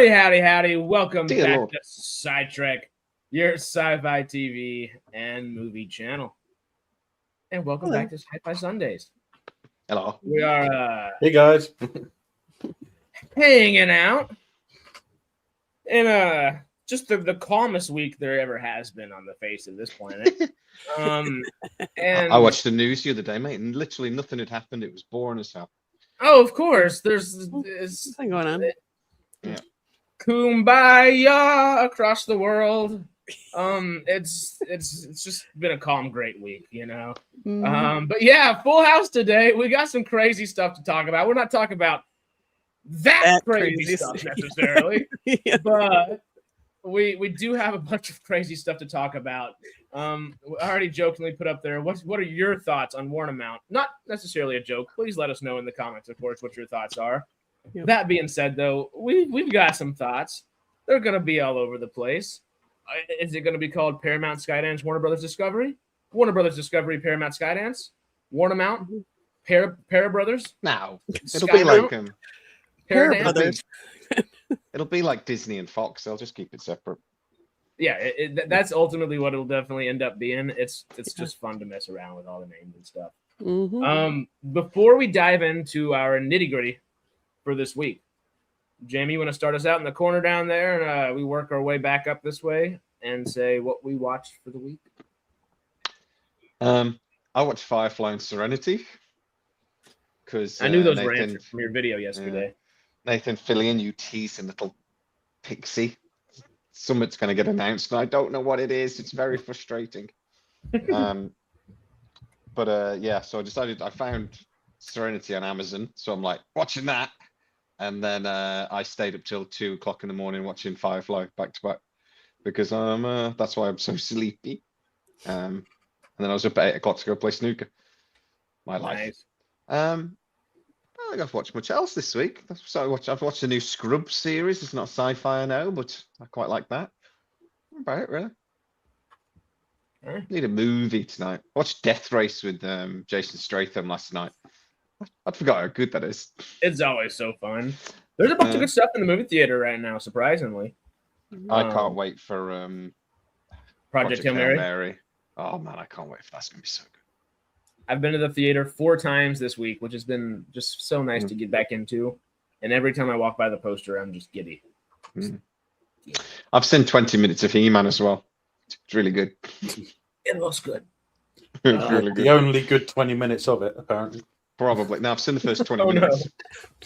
Howdy. Welcome Dear back Lord. to SciTrek, your sci-fi TV and movie channel. And welcome back to Sci-Fi Sundays. Hello. We are Hey guys. hanging out in just the calmest week there ever has been on the face of this planet. And I watched the news the other day, mate, and literally nothing had happened. It was boring as hell. oh, of course, there's something going on. Yeah. Kumbaya across the world. It's just been a calm, great week, you know. But yeah, full house today. We got some crazy stuff to talk about. We're not talking about that crazy stuff necessarily, Yeah. but we do have a bunch of crazy stuff to talk about. I already jokingly put up there. What are your thoughts on WARNER? Not necessarily a joke. Please let us know in the comments, of course, what your thoughts are. Yep. That being said, though, we've got some thoughts. They're gonna be all over the place. Is it going to be called Paramount, SkyDance, Warner Brothers Discovery? Warner Brothers Discovery, Paramount, SkyDance? WarnerMount? Para Brothers? Now it'll Sky be like Paradance? Brothers. it'll be like Disney and Fox. They'll just keep it separate. Yeah, that's ultimately what it'll definitely end up being. It's just fun to mess around with all the names and stuff. Before we dive into our nitty gritty for this week, Jamie, you want to start us out in the corner down there, and we work our way back up this way and say what we watched for the week? I watched Firefly and Serenity because I knew those were answered from your video yesterday. Nathan Fillion, you teasing little pixie. Something's going to get announced, and I don't know what it is. It's very frustrating. Yeah, so I found Serenity on Amazon, so I'm like watching that. And then I stayed up till 2 o'clock in the morning watching Firefly back to back because that's why I'm so sleepy. And then I was up at 8 o'clock to go play snooker. My life. I don't think I've watched much else this week. I've watched the new Scrubs series. It's not sci-fi, I know, but I quite like that. About it, really. Need a movie tonight. I watched Death Race with Jason Statham last night. I forgot how good that is. It's always so fun. There's a bunch of good stuff in the movie theater right now, surprisingly. I can't wait for Project Hail Mary. Oh man, I can't wait for that's gonna be so good. I've been to the theater 4 times this week, which has been just so nice to get back into. And every time I walk by the poster, I'm just giddy. I've seen 20 minutes of He-Man as well. It's really good. It looks good. It's really good. The only good 20 minutes of it, apparently. Probably. No, I've seen the first 20 minutes.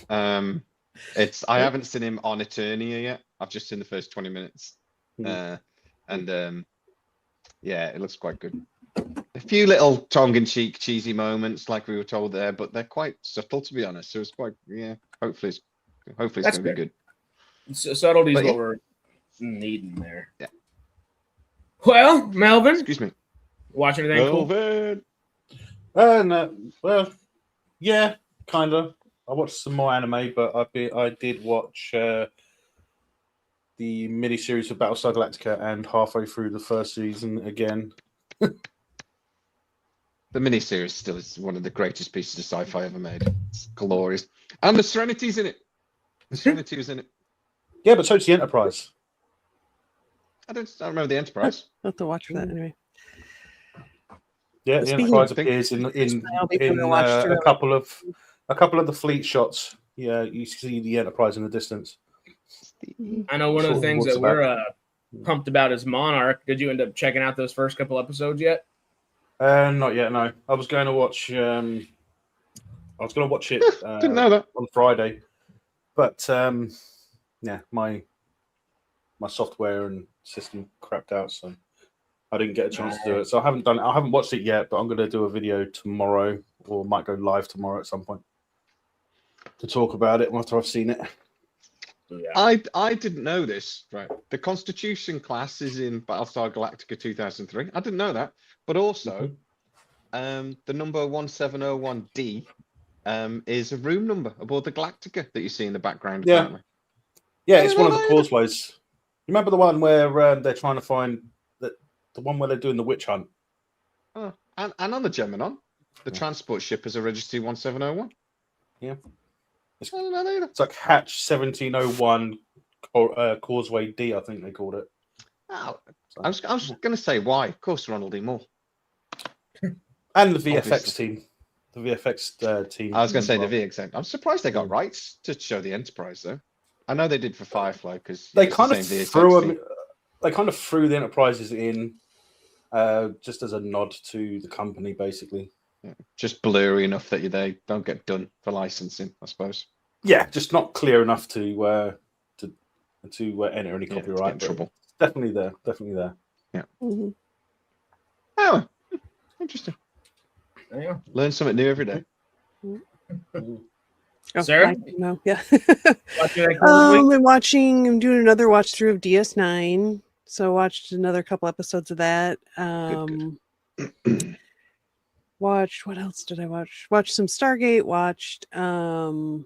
I haven't seen him on Eternia yet. I've just seen the first 20 minutes. Yeah, it looks quite good. A few little tongue-in-cheek, cheesy moments, like we were told there, but they're quite subtle, to be honest. So it's quite, hopefully it's going to be good. Subtlety is what we're needing there. Yeah. Well, Melvin. Excuse me. Watch anything Melvin. Cool? No, well, yeah, kind of. I watched some more anime, but I did watch the miniseries of Battlestar Galactica and halfway through the first season again. The miniseries still is one of the greatest pieces of sci-fi ever made. It's glorious. And the Serenity's in it. The Serenity was in it. Yeah, but so's the Enterprise. I don't remember the Enterprise. I'll have to watch for that anyway. Yeah, the Enterprise appears in a couple of the fleet shots. Yeah, you see the Enterprise in the distance. I know one of the things that we're pumped about is Monarch. Did you end up checking out those first couple episodes yet? Not yet. No, I was going to watch. I was going to watch it. Didn't know that on Friday, but yeah, my software and system crapped out, so I didn't get a chance to do it. So I haven't watched it yet, but I'm going to do a video tomorrow, or might go live tomorrow at some point to talk about it after I've seen it. Yeah. I didn't know this. Right, the Constitution class is in Battlestar Galactica 2003. I didn't know that, but also, the number 1701D is a room number aboard the Galactica that you see in the background. Yeah, apparently. Yeah, it's one of the causeways. You remember the one where they're trying to find the one where they're doing the witch hunt? Oh, and on the Gemini, the transport ship is a Registry 1701. Yeah. I don't know either. It's like Hatch 1701 Causeway D, I think they called it. Oh, I was going to say why. Of course, Ronald D. Moore. And the VFX Obviously. team. The VFX team. I was going to say as well. the VXM. I'm surprised they got rights to show the Enterprise, though. I know they did for Firefly because They kind of threw team. them. They kind of threw the Enterprises in, just as a nod to the company, basically. Yeah, just blurry enough that they don't get done for licensing, I suppose. Yeah, just not clear enough to enter any Yeah, to copyright. get in trouble. Definitely there. Definitely there. Yeah. Mhm. Oh, interesting. Yeah. Learn something new every day. Oh, Sarah? No, yeah. Watching that cool this week? I'm doing another watch through of DS9. So I watched another couple episodes of that. Good. Watched, what else did I watch? Watched some Stargate, watched oh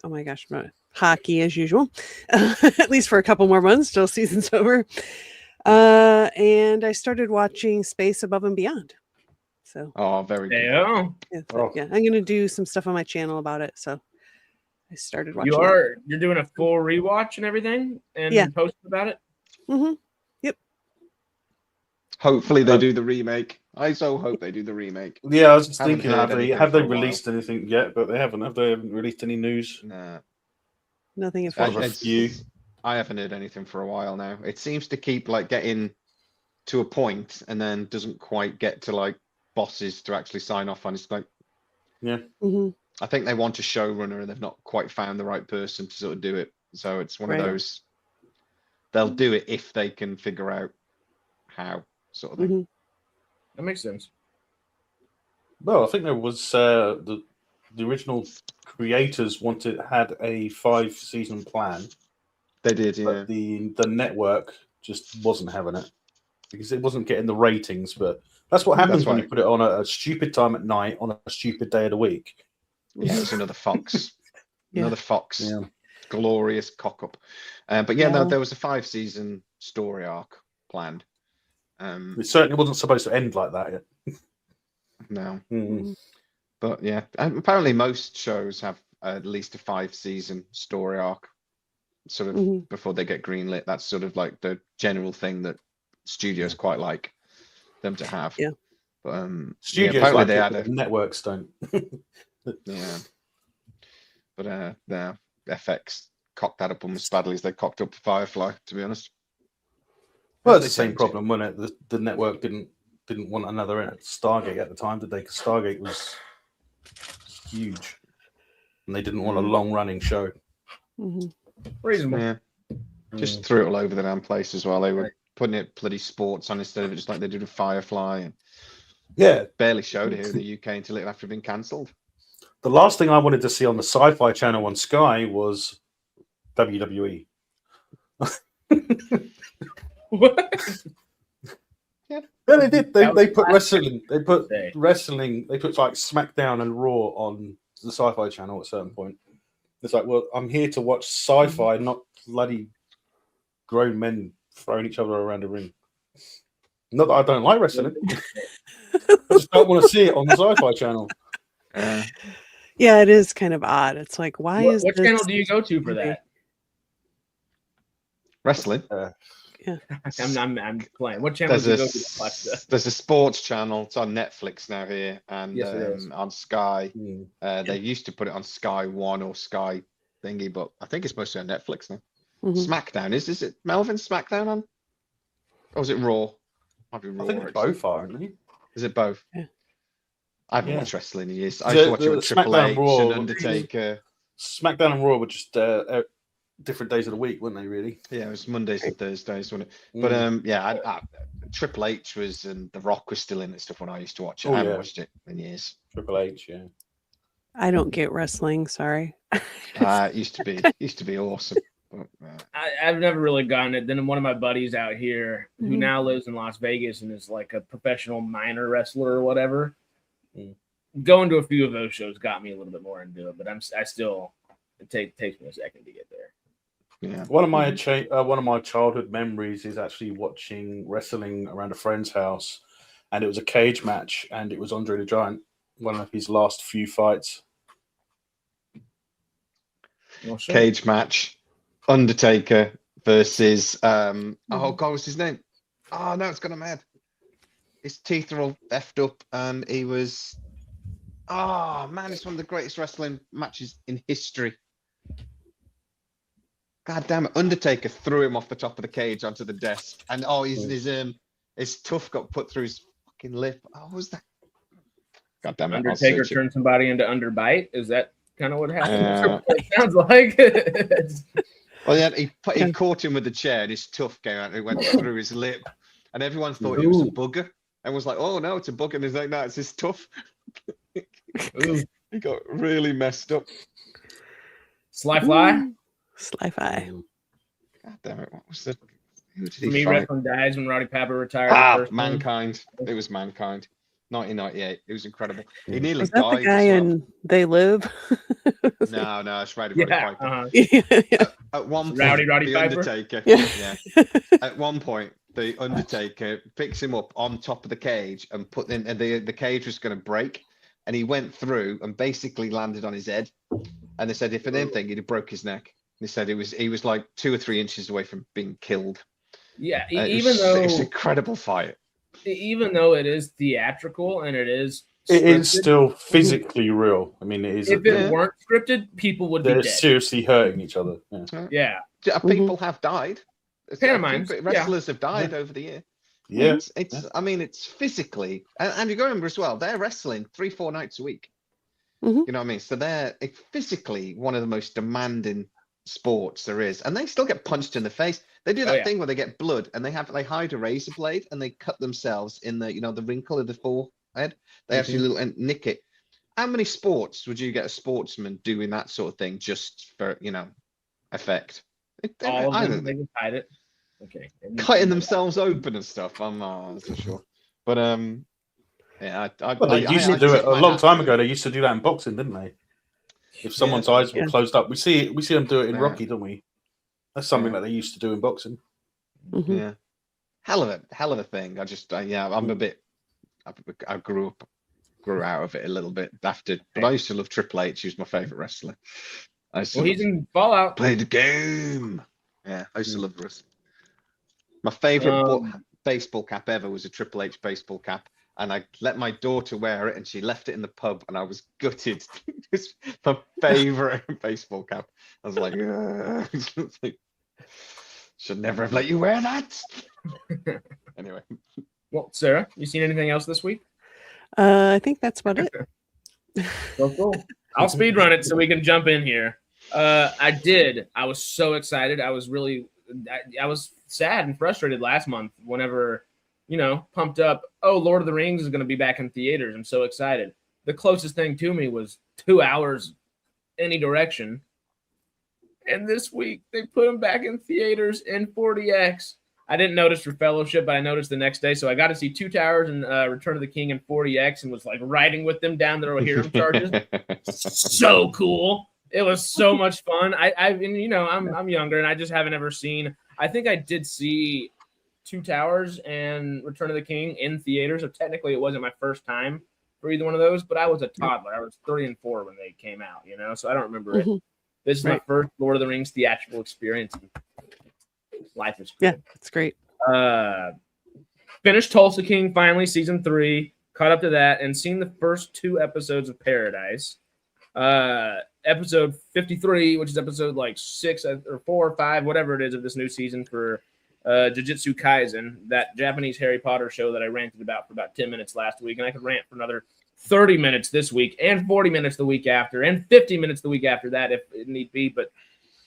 my gosh, hockey as usual. At least for a couple more months, till season's over. And I started watching Space Above and Beyond. So Oh, very good. Yeah. yeah, I'm gonna do some stuff on my channel about it. So I started watching. You're doing a full rewatch and everything and Yeah. posting about it? Mm-hmm. Hopefully they do the remake. I so hope they do the remake. Yeah, I was just Haven't thinking, heard have they anything for a while. released anything yet? But they haven't. Have they released any news? Nah. Nothing One official. of a few. I haven't heard anything for a while now. It seems to keep like getting to a point and then doesn't quite get to like bosses to actually sign off on. It's like, Mm-hmm. I think they want a showrunner and they've not quite found the right person to sort of do it. So it's one Right. of those, they'll do it if they can figure out how, sort of thing. Mm-hmm. That makes sense. Well, I think there was the original creators had a 5-season plan, They did, yeah. but the network just wasn't having it because it wasn't getting the ratings. But that's what happens That's when why- you put it on a stupid time at night on a stupid day of the week. Yeah, it's another Fox. Yeah. Another Fox. Yeah. Glorious cock up. But yeah, no, Yeah. there was a 5-season story arc planned. It certainly wasn't supposed to end like that yet. No. Mm. But yeah, and apparently most shows have at least a 5-season story arc sort of Mhm. before they get greenlit. That's sort of like the general thing that studios quite like them to have. Yeah. But Studios apparently like they it, had but the networks don't. yeah. But no, FX cocked that up almost as badly as they cocked up Firefly, to be honest. Well, They it's the same tend to. problem, wasn't it? The network didn't want another Stargate at the time, did they? Because Stargate was huge, and they didn't want a long-running show. Mm-hmm. Reasonable. Yeah. Just threw it all over the damn place as well. They were putting it bloody sports on instead of it just like they did with Firefly, and Yeah, barely showed it here in the UK until it after been cancelled. the last thing I wanted to see on the Sci-Fi channel on Sky was WWE. What? Yeah, they did. That They was put last wrestling. They put day. wrestling. They put like SmackDown and Raw on the Sci-Fi channel at a certain point. It's like, well, I'm here to watch sci-fi, not bloody grown men throwing each other around a ring. Not that I don't like wrestling. I just don't want to see it on the Sci-Fi channel. Yeah, it is kind of odd. It's like, why is What this channel do you go to for that? Wrestling. I'm playing. What channel do you go to watch that? There's a sports channel. It's on Netflix now here, and Yes, it is. on Sky. Mm. They used to put it on Sky One or Sky thingy, but I think it's mostly on Netflix now. Mhm. SmackDown is it Melvin SmackDown on? Or is it Raw? Might be Raw. I think actually. both are, aren't they? Is it both? Yeah. I haven't Yeah. watched wrestling in years. I used to watch it with Triple SmackDown H Raw- and Undertaker. SmackDown and Raw were just different days of the week, weren't they? Really? Yeah, it was Mondays and Thursdays, wasn't it? But yeah, Triple H was and The Rock was still in it stuff when I used to watch it. Oh, I haven't yeah. watched it in years. Triple H, yeah. I don't get wrestling. Sorry. It used to be awesome. But, I've never really gotten it. Then one of my buddies out here who Mhm. now lives in Las Vegas and is like a professional minor wrestler or whatever. Mm. Going to a few of those shows got me a little bit more into it, but I still it takes me a second to get there. yeah. One of my childhood memories is actually watching wrestling around a friend's house, and it was a cage match, and it was Andre the Giant, one of his last few fights. Well, sure. Cage match. Undertaker versus oh god, what's his name? Oh no, it's gone mad. His teeth are all effed up, and he was oh man, it's one of the greatest wrestling matches in history. God damn it, Undertaker threw him off the top of the cage onto the desk, and his tuft got put through his fucking lip. Oh, what was that? God damn it, Undertaker turned somebody into Underbite. Is that kind of what happened? It sounds like. Well, yeah, he caught him with the chair, and his tuft came out and it went through his lip, and everyone thought it was a booger. And was like, "Oh no, it's a booger." And he's like, "No, it's his tuft." He got really messed up. SciFi. SciFi. God damn it! What was the? Who did For he me, fight? wrestling dies when Roddy Piper retired. Mankind. It was Mankind. 1998. It was incredible. He nearly Was that died. the guy in They Live? No, it's Roddy Piper. At one point, Roddy the Piper? Undertaker. Yeah. At one point, the Undertaker picks him up on top of the cage and put in, and the cage was going to break, and he went through and basically landed on his head. And they said if anything, he'd have broke his neck. They said he was like 2 or 3 inches away from being killed. Yeah, It's an incredible fight. Even though it is theatrical and it is still physically real. I mean, it is. If it weren't scripted, people would be they're dead. seriously hurting each other. Yeah. People have died. Pantomimes, Wrestlers have died over the year. Yeah. I mean, it's physically, and you got to remember as well, they're wrestling 3-4 nights a week. Mm-hmm. You know what I mean? So they're physically one of the most demanding sports there is, and they still get punched in the face. They do that thing where they get blood and they hide a razor blade and they cut themselves in the the wrinkle of the forehead. They actually and nick it. How many sports would you get a sportsman doing that sort of thing just for effect? All of them, they can hide it. Okay. Cutting themselves open and stuff. I'm not so sure, but yeah, they used to do it a long time ago. They used to do that in boxing, didn't they? If someone's eyes were closed up, we see them do it in Rocky, don't we? That's something that they used to do in boxing. Mm-hmm. Yeah, hell of a thing. I'm a bit. I grew out of it a little bit after, but I used to love Triple H. He was my favorite wrestler. He's in Fallout. Played the game. Yeah, I used to love wrestling. My favorite baseball cap ever was a Triple H baseball cap. And I let my daughter wear it, and she left it in the pub, and I was gutted. It's my favorite baseball cap. I was like, should never have let you wear that. Anyway. Well, Sarah, you seen anything else this week? I think that's about it. Cool. I'll speed run it so we can jump in here. I did. I was so excited. I was sad and frustrated last month whenever, pumped up. Oh, Lord of the Rings is going to be back in theaters. I'm so excited. The closest thing to me was 2 hours any direction. And this week they put them back in theaters in 40X. I didn't notice for Fellowship, but I noticed the next day. So I got to see Two Towers and Return of the King in 40X and was like riding with them down the Rohirrim charges. So cool. It was so much fun. I'm younger and I just haven't ever seen. I think I did see Two Towers and Return of the King in theaters. So technically it wasn't my first time for either one of those, but I was a toddler. I was 3 and 4 when they came out, so I don't remember it. This is my first Lord of the Rings theatrical experience. Life is good. Yeah, it's great. Finished Tulsa King finally, season 3, caught up to that, and seen the first 2 episodes of Paradise. Episode 53, which is episode like 6 or 4 or 5, whatever it is, of this new season for Jujutsu Kaisen, that Japanese Harry Potter show that I ranted about for about 10 minutes last week, and I could rant for another 30 minutes this week, and 40 minutes the week after, and 50 minutes the week after that if it need be, but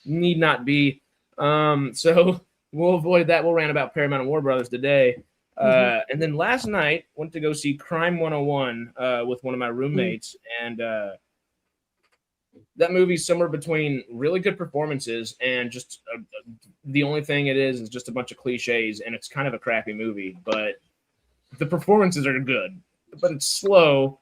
need not be. So we'll avoid that. We'll rant about Paramount and War Brothers today. And then last night, went to go see Crime 101 with one of my roommates, and that movie's somewhere between really good performances and just the only thing it is just a bunch of cliches, and it's kind of a crappy movie, but the performances are good. But it's slow,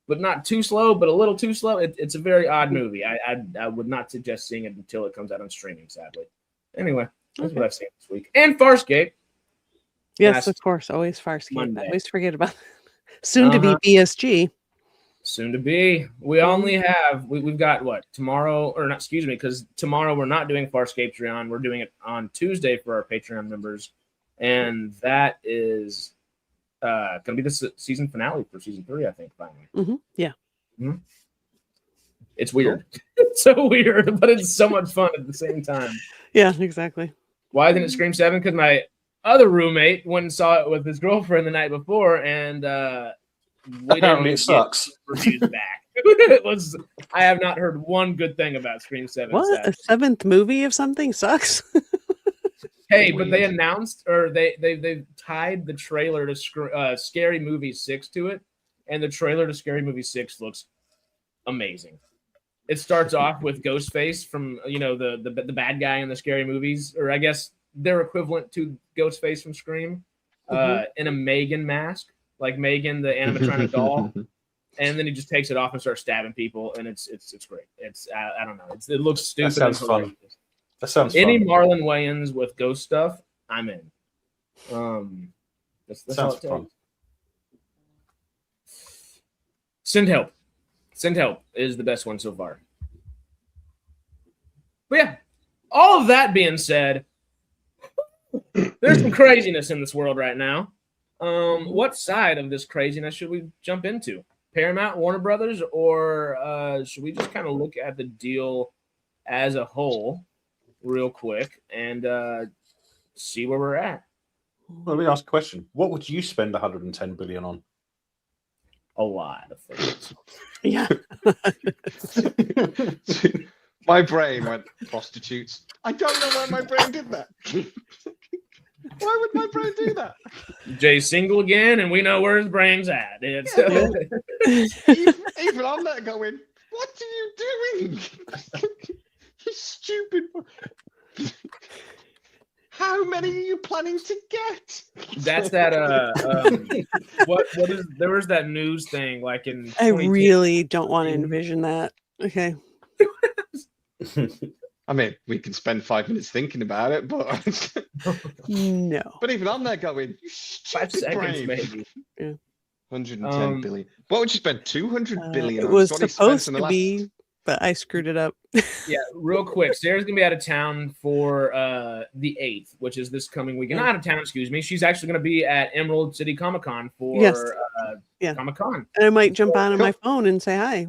but not too slow, but a little too slow. It's a very odd movie. I would not suggest seeing it until it comes out on streaming, sadly. Anyway, that's what I've seen this week. And Farscape. Yes, of course. Always Farscape. Monday. I always forget about that. Soon to be BSG. Soon to be. We only have we've got what tomorrow, or not? Excuse me, because tomorrow we're not doing Farscape Patreon. We're doing it on Tuesday for our Patreon members, and that is going to be the season finale for season 3. I think finally. Yeah. Mm-hmm. It's weird. It's so weird, but it's so much fun at the same time. Yeah, exactly. Why didn't it Scream 7? Because my other roommate went and saw it with his girlfriend the night before, and apparently it sucks. Reviews back. It was. I have not heard one good thing about Scream 7. What? A 7th movie of something sucks? Hey, but they announced, or they tied the trailer to Scary Movie 6 to it, and the trailer to Scary Movie 6 looks amazing. It starts off with Ghostface from the bad guy in the Scary Movies, or I guess their equivalent to Ghostface from Scream, in a Megan mask, like Megan the animatronic doll, and then he just takes it off and starts stabbing people, and it's great. It's I don't know, it looks stupid. That sounds fun. That sounds any fun. Marlon Wayans with ghost stuff, I'm in. That's sounds fun. Send Help. Send Help is the best one so far. But yeah, all of that being said, there's some craziness in this world right now. What side of this craziness should we jump into? Paramount, Warner Brothers, or should we just kind of look at the deal as a whole real quick and see where we're at? Let me ask a question. What would you spend 110 billion on? A lot of things. Yeah. My brain went prostitutes. I don't know why my brain did that. Why would my brain do that? Jay's single again, and we know where his brain's at. It's even I'm not going, what are you doing? You stupid. How many are you planning to get? That's that what is there was that news thing like in I really don't want to envision that. Okay. I mean, we can spend 5 minutes thinking about it, but no. But even I'm there going, you 5 seconds brain. maybe. Yeah. 110 billion. What would you spend 200 billion It on? was That's what he spent supposed in the to last- be, but I screwed it up. Yeah, real quick. Sarah's gonna be out of town for the 8th, which is this coming weekend. Not out of town, excuse me. She's actually gonna be at Emerald City Comic Con for Comic Con. And I might jump on my phone and say hi.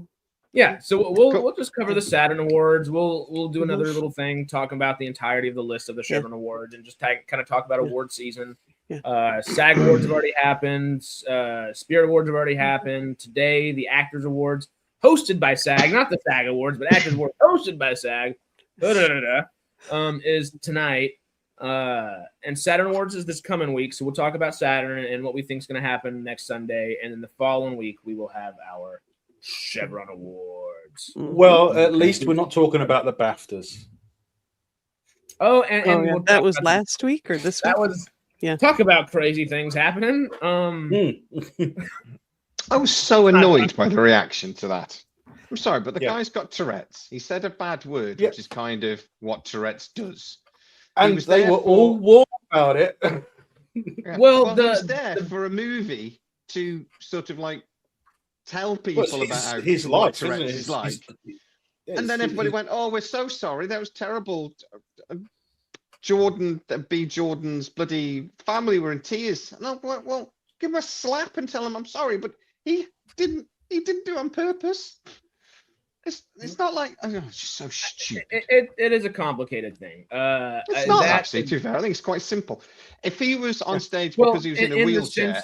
Yeah, so we'll just cover the Saturn Awards. We'll do another little thing talking about the entirety of the list of the Chevron Awards and just kind of talk about award season. Yeah. SAG Awards have already happened. Spirit Awards have already happened. Today, the Actors Awards, hosted by SAG, not the SAG Awards, but Actors Awards hosted by SAG, is tonight. And Saturn Awards is this coming week. So we'll talk about Saturn and what we think is going to happen next Sunday. And then the following week, we will have our Chevron Awards. Well, at least we're not talking about the BAFTAs. Oh, and we'll that was last week or this week? That was talk about crazy things happening. I was so annoyed by the reaction to that. I'm sorry, but the guy's got Tourette's. He said a bad word, which is kind of what Tourette's does. And they were all warm about it. Well, he was there for a movie to sort of like tell people about how his life Tourette's is like. And then everybody went, "Oh, we're so sorry. That was terrible." Jordan's bloody family were in tears. And I went, "Well, give him a slap and tell him I'm sorry." But he didn't do it on purpose. It's not like it's just so stupid. It is a complicated thing. It's not actually too fair. I think it's quite simple. If he was on stage because he was in a wheelchair,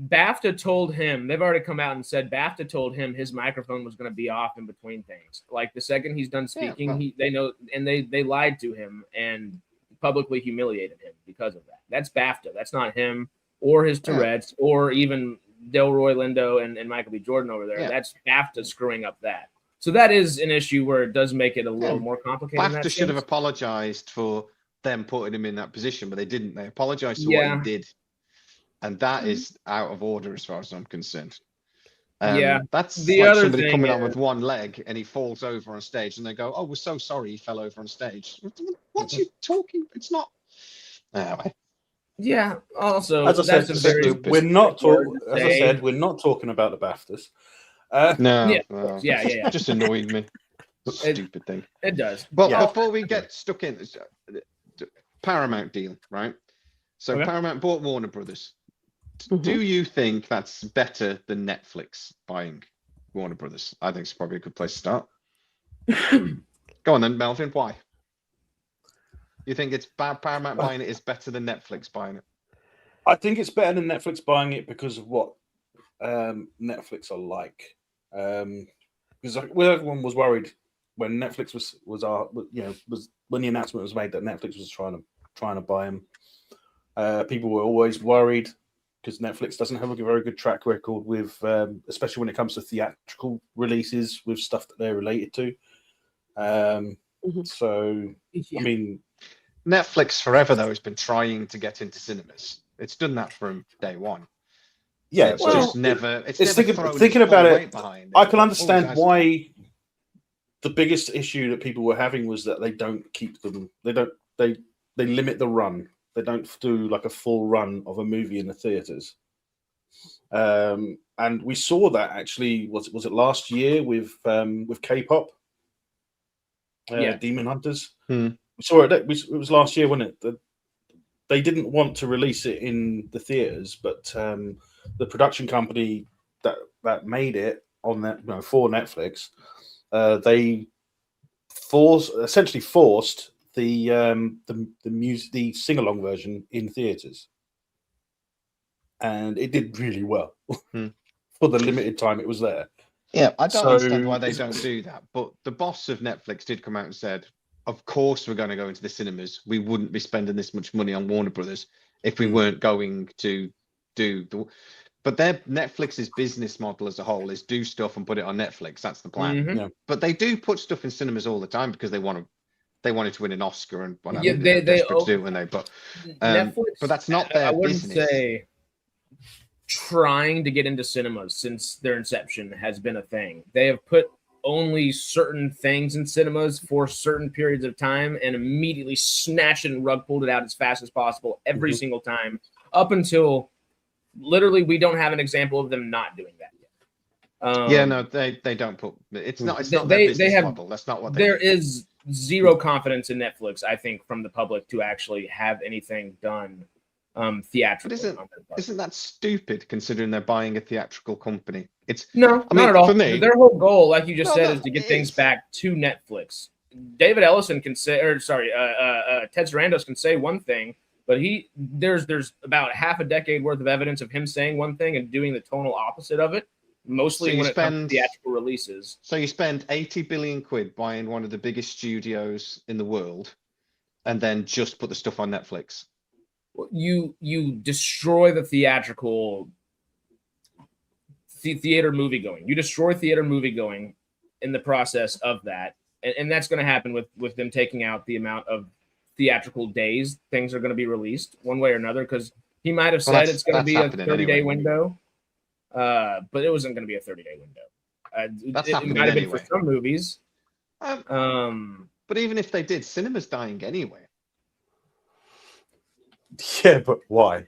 BAFTA told him, they've already come out and said BAFTA told him his microphone was going to be off in between things. Like the second he's done speaking, they know, and they lied to him and publicly humiliated him because of that. That's BAFTA. That's not him or his Tourette's or even Delroy Lindo and Michael B. Jordan over there. That's BAFTA screwing up that. So that is an issue where it does make it a little more complicated. BAFTA should have apologized for them putting him in that position, but they didn't. They apologized for what he did. And that is out of order as far as I'm concerned. That's the like other somebody thing coming on with one leg and he falls over on stage and they go, "Oh, we're so sorry he fell over on stage." What's he talking? It's not. Anyway. Yeah. Also, as I said, we're not talking about the BAFTAs. No, Yeah, no. yeah. Just annoyed me. Stupid thing. It does. Well, Yeah. before we get stuck in, Paramount deal, right? So Okay. Paramount bought Warner Brothers. Mhm. Do you think that's better than Netflix buying Warner Brothers? I think it's probably a good place to start. Go on then, Melvin. Why? You think it's Paramount buying it is better than Netflix buying it? I think it's better than Netflix buying it because of what Netflix are like. Because everyone was worried when Netflix was when the announcement was made that Netflix was trying to buy them. People were always worried because Netflix doesn't have a very good track record with, especially when it comes to theatrical releases with stuff that they're related to. So, I mean, Netflix forever though has been trying to get into cinemas. It's done that from day one. yeah, So it's just never. It's never thinking about it. Behind I can It understand always has why the biggest issue that people were having was that they don't keep them. They limit the run. They don't do like a full run of a movie in the theaters. And we saw that actually. Was it last year with K-pop? Yeah. Demon Hunters. Hmm. We saw it. It was last year, wasn't it? They didn't want to release it in the theaters, but the production company that made it on that for Netflix, they essentially forced the sing-along version in theaters, and it did really well for the limited time it was there. Yeah, I don't understand why they don't do that. But the boss of Netflix did come out and said, of course we're going to go into the cinemas. We wouldn't be spending this much money on Warner Brothers if we weren't going to do the... But Netflix's business model as a whole is do stuff and put it on Netflix. That's the plan. Mhm. Yeah. But they do put stuff in cinemas all the time because they wanted to win an Oscar and whatever. Yeah, They're desperate to do, when they. But Netflix. but that's not their I wouldn't business. say trying to get into cinemas since their inception has been a thing. They have put only certain things in cinemas for certain periods of time and immediately snatched it and rug pulled it out as fast as possible every single time, up until literally we don't have an example of them not doing that yet. Yeah, no, they don't put. It's not their business model. That's not what they There do. is zero confidence in Netflix, I think, from the public to actually have anything done theatrically. But isn't that stupid considering they're buying a theatrical company? It's not at all. For me, their whole goal, like you just said, is to get things back to Netflix. David Ellison can say, Ted Sarandos can say one thing, but there's about half a decade worth of evidence of him saying one thing and doing the total opposite of it. Mostly when it comes to theatrical releases. So you spend 80 billion quid buying one of the biggest studios in the world, and then just put the stuff on Netflix. You destroy the theatrical theater movie going. You destroy theater movie going in the process of that, and that's going to happen with them taking out the amount of theatrical days things are going to be released one way or another. Because he might have said it's going to be a 30-day window, but it wasn't going to be a 30-day window. It might have been for some movies. But even if they did, cinema's dying anyway. Yeah, but why?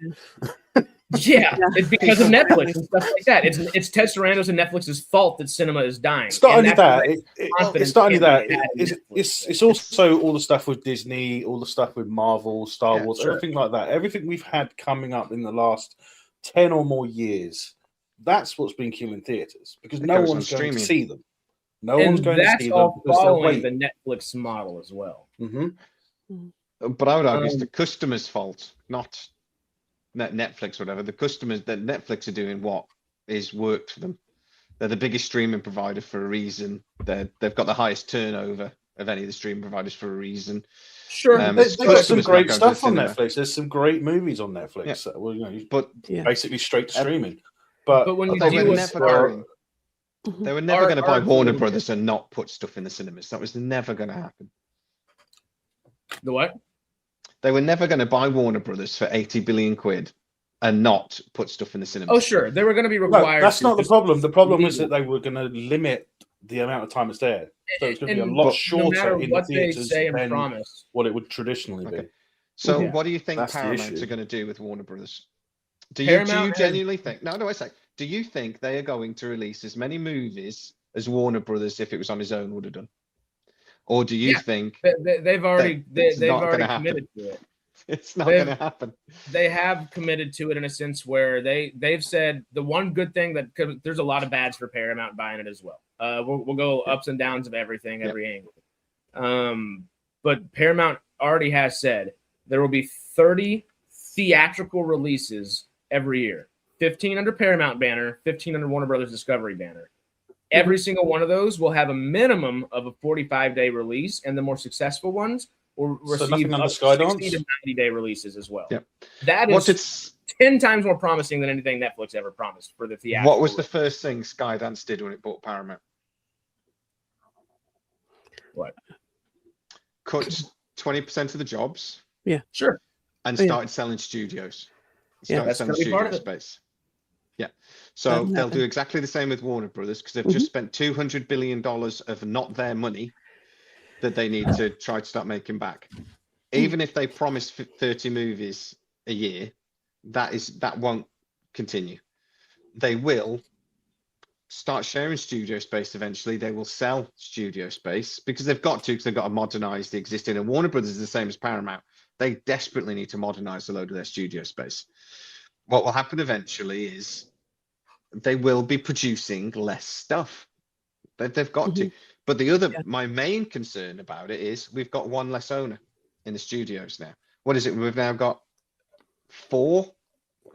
Yeah, it's because of Netflix and stuff like that. It's Ted Sarandos and Netflix's fault that cinema is dying. It's not only that. It's not only that. It's also all the stuff with Disney, all the stuff with Marvel, Star Wars, everything like that. Everything we've had coming up in the last 10 or more years. That's what's been killing theaters because no one's going to see them. No one's going to see them. That's all following the Netflix model as well. But I would argue it's the customer's fault, not Netflix or whatever. The customers that Netflix are doing what is worked for them. They're the biggest streaming provider for a reason. They've got the highest turnover of any of the streaming providers for a reason. Sure, they've got some great stuff on Netflix. There's some great movies on Netflix that were, basically straight to streaming. But when they were never going to buy Warner Brothers and not put stuff in the cinemas. That was never going to happen. The what? They were never going to buy Warner Brothers for 80 billion quid and not put stuff in the cinema. Oh, sure. They were going to be required. No, that's not the problem. The problem is that they were going to limit the amount of time it's there. So it's going to be a lot shorter in the theaters than what it would traditionally be. So what do you think Paramount are going to do with Warner Brothers? Do you genuinely think? No, I say. Do you think they are going to release as many movies as Warner Brothers, if it was on his own, would have done? Or do you think they've already it's they've not already gonna committed to it? it's not going to happen? They have committed to it in a sense where they've said the one good thing that there's a lot of bads for Paramount buying it as well. We'll go ups and downs of everything, every angle. But Paramount already has said there will be 30 theatrical releases every year. 15 under Paramount banner, 15 under Warner Brothers Discovery banner. Every single one of those will have a minimum of a 45-day release, and the more successful ones will receive nothing under 60 SKYDANCE? to 90-day releases as well. Yep. That is 10 times more promising than anything Netflix ever promised for the theatrical. What was the first thing SkyDance did when it bought Paramount? What? Cut 20% of the jobs. Yeah. Sure. And started selling studios. That's selling gonna be part studio of it. space. Yeah. So they'll do exactly the same with Warner Brothers because they've just spent $200 billion of not their money that they need to try to start making back. Even if they promise 30 movies a year, that won't continue. They will start sharing studio space eventually. They will sell studio space because they've got to, because they've got to modernize the existing. And Warner Brothers is the same as Paramount. They desperately need to modernize a load of their studio space. What will happen eventually is they will be producing less stuff. They've got to. But my main concern about it is we've got one less owner in the studios now. What is it? We've now got 4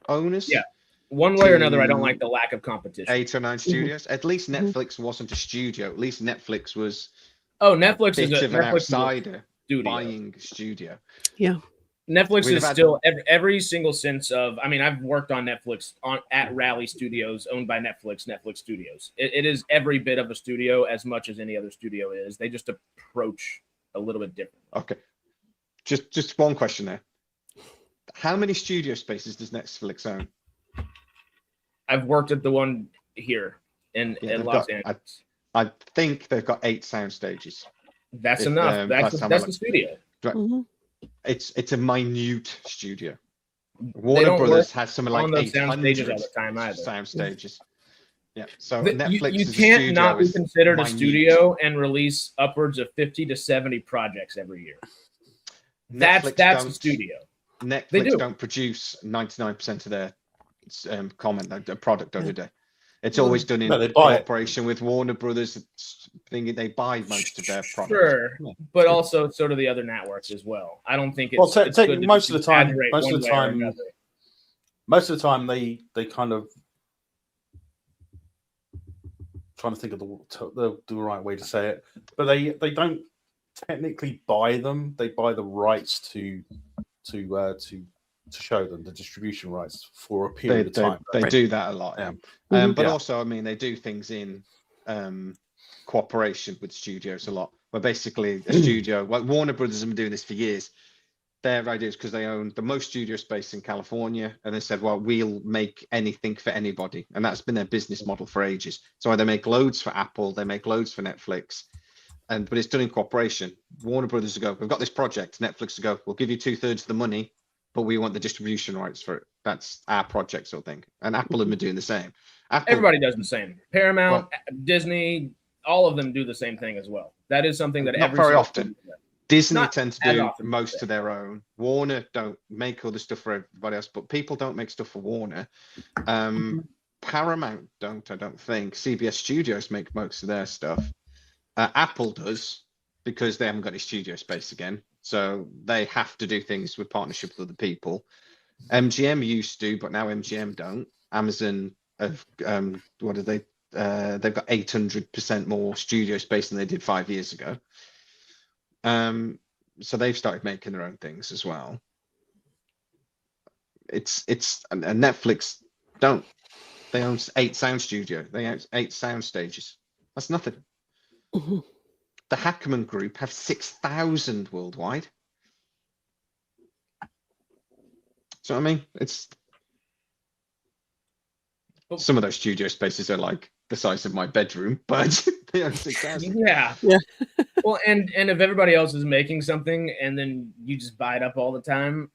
owners. Yeah. One way or another, I don't like the lack of competition. 8 or 9 studios. At least Netflix wasn't a studio. At least Netflix was Netflix a bit of an outsider studio. buying a studio. Yeah. Netflix is still every single sense of. I mean, I've worked on Netflix at Rally Studios, owned by Netflix Studios. It is every bit of a studio as much as any other studio is. They just approach a little bit different. Okay, just one question there. How many studio spaces does Netflix own? I've worked at the one here in Los Angeles. I think they've got 8 sound stages. That's enough. That's the studio. Right. It's a minute studio. Warner Brothers has something like 800 sound stages. Yeah, so Netflix you as can't a not be considered a studio and release upwards of 50 to 70 projects every year. That's the studio. Netflix don't produce 99% of their product every day. It's always done in cooperation with Warner Brothers. Thinking they buy most of their products. Sure, but also sort of the other networks as well. I don't think it's, most of the time they kind of trying to think of the right way to say it, but they don't technically buy them. They buy the rights to show them the distribution rights for a period of time. They do that a lot. Yeah. But also, I mean, they do things in cooperation with studios a lot. But basically, a studio, like Warner Brothers have been doing this for years. Their idea is because they own the most studio space in California, and they said, well, we'll make anything for anybody. And that's been their business model for ages. So they make loads for Apple, they make loads for Netflix. But it's done in cooperation. Warner Brothers will go, we've got this project. Netflix will go, we'll give you 2/3 of the money, but we want the distribution rights for it. That's our project sort of thing. And Apple have been doing the same. Everybody does the same. Paramount, Disney, all of them do the same thing as well. That is something that not very often. Disney tends to do most of their own. Warner don't make all the stuff for everybody else, but people don't make stuff for Warner. Paramount don't, I don't think. CBS Studios make most of their stuff. Apple does, because they haven't got any studio space again. So they have to do things with partnership with other people. MGM used to, but now MGM don't. Amazon have, what do they? They've got 800% more studio space than they did 5 years ago. So they've started making their own things as well. And Netflix don't. They own 8 sound studios. They own 8 sound stages. That's nothing. The Hackman Group have 6,000 worldwide. So I mean, it's some of those studio spaces are like the size of my bedroom, but they are 6,000. Yeah. Well, and if everybody else is making something and then you just buy it up all the time,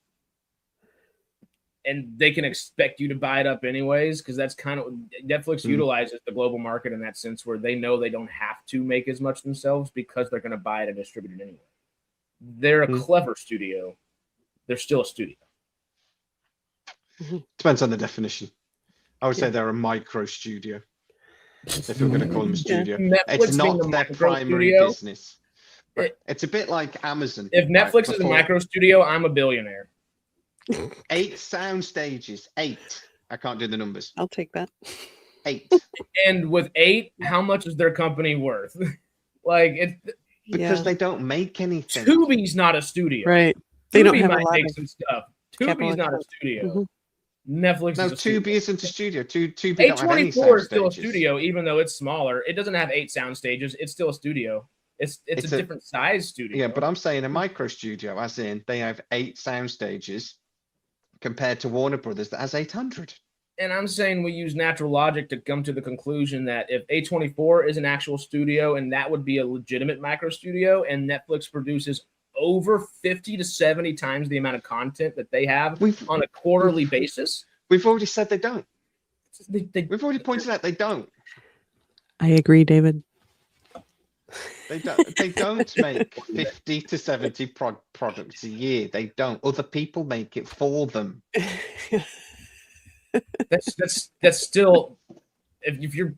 and they can expect you to buy it up anyways, because that's kind of Netflix utilizes the global market in that sense, where they know they don't have to make as much themselves because they're going to buy it and distribute it anyway. They're a clever studio. They're still a studio. Depends on the definition. I would say they're a micro studio. If you're going to call them a studio, it's not their primary business. It's a bit like Amazon. If Netflix is a micro studio, I'm a billionaire. 8 sound stages. 8. I can't do the numbers. I'll take that. 8. And with 8, how much is their company worth? Like it because they don't make anything. Tubi's not a studio, right? They don't Tubi have might a lot make of some stuff. Tubi's not a studio. Netflix No, is a studio. Tubi isn't a studio. Tubi don't have any A24 sound is still a stages. studio, even though it's smaller. It doesn't have 8 sound stages. It's still a studio. It's a different size studio. Yeah, but I'm saying a micro studio, as in they have 8 sound stages compared to Warner Brothers that has 800. And I'm saying we use natural logic to come to the conclusion that if A24 is an actual studio, and that would be a legitimate micro studio, and Netflix produces over 50 to 70 times the amount of content that they have on a quarterly basis. We've already said they don't. We've already pointed out they don't. I agree, David. They don't make 50 to 70 products a year. They don't. Other people make it for them. That's still if you're.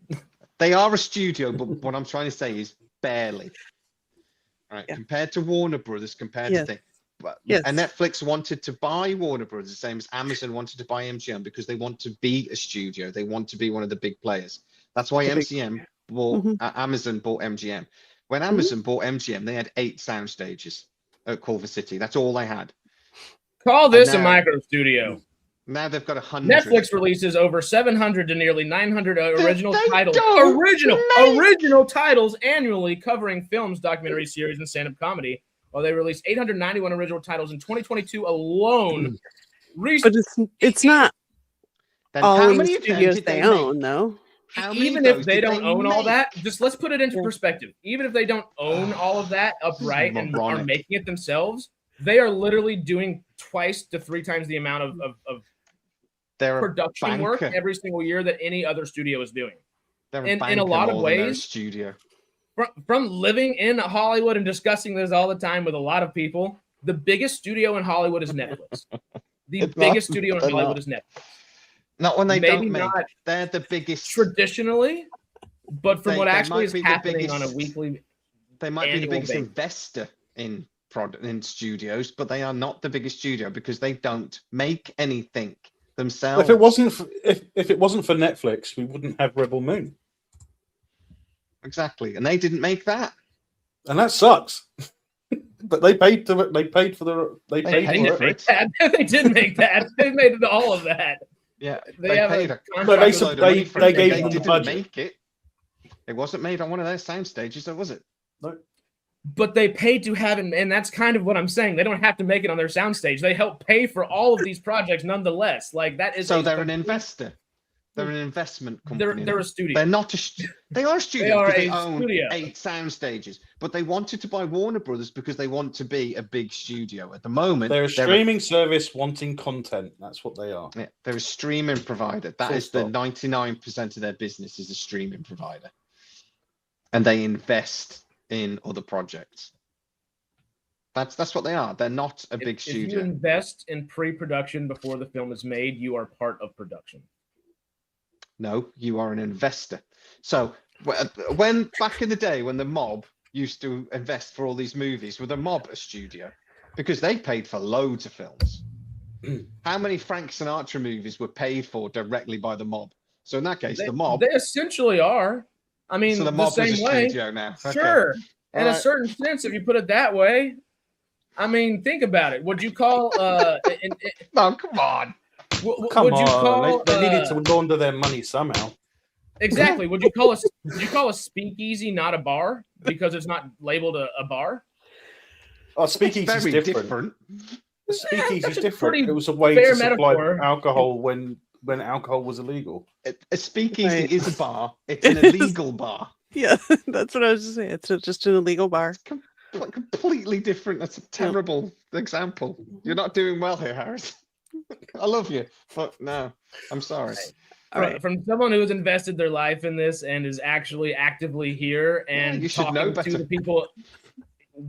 They are a studio, but what I'm trying to say is barely. All right, compared to Warner Brothers, compared to things. And Netflix wanted to buy Warner Brothers, the same as Amazon wanted to buy MGM, because they want to be a studio. They want to be one of the big players. That's why Amazon bought MGM. When Amazon bought MGM, they had 8 sound stages at Culver City. That's all they had. Call this a micro studio. Now they've got 100. Netflix releases over 700 to nearly 900 original titles. Original titles annually, covering films, documentary series, and stand-up comedy. While they released 891 original titles in 2022 alone. But it's not all the studios they own, though. Even if they don't own all that, just let's put it into perspective. Even if they don't own all of that upright and are making it themselves, they are literally doing 2 to 3 times the amount of production work every single year that any other studio is doing. In a lot of ways, studio. From living in Hollywood and discussing this all the time with a lot of people, the biggest studio in Hollywood is Netflix. The biggest studio in Hollywood is Netflix. Not when they don't make. They're the biggest traditionally, but from what actually is happening on a weekly, they might be the biggest investor in studios, but they are not the biggest studio because they don't make anything themselves. If it wasn't for Netflix, we wouldn't have Rebel Moon. Exactly, and they didn't make that, and that sucks. But they paid for it. They did make that. They made all of that. Yeah, they gave them the budget. Make it. It wasn't made on one of their sound stages, or was it? No. But they paid to have it, and that's kind of what I'm saying. They don't have to make it on their soundstage. They help pay for all of these projects, nonetheless. Like that is. So they're an investor. They're an investment company. They're a studio. They're not a. They are a studio. They own studio. 8 sound stages, but they wanted to buy Warner Brothers because they want to be a big studio. At the moment, they're a streaming service wanting content. That's what they are. Yeah, they're a streaming provider. That is the 99% of their business is a streaming provider, and they invest in other projects. That's what they are. They're not a big studio. If you invest in pre-production before the film is made, you are part of production. No, you are an investor. So when back in the day when the mob used to invest for all these movies, were the mob a studio? Because they paid for loads of films. How many Frank Sinatra movies were paid for directly by the mob? So in that case, the mob. They essentially are. I mean, so the mob same is a way. Studio now. Sure. Okay. In a certain sense, if you put it that way, I mean, think about it. Would you call? No, come on. Come on, they needed to launder their money somehow. Exactly. Would you call a speakeasy not a bar because it's not labeled a bar? Oh, speakeasy is different. Speakeasy is different. It was a way to supply alcohol when alcohol was illegal. A speakeasy is a bar. It's an illegal bar. Yeah, that's what I was just saying. It's just an illegal bar. Completely different. That's a terrible example. You're not doing well here, Harris. I love you, but no, I'm sorry. All right. From someone who has invested their life in this and is actually actively here and you should know talking to better. the people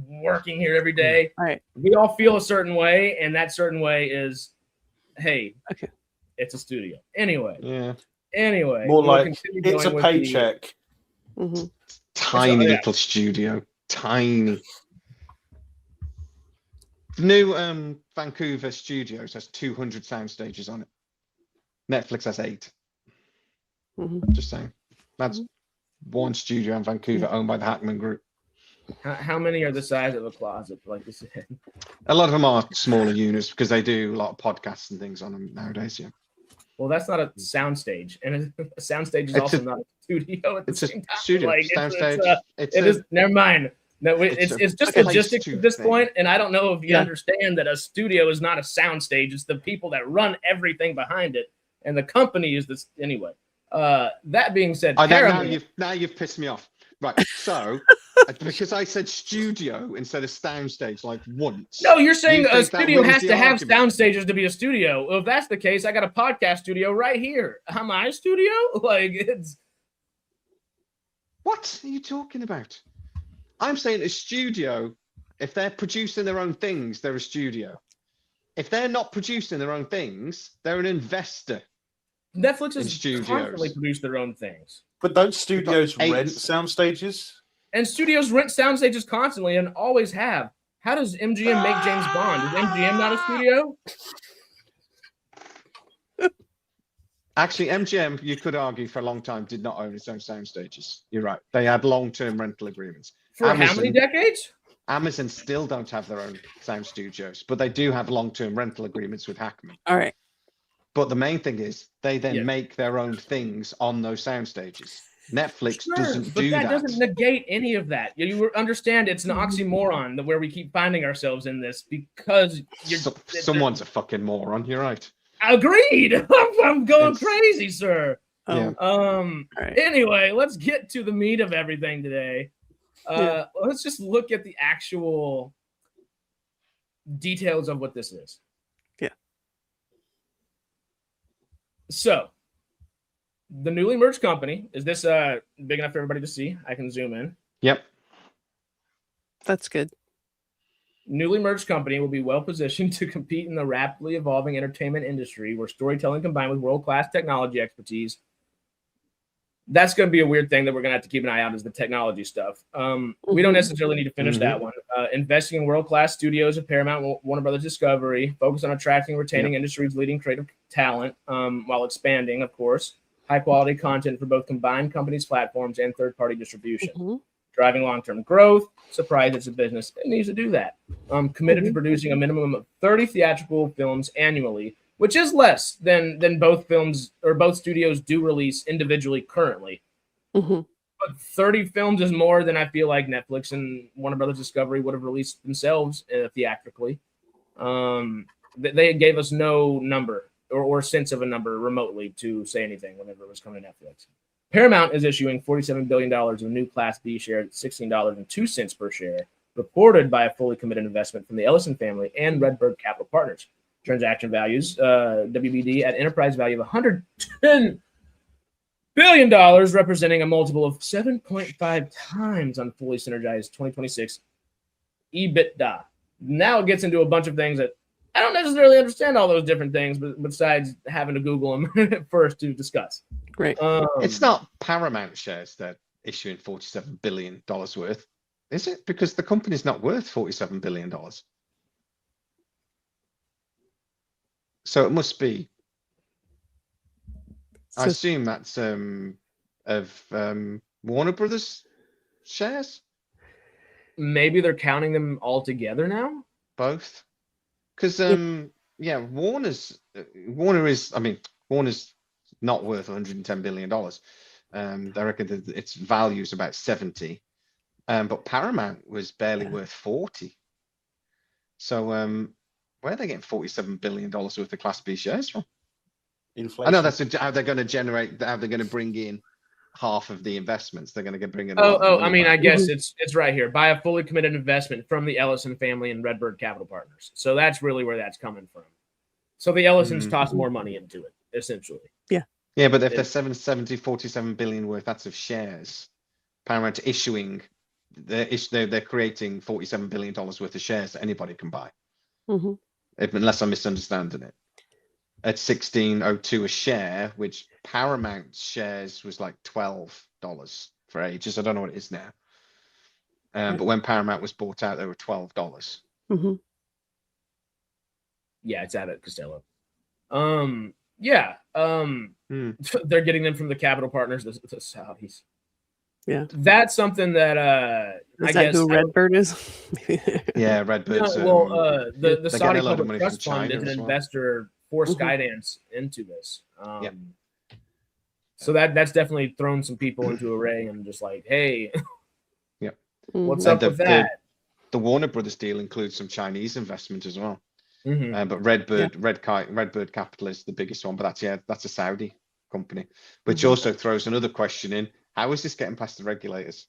working here every day, All right. we all feel a certain way, and that certain way is, hey, Okay. it's a studio. Anyway, More we'll like continue it's a going with the- paycheck. Mm-hmm. Tiny yeah. little studio, tiny. The new Vancouver Studios has 200 sound stages on it. Netflix has 8. Mm-hmm. Just saying. That's one studio in Vancouver owned by the Hackman Group. How many are the size of a closet, like you said? A lot of them are smaller units because they do a lot of podcasts and things on them nowadays. Yeah, Well, that's not a sound stage, and a sound stage is It's also a- not a studio at the it's a same time. studio. Like, Soundstage. it is. Never mind. No, it's just place logistics to at this think. point, and I don't know if you Yeah. understand that a studio is not a sound stage. It's the people that run everything behind it, and the company is this anyway. That being said, now you've pissed me off. Right, so because I said studio instead of soundstage like once. no, you're saying You a think that studio wins has the to have argument. sound stages to be a studio. Well, if that's the case, I got a podcast studio right here. Am I a studio? Like, it's What are you talking about? I'm saying a studio, if they're producing their own things, they're a studio. If they're not producing their own things, they're an investor. Netflix In has studios. constantly produced their own things. But don't studios eight. rent sound stages? And studios rent sound stages constantly and always have. How does MGM make James Bond? Is MGM not a studio? Actually, MGM, you could argue for a long time, did not own its own sound stages. You're right. They had long-term rental agreements. For how many Amazon- decades? Amazon still don't have their own sound studios, but they do have long-term rental agreements with Hackman. All right. But the main thing is they then Yeah. make their own things on those sound stages. Netflix Sure, doesn't but do that that. doesn't negate any of that. You understand it's an oxymoron that where we keep finding ourselves in this because you're Someone's a fucking moron. You're right. agreed. I'm going It's- crazy, sir. Yeah. right. Anyway, let's get to the meat of everything today. Yeah. Let's just look at the actual details of what this is. Yeah. So, the newly merged company, is this big enough for everybody to see? I can zoom in. Yep. That's good. Newly merged company will be well positioned to compete in the rapidly evolving entertainment industry where storytelling combined with world-class technology expertise. That's going to be a weird thing that we're going to have to keep an eye out is the technology stuff. We don't necessarily need to finish that one. Investing in world-class studios at Paramount, Warner Brothers Discovery, focus on attracting and retaining industry's leading creative talent while expanding, of course, high-quality content for both combined companies' platforms and third-party distribution. Mm-hmm. Driving long-term growth, surprise it's a business. It needs to do that. Committed to producing a minimum of 30 theatrical films annually, which is less than both films or both studios do release individually currently. Mm-hmm. But 30 films is more than I feel like Netflix and Warner Brothers Discovery would have released themselves theatrically. They gave us no number or sense of a number remotely to say anything whenever it was coming to Netflix. Paramount is issuing $47 billion of new Class B shares at $16.02 per share, reported by a fully committed investment from the Ellison family and Redbird Capital Partners. Transaction values, WBD at enterprise value of $110 billion, representing a multiple of 7.5 times on fully synergized 2026 EBITDA. Now it gets into a bunch of things that I don't necessarily understand all those different things, but besides having to Google them first to discuss. Great. It's not Paramount shares they're issuing $47 billion worth, is it? Because the company's not worth $47 billion. So it must be. I So- assume that's of Warner Brothers shares, Maybe they're counting them all together now. both. Because Warner is. I mean, Warner's not worth $110 billion. I reckon that its value is about 70. But Paramount was barely worth 40. So where are they getting $47 billion worth of Class B shares from? Inflation. I know that's how they're going to generate, how they're going to bring in half of the investments. They're going to bring in. I mean, I guess it's right here by a fully committed investment from the Ellison family and Redbird Capital Partners. So that's really where that's coming from. So the Ellisons toss more money into it, essentially. Yeah, but if they're 47 billion worth, that's of shares. Paramount issuing, they're creating $47 billion worth of shares that anybody can buy. Unless I'm misunderstanding it. At 16.02 a share, which Paramount shares was like $12 for ages. I don't know what it is now. But when Paramount was bought out, they were $12. Yeah, it's Abbott Costello. They're getting them from the capital partners, the Saudis. Yeah, that's something that I guess who Redbird is. Yeah, Redbird's. The Saudi a lot of Public money Trust from Fund China is an as well. investor for Skydance into this. So that's definitely thrown some people into a ring and just like, hey, what's up with that? The Warner Brothers deal includes some Chinese investment as well. But Redbird Capital is the biggest one, but that's a Saudi company, which also throws another question in: how is this getting past the regulators?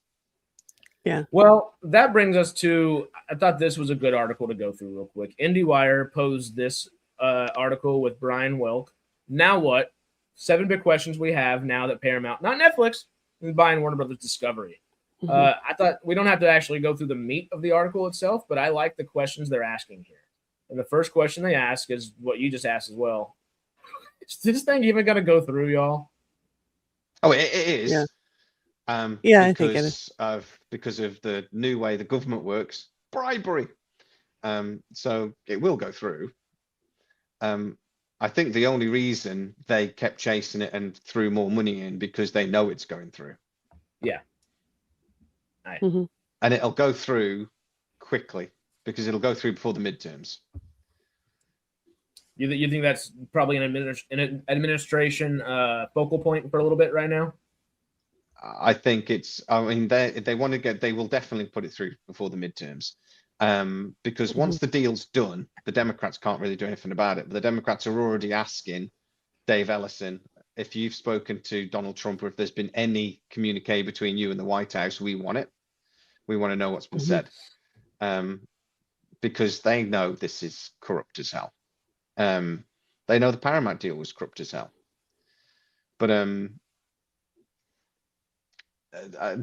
Yeah. Well, that brings us to, I thought this was a good article to go through real quick. IndieWire posed this article with Brian Welk. Now what? 7 big questions we have now that Paramount, not Netflix, is buying Warner Brothers Discovery. I thought we don't have to actually go through the meat of the article itself, but I like the questions they're asking here. And the first question they ask is what you just asked as well. Is this thing even going to go through, y'all? Oh, it is. Yeah. I think it is. Because of the new way the government works, bribery. So it will go through. I think the only reason they kept chasing it and threw more money in because they know it's going through. Yeah. And it'll go through quickly because it'll go through before the midterms. You think that's probably an administration focal point for a little bit right now? I think it's. I mean, they want to get. They will definitely put it through before the midterms, because once the deal's done, the Democrats can't really do anything about it. But the Democrats are already asking Dave Ellison if you've spoken to Donald Trump or if there's been any communique between you and the White House. We want it. We want to know what's been said, because they know this is corrupt as hell. They know the Paramount deal was corrupt as hell, but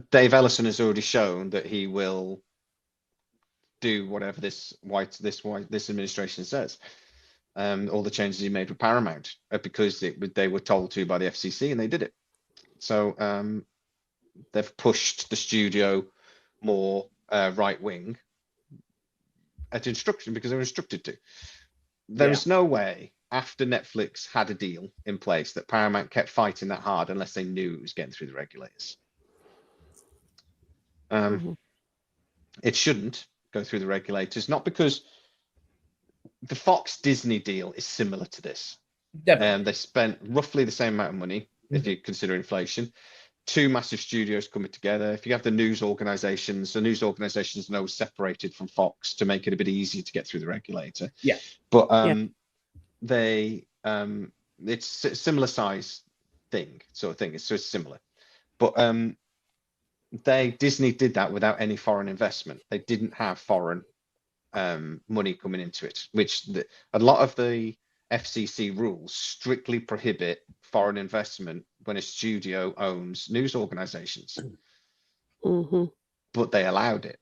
Dave Ellison has already shown that he will do whatever this administration says. All the changes he made with Paramount because they were told to by the FCC and they did it. So they've pushed the studio more right wing at instruction because they were instructed to. There is no way after Netflix had a deal in place that Paramount kept fighting that hard unless they knew it was getting through the regulators. It shouldn't go through the regulators, not because the Fox Disney deal is similar to this. Definitely. They spent roughly the same amount of money, if you consider inflation. 2 massive studios coming together. If you have the news organizations know separated from Fox to make it a bit easier to get through the regulator. Yeah. But it's a similar size thing, sort of thing. So it's similar. But Disney did that without any foreign investment. They didn't have foreign money coming into it, which a lot of the FCC rules strictly prohibit foreign investment when a studio owns news organizations. But they allowed it.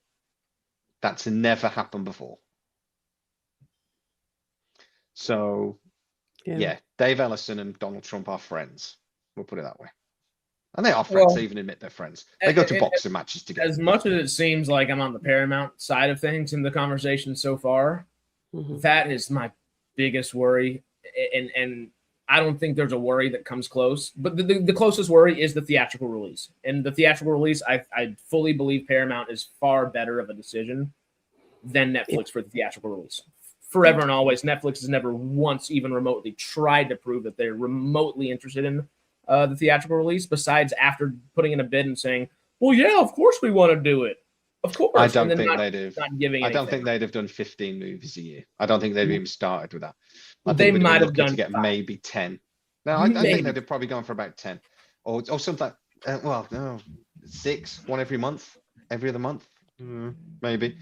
That's never happened before. So yeah, Dave Ellison and Donald Trump are friends. We'll put it that way. And they are friends. They even admit they're friends. They go to boxing matches together. As much as it seems like I'm on the Paramount side of things in the conversation so far, that is my biggest worry. And I don't think there's a worry that comes close. But the closest worry is the theatrical release. And the theatrical release, I fully believe Paramount is far better of a decision than Netflix for the theatrical release. Forever and always, Netflix has never once even remotely tried to prove that they're remotely interested in the theatrical release, besides after putting in a bid and saying, well, yeah, of course we want to do it. Of course. I don't think they'd have. I don't think they'd have done 15 movies a year. I don't think they've even started with that. I they think might have done to get 5. maybe 10. No, I think they'd have probably gone for about 10 or something like 6, one every month, every other month, maybe.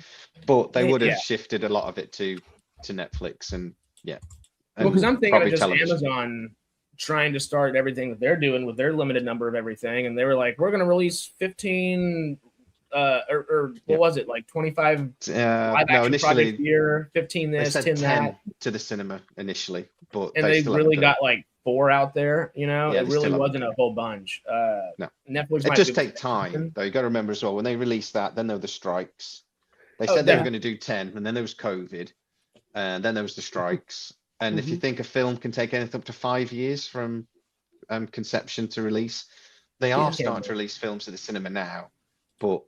But they would have shifted a lot of it to Netflix and Well, because I'm thinking of probably just television. Amazon trying to start everything that they're doing with their limited number of everything, and they were like, "We're going to release 15, or what was it, like 25 live No, action projects initially a year, 15 they this, said 10 10 that," to the cinema initially, but and they they still really haven't done got like 4 out there. You know, Yeah, it they really still haven't wasn't done a whole bunch. No. Netflix it. might It does do take the time, same. though. You got to remember as well, when they released that, then there were the strikes. They Oh, said they were yeah. going to do 10, and then there was COVID, and then there was the strikes. And if you Mhm. think a film can take anything up to 5 years from conception to release, they are Yeah. starting to release films to the cinema now. But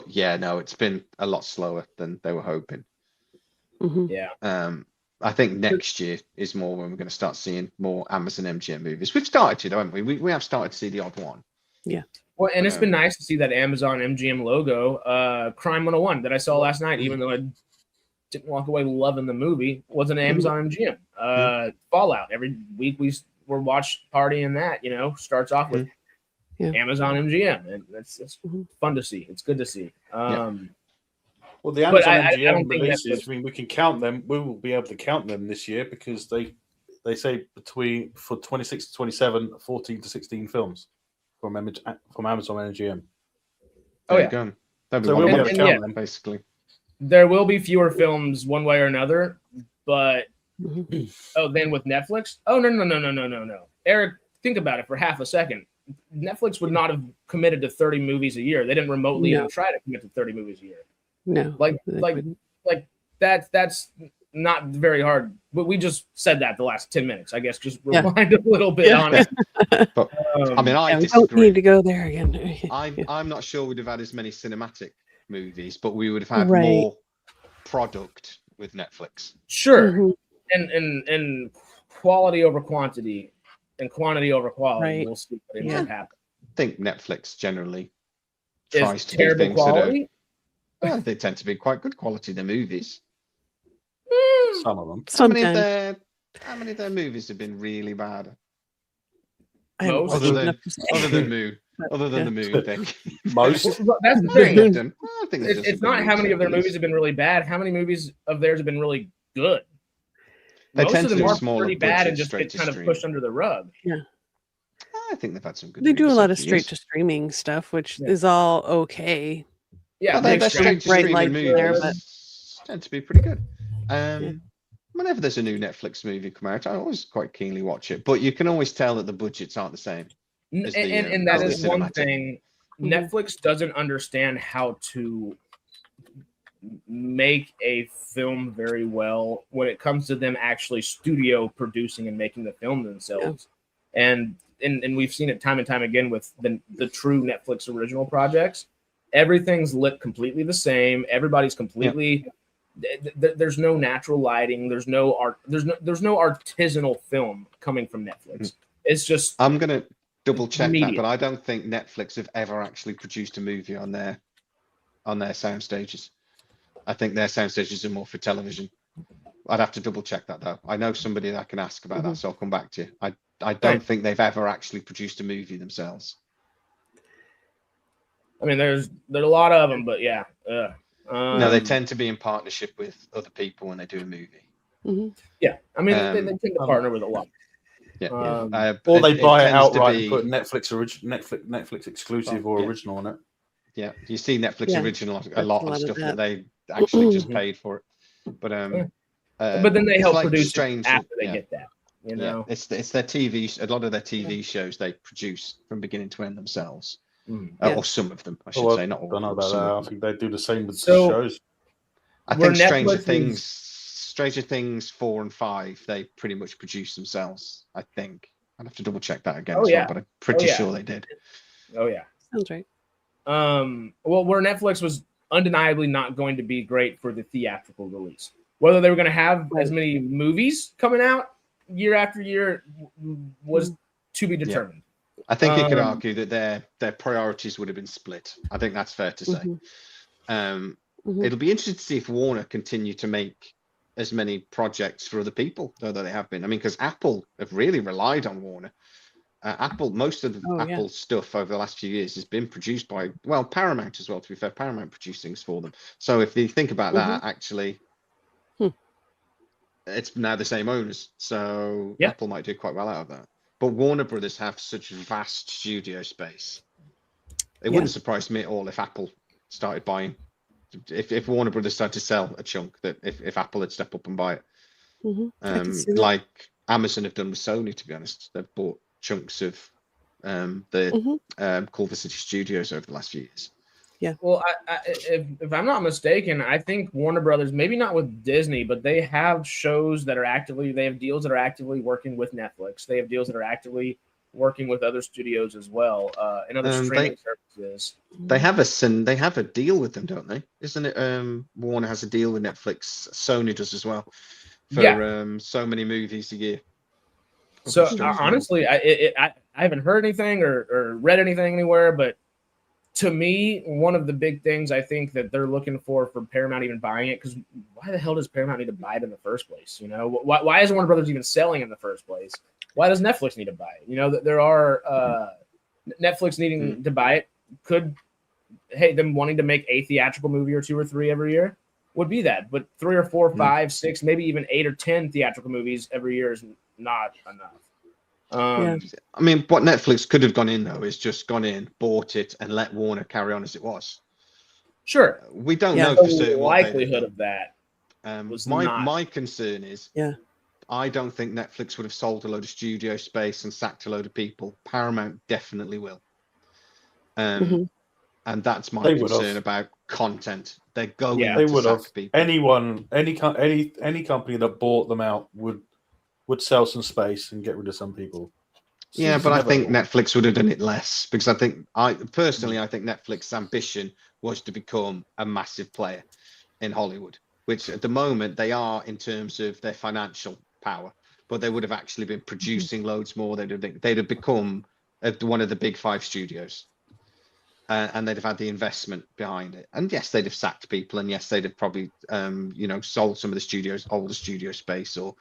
yeah, no, it's been a lot slower than they were hoping. Mhm. Yeah. I think next year is more when we're going to start seeing more Amazon MGM movies. We've started to, haven't we? We have started to see the odd one. Well, and it's been nice to see that Amazon MGM logo, Crime 101, that I saw last night, even though I didn't walk away loving the movie, was an Amazon MGM. Fallout. Every week we're watch partying that, starts off with Yeah. Amazon MGM. And it's Mhm. fun to see. It's good to see. Well, the But Amazon I MGM don't think releases, Netflix- I mean, we can count them. We will be able to count them this year because they say for 26 to 27, 14 to 16 films from Amazon MGM. Oh, There yeah. you go. That'd be So one we'll be a able to month, count yeah. them. basically. There will be fewer films one way or another, but Mhm. then with Netflix? Oh, no. Eric, think about it for half a second. Netflix would not have committed to 30 movies a year. They didn't remotely No. even try to commit to 30 movies a year. No. Like they like wouldn't. that's not very hard. But we just said that the last 10 minutes. I guess just Yeah. rewind a little bit Yeah. on it. But I mean, I Yeah, we don't disagree. need to go there again. I'm not sure we'd have had as many cinematic movies, but we would have had Right. more product with Netflix. Sure. Mhm. And quality over quantity and quantity over quality. Right. We'll see what ends Yeah. up happening. I think Netflix generally tries Is to do terrible things quality? they tend to be quite good quality, the movies. Some of them. Sometimes. How many of their movies have been really bad? I haven't Most. watched Other than- enough to say. Other than Moon. Other than Yeah. the Moon thing. Most. Well, that's the I think thing. they've done- I think they've done It's some not good how many of their movies. movies have been really bad. How many movies of theirs have been really good? They Most tend of to them do are smaller pretty bad and budget, just straight get to kind of stream. pushed under the rug. I think they've had some good They do a movies lot over of the straight years. to streaming stuff, which Yeah. is all okay. Yeah, Well, Big they're Straight. straight to bright streaming lights there, movies tend to be pretty good. Yeah. Whenever there's a new Netflix movie come out, I always quite keenly watch it. But you can always tell that the budgets aren't the same. as the, And that as the is one cinematic. thing. Mhm. Netflix doesn't understand how to make a film very well when it comes to them actually studio producing and making the film themselves. And we've seen it time and time again with the true Netflix original projects. Everything's lit completely the same. Everybody's completely there's no natural lighting, there's no art, there's no artisanal film coming from Netflix. It's just I'm gonna double check media. that, but I don't think Netflix have ever actually produced a movie on their sound stages. I think their sound stages are more for television. I'd have to double check that though. I know somebody that I can ask about that, so I'll come back to you. I don't think they've ever actually produced a movie themselves. I mean, there's a lot of them, but yeah. No, they tend to be in partnership with other people when they do a movie. Mhm. Yeah, I mean, they tend to partner with a lot. Yeah. Or they buy it tends to outright be- and put Netflix exclusive or Yeah. original on it. Yeah, you see Netflix Yeah, original a that's lot a of lot of stuff that that. they actually just paid for it. But But then they it's help like produce strange it that- after they yeah. get that. You Yeah, know, it's their TV. A lot of their TV shows they produce from beginning to end themselves, Yeah. or some of them, I should Well, say, not I all. don't know of them, about some that. of I them. think they do the same with So- shows. I where think Netflix Stranger Things 4 and 5, they pretty much produce themselves. I think I'd have to double check that again Oh, as yeah. well, but I'm pretty yeah. sure they did. oh yeah. Sounds right. Well, where Netflix was undeniably not going to be great for the theatrical release. Whether they were going to have as many movies coming out year after year was to be determined. I think you could Um, argue that their priorities would have been split. I think that's fair to say. Mhm. Mhm. It'll be interesting to see if Warner continue to make as many projects for other people, though that they have been. I mean, because Apple have really relied on Warner. Most of the Oh, yeah. Apple stuff over the last few years has been produced by, Paramount as well, to be fair. Paramount produced things for them. So if you think about that, actually, it's now the same owners, so Yeah. Apple might do quite well out of that. But Warner Brothers have such vast studio space. It wouldn't surprise me at all if Apple started buying. If Warner Brothers started to sell a chunk, that if Apple had stepped up and buy it, I can see that. like Amazon have done with Sony. To be honest, they've bought chunks of the Culver City Studios over the last few years. Yeah. Well, if I'm not mistaken, I think Warner Brothers, maybe not with Disney, but they have shows that are actively, they have deals that are actively working with Netflix. They have deals that are actively working with other studios as well, and other streaming services. They have a deal with them, don't they? Isn't it? Warner has a deal with Netflix. Sony does as well for so many movies a year. So honestly, I haven't heard anything or read anything anywhere, but to me, one of the big things I think that they're looking for Paramount even buying it, because why the hell does Paramount need to buy it in the first place? You know, why is Warner Brothers even selling in the first place? Why does Netflix need to buy it? You know, there are Netflix needing to buy it. Could them wanting to make a theatrical movie or 2 or 3 every year would be that, but 3 or 4, 5, 6, maybe even 8 or 10 theatrical movies every year is not enough. I mean, what Netflix could have gone in though is just gone in, bought it, and let Warner carry on as it was. Sure, we don't know for certain the likelihood of that. Was my concern is, Yeah. I don't think Netflix would have sold a load of studio space and sacked a load of people. Paramount definitely will. And that's my concern about content. They're going they to would sack have. people. Any company that bought them out would sell some space and get rid of some people. So Yeah, but I think Netflix would have done it less, because I think Netflix's ambition was to become a massive player in Hollywood, which at the moment they are in terms of their financial power, but they would have actually been producing loads more. They'd have become one of the big 5 studios, and they'd have had the investment behind it. And yes, they'd have sacked people, and yes, they'd have probably sold some of the older studio space, or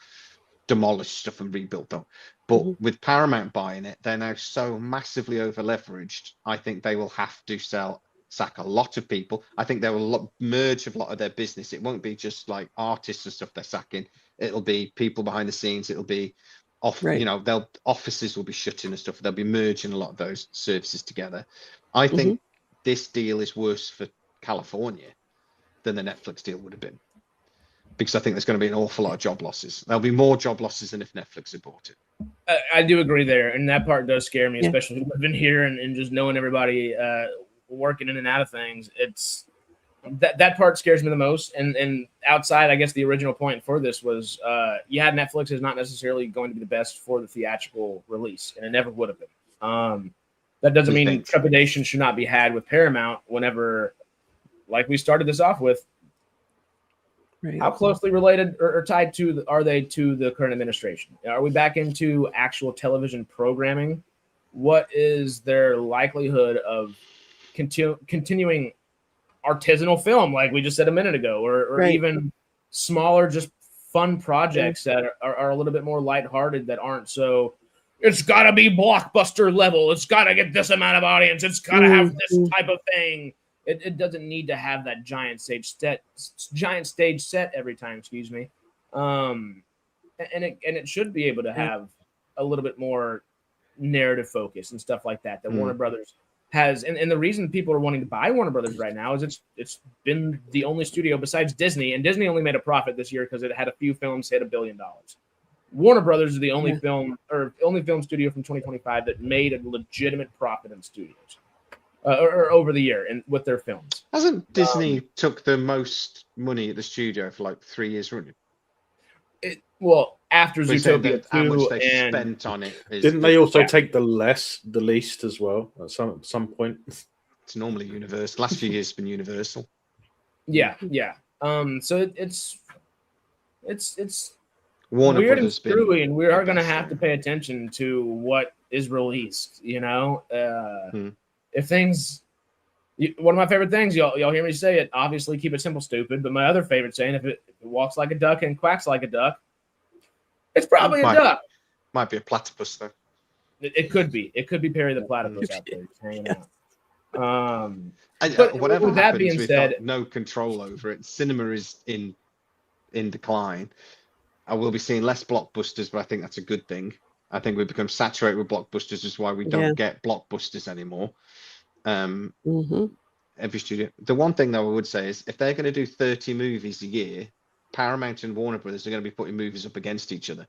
demolished stuff and rebuilt them. But with Paramount buying it, they're now so massively over leveraged. I think they will have to sack a lot of people. I think they will merge a lot of their business. It won't be just like artists and stuff they're sacking. It'll be people behind the scenes. It'll be offices will be shutting and stuff. They'll be merging a lot of those services together. I think this deal is worse for California than the Netflix deal would have been, because I think there's going to be an awful lot of job losses. There'll be more job losses than if Netflix had bought it. I do agree there, and that part does scare me, especially living here and just knowing everybody working in and out of things. It's that part scares me the most. And outside, I guess the original point for this was, Netflix is not necessarily going to be the best for the theatrical release, and it never would have been. That doesn't mean trepidation should not be had with Paramount whenever, like we started this off with. Right. How closely related or tied are they to the current administration? Are we back into actual television programming? What is their likelihood of continuing artisanal film, like we just said a minute ago, or even smaller, just fun projects that are a little bit more lighthearted, that aren't so, it's got to be blockbuster level, it's got to get this amount of audience, it's got to have this type of thing. It doesn't need to have that giant stage set every time, excuse me. And it should be able to have a little bit more narrative focus and stuff like that Warner Brothers has. And the reason people are wanting to buy Warner Brothers right now is it's been the only studio besides Disney, and Disney only made a profit this year because it had a few films hit $1 billion. Warner Brothers is the only film studio from 2025 that made a legitimate profit in studios. Or over the year and with their films. Hasn't Disney took the most money at the studio for like 3 years running? After Zootopia 2, how much they spent on it. Didn't they also take the least as well at some point? It's normally Universal. Last few years it's been Universal. Yeah. So it's Warner weird Brothers and screwy, and we are going to have to pay attention to what is released. If things, one of my favorite things, y'all hear me say it, obviously keep it simple, stupid, but my other favorite saying, if it walks like a duck and quacks like a duck, it's probably a duck. Might be a platypus, though. It could be. It could be Perry the Platypus out there just hanging out. But whatever with that happens, being we've said, got no control over it. Cinema is in decline. I will be seeing less blockbusters, but I think that's a good thing. I think we've become saturated with blockbusters, is why we don't get blockbusters anymore. Every studio. The one thing that I would say is if they're going to do 30 movies a year, Paramount and Warner Brothers are going to be putting movies up against each other.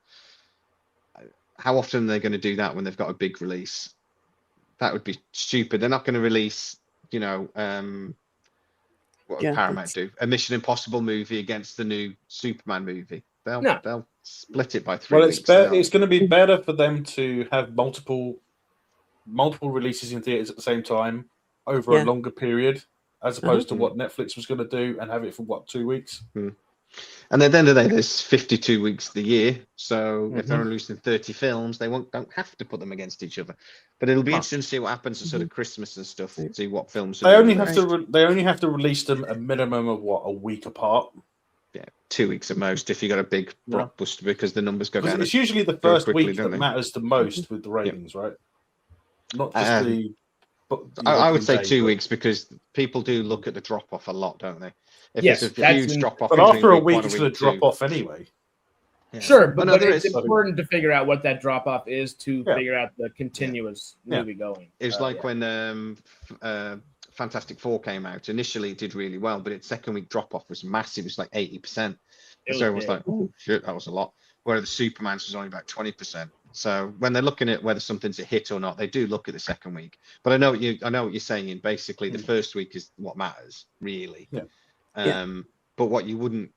How often are they going to do that when they've got a big release? That would be stupid. They're not going to release, you know, what would Paramount do? A Mission Impossible movie against the new Superman movie. They'll split it by 3 weeks. Well, it's going to be better for them to have multiple releases in theaters at the same time over a longer period, as opposed to what Netflix was going to do and have it for 2 weeks. And at the end of the day, there's 52 weeks of the year, so if they're releasing 30 films, they don't have to put them against each other. But it'll be interesting to see what happens at sort of Christmas and stuff. See what films they only have to. They only have to release them a minimum of a week apart. Yeah, 2 weeks at most if you got a big blockbuster, because the numbers go down. It's usually the first week that matters the most with the ratings, right? Not just the. I would say 2 weeks, because people do look at the drop off a lot, don't they? If there's a huge drop off, but after a week, it's going to drop off anyway. Yeah. Sure, but it's important to figure out what that drop off is to figure out the continuous movie going. It was like when Fantastic Four came out. Initially, it did really well, but its second week drop off was massive. It was like 80%. So everyone was like, "Oh shit, that was a lot." Whereas the Superman's was only about 20%. So when they're looking at whether something's a hit or not, they do look at the second week. But I know what you're saying. Basically, the first week is what matters, really. But what you wouldn't,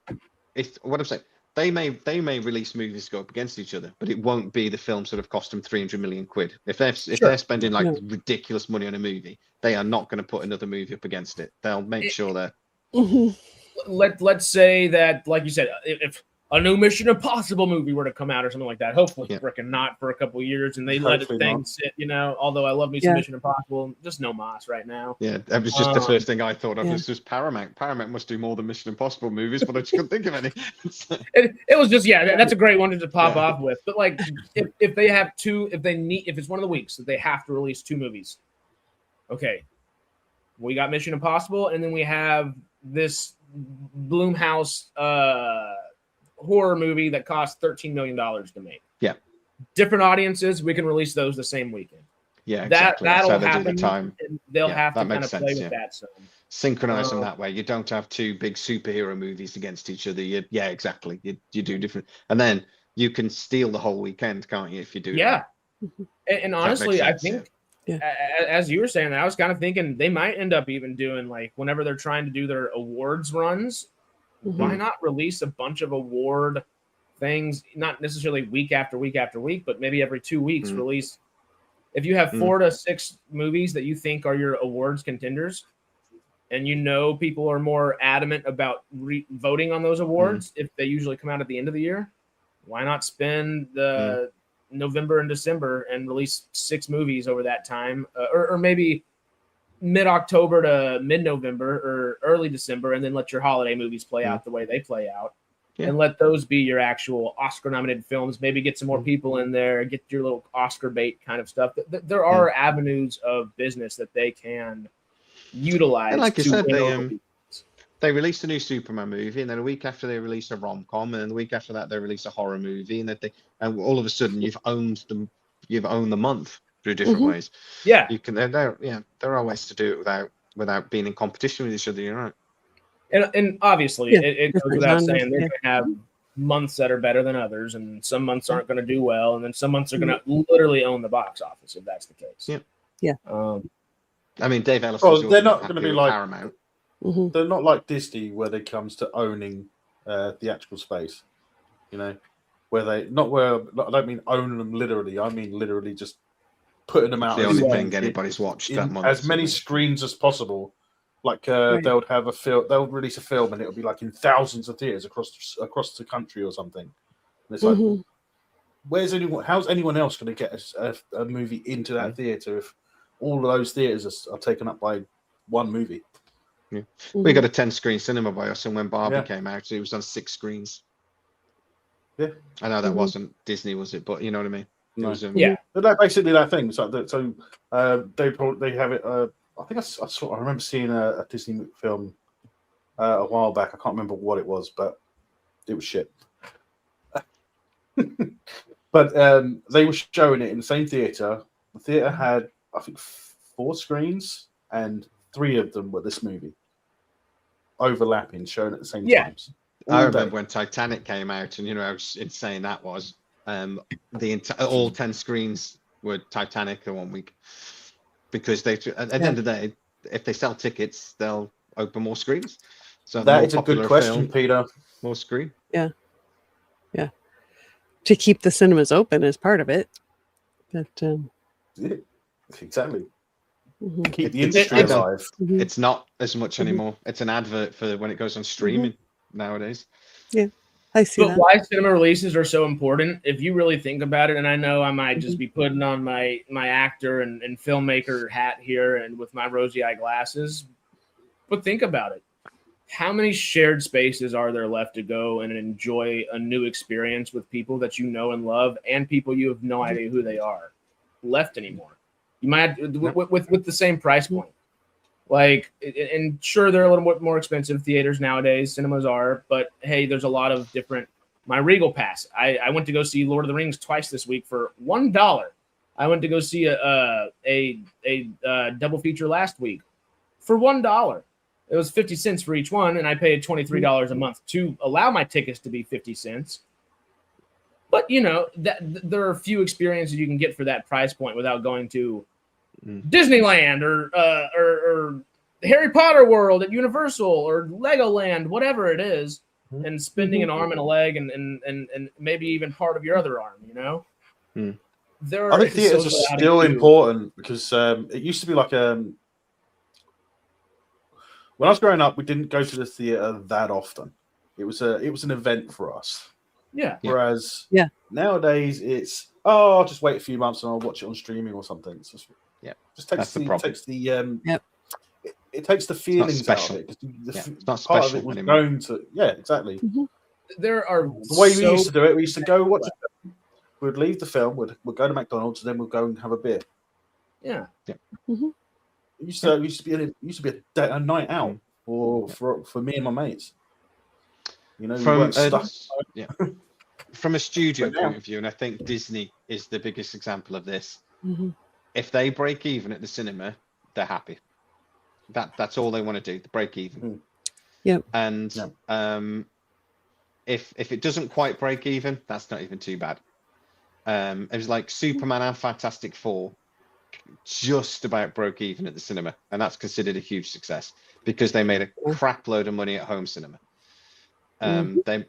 what I'm saying, they may release movies to go up against each other, but it won't be the films that have cost them 300 million quid. If they're spending like ridiculous money on a movie, they are not going to put another movie up against it. They'll make sure they're. Let's say that, like you said, if a new Mission Impossible movie were to come out or something like that, hopefully freaking not for a couple of years, and they let the thing sit, you know, although I love me some Mission Impossible, just no mas right now. Yeah, that was just the first thing I thought of. Was just Paramount. Paramount must do more than Mission Impossible movies, but I just couldn't think of any. It was just, that's a great one to pop off with. But like, if they have if it's one of the weeks that they have to release 2 movies, okay, we got Mission Impossible, and then we have this Blumhouse horror movie that cost $13 million to make. Yeah. Different audiences, we can release those the same weekend. Yeah, exactly. That'll happen. And they'll have to kind of play with that. So synchronize them that way. You don't have 2 big superhero movies against each other. Exactly. You do different, and then you can steal the whole weekend, can't you? If you do. Yeah. And honestly, I think, as you were saying, I was kind of thinking they might end up even doing, like, whenever they're trying to do their awards runs, why not release a bunch of award things, not necessarily week after week after week, but maybe every 2 weeks release. If you have 4 to 6 movies that you think are your awards contenders, and you know people are more adamant about voting on those awards if they usually come out at the end of the year, why not spend the November and December and release 6 movies over that time, or maybe mid-October to mid-November or early December, and then let your holiday movies play out the way they play out, and let those be your actual Oscar-nominated films. Maybe get some more people in there, get your little Oscar bait kind of stuff. There are avenues of business that they can utilize. And like you said, they released a new Superman movie, and then a week after they release a rom-com, and then the week after that they release a horror movie, and all of a sudden you've owned the month through different ways. Yeah, you can. There are ways to do it without being in competition with each other. You're right. And obviously, it goes without saying they're going to have months that are better than others, and some months aren't going to do well, and then some months are going to literally own the box office if that's the case. Yeah. I mean, Dave Ellis. They're not going to be like Paramount. They're not like Disney when it comes to owning theatrical space. You know, I don't mean own them literally. I mean literally just putting them out. The only thing anybody's watched that month. As many screens as possible. Like they'll have a film, they'll release a film, and it'll be like in thousands of theaters across the country or something. And it's like, how's anyone else going to get a movie into that theater if all of those theaters are taken up by one movie? Yeah. We got a 10-screen cinema by us, and when Barbie came out, it was on 6 screens. Yeah, I know that wasn't Disney, was it? But you know what I mean. It was, but that's basically that thing. So they have it. I think I remember seeing a Disney film a while back. I can't remember what it was, but it was shit. But they were showing it in the same theater. The theater had, I think, 4 screens, and 3 of them were this movie, overlapping, shown at the same times. I remember when Titanic came out, and how insane that was. All 10 screens were Titanic in 1 week, because at the end of the day, if they sell tickets, they'll open more screens. So that is a good question, Peter. More screen. Yeah. To keep the cinemas open is part of it. But Yeah, exactly. mhm. Keep the industry alive. Mhm. It's not as much anymore. It's an advert for when it goes on streaming nowadays. Yeah, I see But that. why cinema releases are so important, if you really think about it, and I know I might just be putting on my actor and filmmaker hat here and with my rosy eye glasses, but think about it. How many shared spaces are there left to go and enjoy a new experience with people that you know and love, and people you have no idea who they are left anymore? You might with the same price point. Like, and sure, they're a little bit more expensive, theaters nowadays, cinemas are, but hey, there's a lot of different. My Regal Pass, I went to go see Lord of the Rings twice this week for $1. I went to go see a double feature last week for $1. It was 50 cents for each one, and I paid $23 a month to allow my tickets to be 50 cents. But that there are a few experiences you can get for that price point without going to Disneyland or Harry Potter World at Universal or Legoland, whatever it is, and spending an arm and a leg and maybe even part of your other arm. I think theaters are still important, because it used to be like when I was growing up, we didn't go to the theater that often. It was an event for us. Yeah. Whereas nowadays it's I'll just wait a few months and I'll watch it on streaming or something. It's just it takes the feelings out of it. It's not part of special it was anymore. going to exactly. There are The way we used to do it, we used to go watch a film, we'd leave the film, we'd go to McDonald's, and then we'd go and have a beer. Yeah. It used to be a night out for me and my mates. We weren't stuck. From a studio point of view, and I think Disney is the biggest example of this. If they break even at the cinema, they're happy. That's all they want to do, the break even. And if it doesn't quite break even, that's not even too bad. It was like Superman and Fantastic Four just about broke even at the cinema, and that's considered a huge success because they made a crap load of money at home cinema. They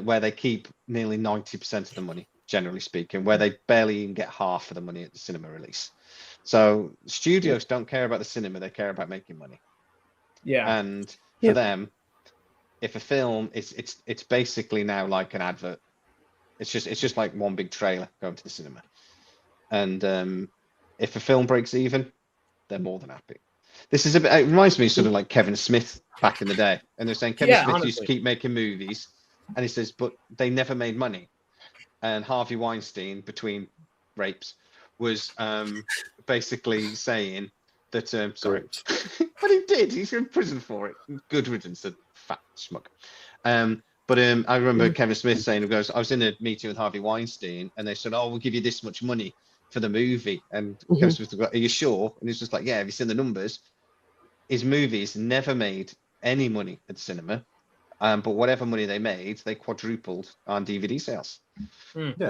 where they keep nearly 90% of the money, generally speaking, where they barely even get half of the money at the cinema release. So studios don't care about the cinema; they care about making money. And for them, if a film it's basically now like an advert. It's just like one big trailer going to the cinema. And if a film breaks even, they're more than happy. This is it reminds me sort of like Kevin Smith back in the day. And they're saying Kevin Smith used to keep making movies, and he says, but they never made money. And Harvey Weinstein, between rapes, was basically saying that sorry. But he did. He's in prison for it. Good riddance, a fat schmuck. But I remember Kevin Smith saying, I was in a meeting with Harvey Weinstein, and they said, oh, we'll give you this much money for the movie. And Kevin Smith was like, are you sure? And he's just like, yeah, have you seen the numbers? His movies never made any money at the cinema. But whatever money they made, they quadrupled on DVD sales.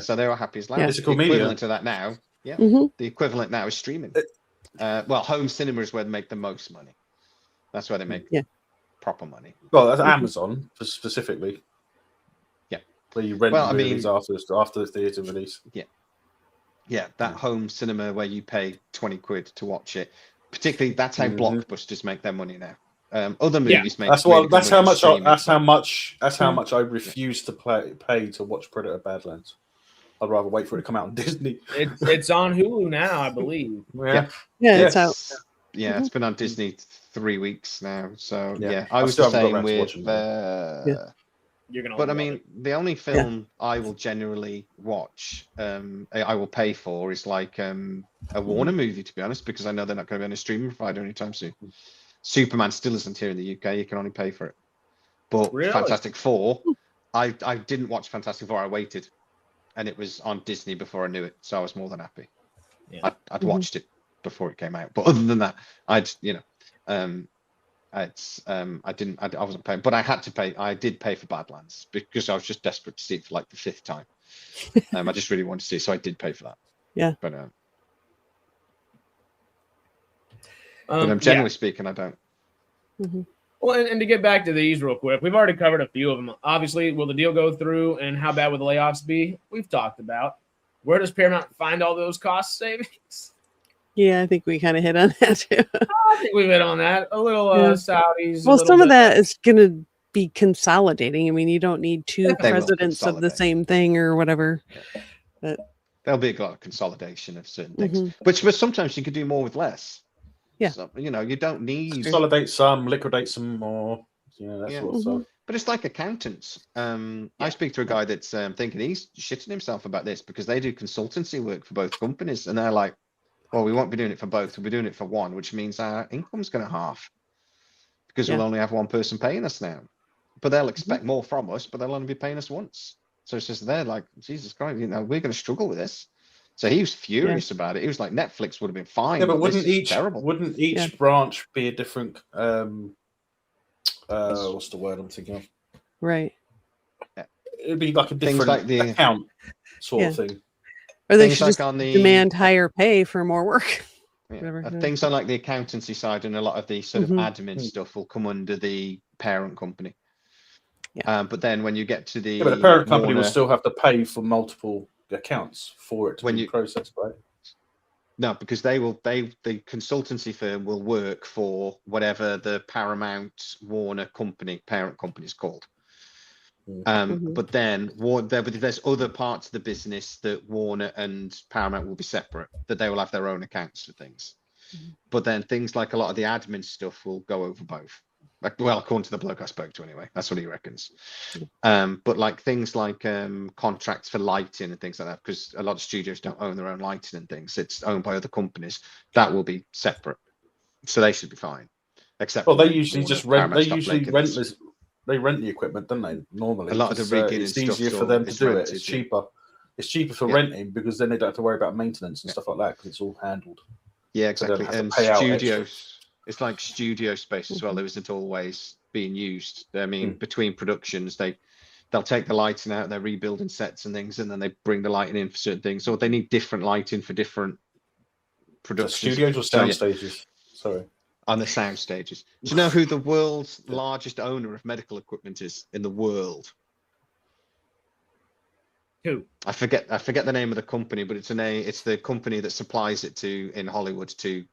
So they were happy as lambs. The equivalent to that now, the equivalent now is streaming. Well, home cinema is where they make the most money. That's where they make proper money. Well, that's Amazon specifically. Where you rent movies after the theatre release. That home cinema where you pay 20 quid to watch it. Particularly, that's how blockbusters make their money now. Other movies make. That's how much I refuse to pay to watch Predator: Badlands. I'd rather wait for it to come out on Disney. It's on Hulu now, I believe. It's out. It's been on Disney 3 weeks now. So I was the same with. But I mean, the only film I will generally watch, I will pay for, is like a Warner movie, to be honest, because I know they're not going to be on a streaming provider anytime soon. Superman still isn't here in the UK; you can only pay for it. But Fantastic Four, I didn't watch Fantastic Four. I waited, and it was on Disney before I knew it, so I was more than happy. Yeah. I'd watched it before it came out, but other than that, I wasn't paying, but I had to pay. I did pay for Badlands because I was just desperate to see it for like the 5th time. I just really wanted to see it, so I did pay for that. Yeah. But generally speaking, I don't. Mm-hmm. Well, and to get back to these real quick, we've already covered a few of them. Obviously, will the deal go through, and how bad will the layoffs be? We've talked about. Where does Paramount find all those cost savings? Yeah, I think we kind of hit on that too. I think we've hit on that. A little Saudis. Well, some of that is going to be consolidating. I mean, you don't need 2 presidents of the same thing or whatever. Yeah. But there'll be a lot of consolidation of certain things, but sometimes you could do more with less. Yeah. So, you don't need consolidate some, liquidate some more. That sort of stuff. But it's like accountants. I speak to a guy that's thinking he's shitting himself about this because they do consultancy work for both companies, and they're like, well, we won't be doing it for both. We'll be doing it for one, which means our income's going to half because we'll only have one person paying us now. But they'll expect more from us, but they'll only be paying us once. So it's just they're like, Jesus Christ, we're going to struggle with this. So he was furious about it. He was like, Netflix would have been fine. Yeah, but wouldn't each branch be a different? What's the word I'm thinking of? Right. It'd be like a different account sort of thing. Or they should just demand higher pay for more work. Things on like the accountancy side and a lot of the sort of admin stuff will come under the parent company. Yeah. But then when you get to the but the parent company will still have to pay for multiple accounts for it to be processed, right? No, because the consultancy firm will work for whatever the Paramount Warner company parent company is called. But then there's other parts of the business that Warner and Paramount will be separate, that they will have their own accounts for things. But then things like a lot of the admin stuff will go over both. Well, according to the bloke I spoke to anyway, that's what he reckons. But like things like contracts for lighting and things like that, because a lot of studios don't own their own lighting and things, it's owned by other companies, that will be separate. So they should be fine. Except they usually just rent. They usually rent this. They rent the equipment, don't they? Normally, a lot of the rigging it's and stuff easier for them to do rented, it. It's cheaper. It's cheaper for renting because then they don't have to worry about maintenance and stuff like that because it's all handled. Yeah, exactly. And studios, it's like studio space as well. There isn't always being used. I mean, between productions, they'll take the lighting out. They're rebuilding sets and things, and then they bring the lighting in for certain things. So they need different lighting for different productions. Studios or sound stages? Sorry. On the sound stages. Do you know who the world's largest owner of medical equipment is in the world? Who? I forget the name of the company, but it's the company that supplies it to in Hollywood to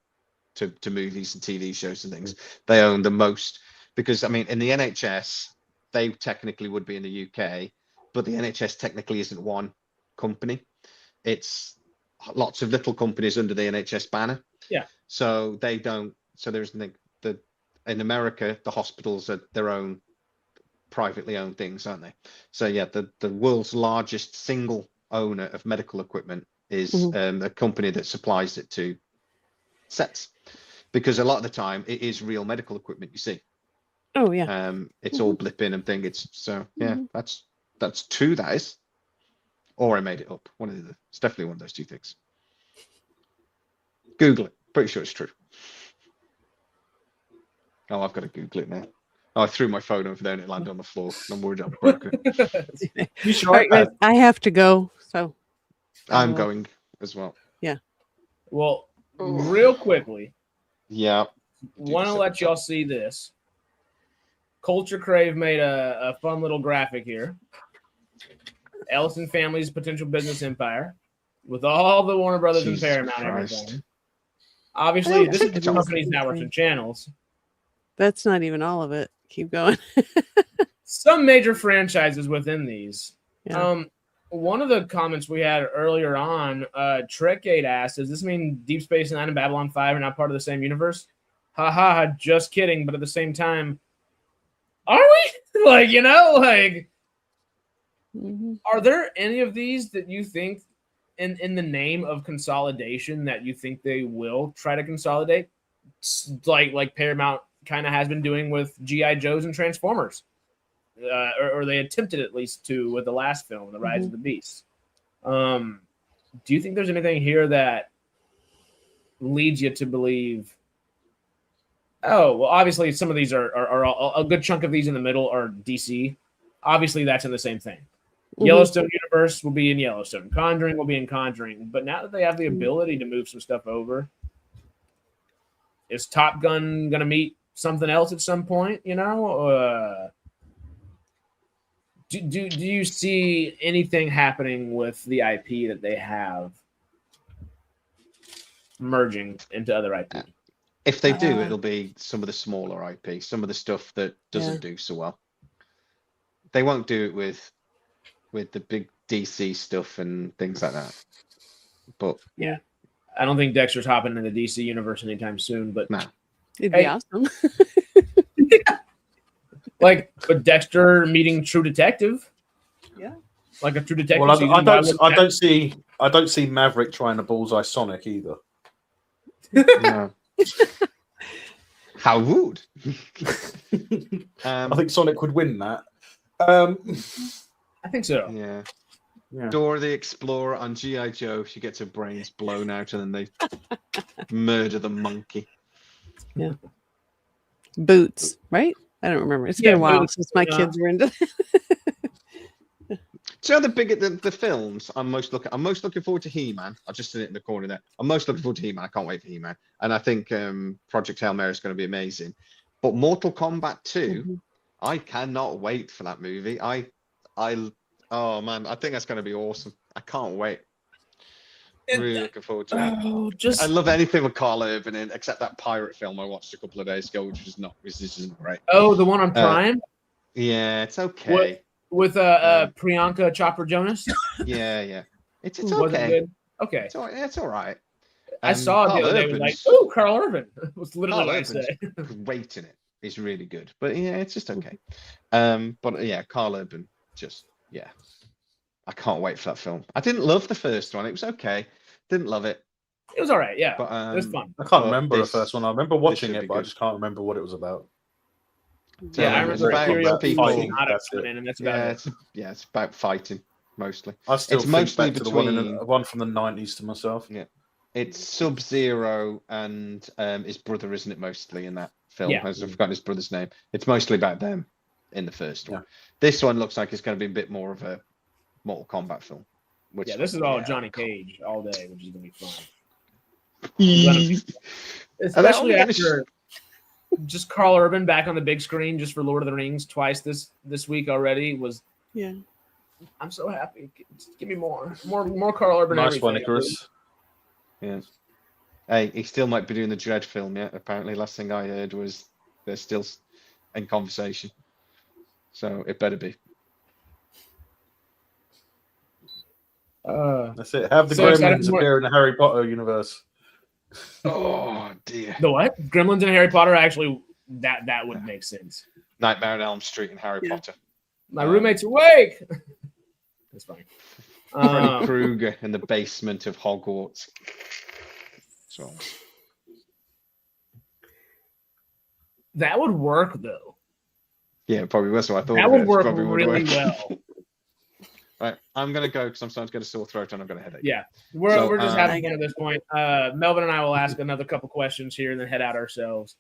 movies and TV shows and things. They own the most, because I mean in the NHS they technically would be in the UK, but the NHS technically isn't one company. It's lots of little companies under the NHS banner. Yeah. So they don't. So there's in America, the hospitals are their own privately owned things, aren't they? So yeah, the world's largest single owner of medical equipment is a company that supplies it to sets, because a lot of the time it is real medical equipment. You see. Oh yeah. It's all blipping and thing. That's two. That is, or I made it up. It's definitely one of those two things. Google it. Pretty sure it's true. Oh, I've got to Google it now. Oh, I threw my phone over there and it landed on the floor. I'm worried I'm broken. You sure? Right, guys, I have to go, so I'm going as well. Yeah. Well, real quickly. Yeah. Want to let y'all see this. Culture Crave made a fun little graphic here. Ellison family's potential business empire with all the Warner Brothers and Paramount and everything. Obviously, this is the company's networks and channels. That's not even all of it. Keep going. Some major franchises within these. Yeah. One of the comments we had earlier on, Trekgate asked, does this mean Deep Space Nine and Babylon 5 are not part of the same universe? Ha, just kidding. But at the same time, are we? Are there any of these that you think in the name of consolidation that you think they will try to consolidate? Like Paramount kind of has been doing with G.I. Joes and Transformers, or they attempted at least to with the last film, The Rise of the Beast. Do you think there's anything here that leads you to believe? Oh, well, obviously some of these are a good chunk of these in the middle are DC. Obviously, that's in the same thing. Yellowstone universe will be in Yellowstone. Conjuring will be in Conjuring. But now that they have the ability to move some stuff over, is Top Gun going to meet something else at some point? You know, do you see anything happening with the IP that they have merging into other IP? If they do, it'll be some of the smaller IP, some of the stuff that doesn't do so well. They won't do it with the big DC stuff and things like that. But yeah, I don't think Dexter's hopping in the DC universe anytime soon. But no, it'd be awesome. Like, but Dexter meeting True Detective. Yeah, like a True Detective. Well, season, I don't see Maverick trying to bullseye Sonic either. no. How rude. I think Sonic would win that. I think so. Yeah. Yeah. Dora the Explorer on G.I. Joe, she gets her brains blown out and then they murder the monkey. Yeah. Boots, right? I don't remember. It's been a while since my kids were into that. So the films I'm most looking forward to He-Man. I've just seen it in the corner there. I'm most looking forward to He-Man. I can't wait for He-Man. And I think Project Hail Mary is going to be amazing. But Mortal Kombat 2, I cannot wait for that movie. Oh man, I think that's going to be awesome. I can't wait. Really looking forward to it. I love anything with Carl Urban in, except that pirate film I watched a couple of days ago, which isn't great. Oh, the one on Prime? Yeah, it's okay. With Priyanka Chopra Jonas? Yeah. It's Was okay. it good? Okay. It's all right. I saw it the other day. Was like, oh, Carl Urban. It was literally what I said. Great in it. He's really good. But yeah, it's just okay. But yeah, Carl Urban, I can't wait for that film. I didn't love the first one. It was okay. Didn't love it. It was all right. Yeah, but, it was fun. I can't remember the first one. I remember watching it, but good. I just can't remember what it was about. Yeah, I remember about people. It's about fighting mostly. I still it's think mostly back to between the one from the 90s to myself. Yeah, it's Sub-Zero and his brother, isn't it? Mostly in that film. Yeah. I've forgotten his brother's name. It's mostly about them in the first one. Yeah. This one looks like it's going to be a bit more of a Mortal Kombat film. Which, this is all Johnny Cage all day, which is going to be fun. Especially after just Carl Urban back on the big screen just for Lord of the Rings twice this week already was. Yeah. I'm so happy. Just give me more Carl Urban. Nice one, Icarus. Yeah. Hey, he still might be doing the Dredd film yet. Apparently, last thing I heard was they're still in conversation. So it better be. That's it. Have the Gremlins appear in the Harry Potter universe. Oh dear. The what? Gremlins and Harry Potter? Actually, that would make sense. Nightmare on Elm Street and Harry Potter. My roommate's awake. That's funny. Freddy Krueger in the basement of Hogwarts. So that would work though. Yeah, it probably was. So I thought that would work really well. Right, I'm gonna go because I'm starting to get a sore throat and I'm gonna headache. Yeah, we're just having fun at this point. Melvin and I will ask another couple questions here and then head out ourselves.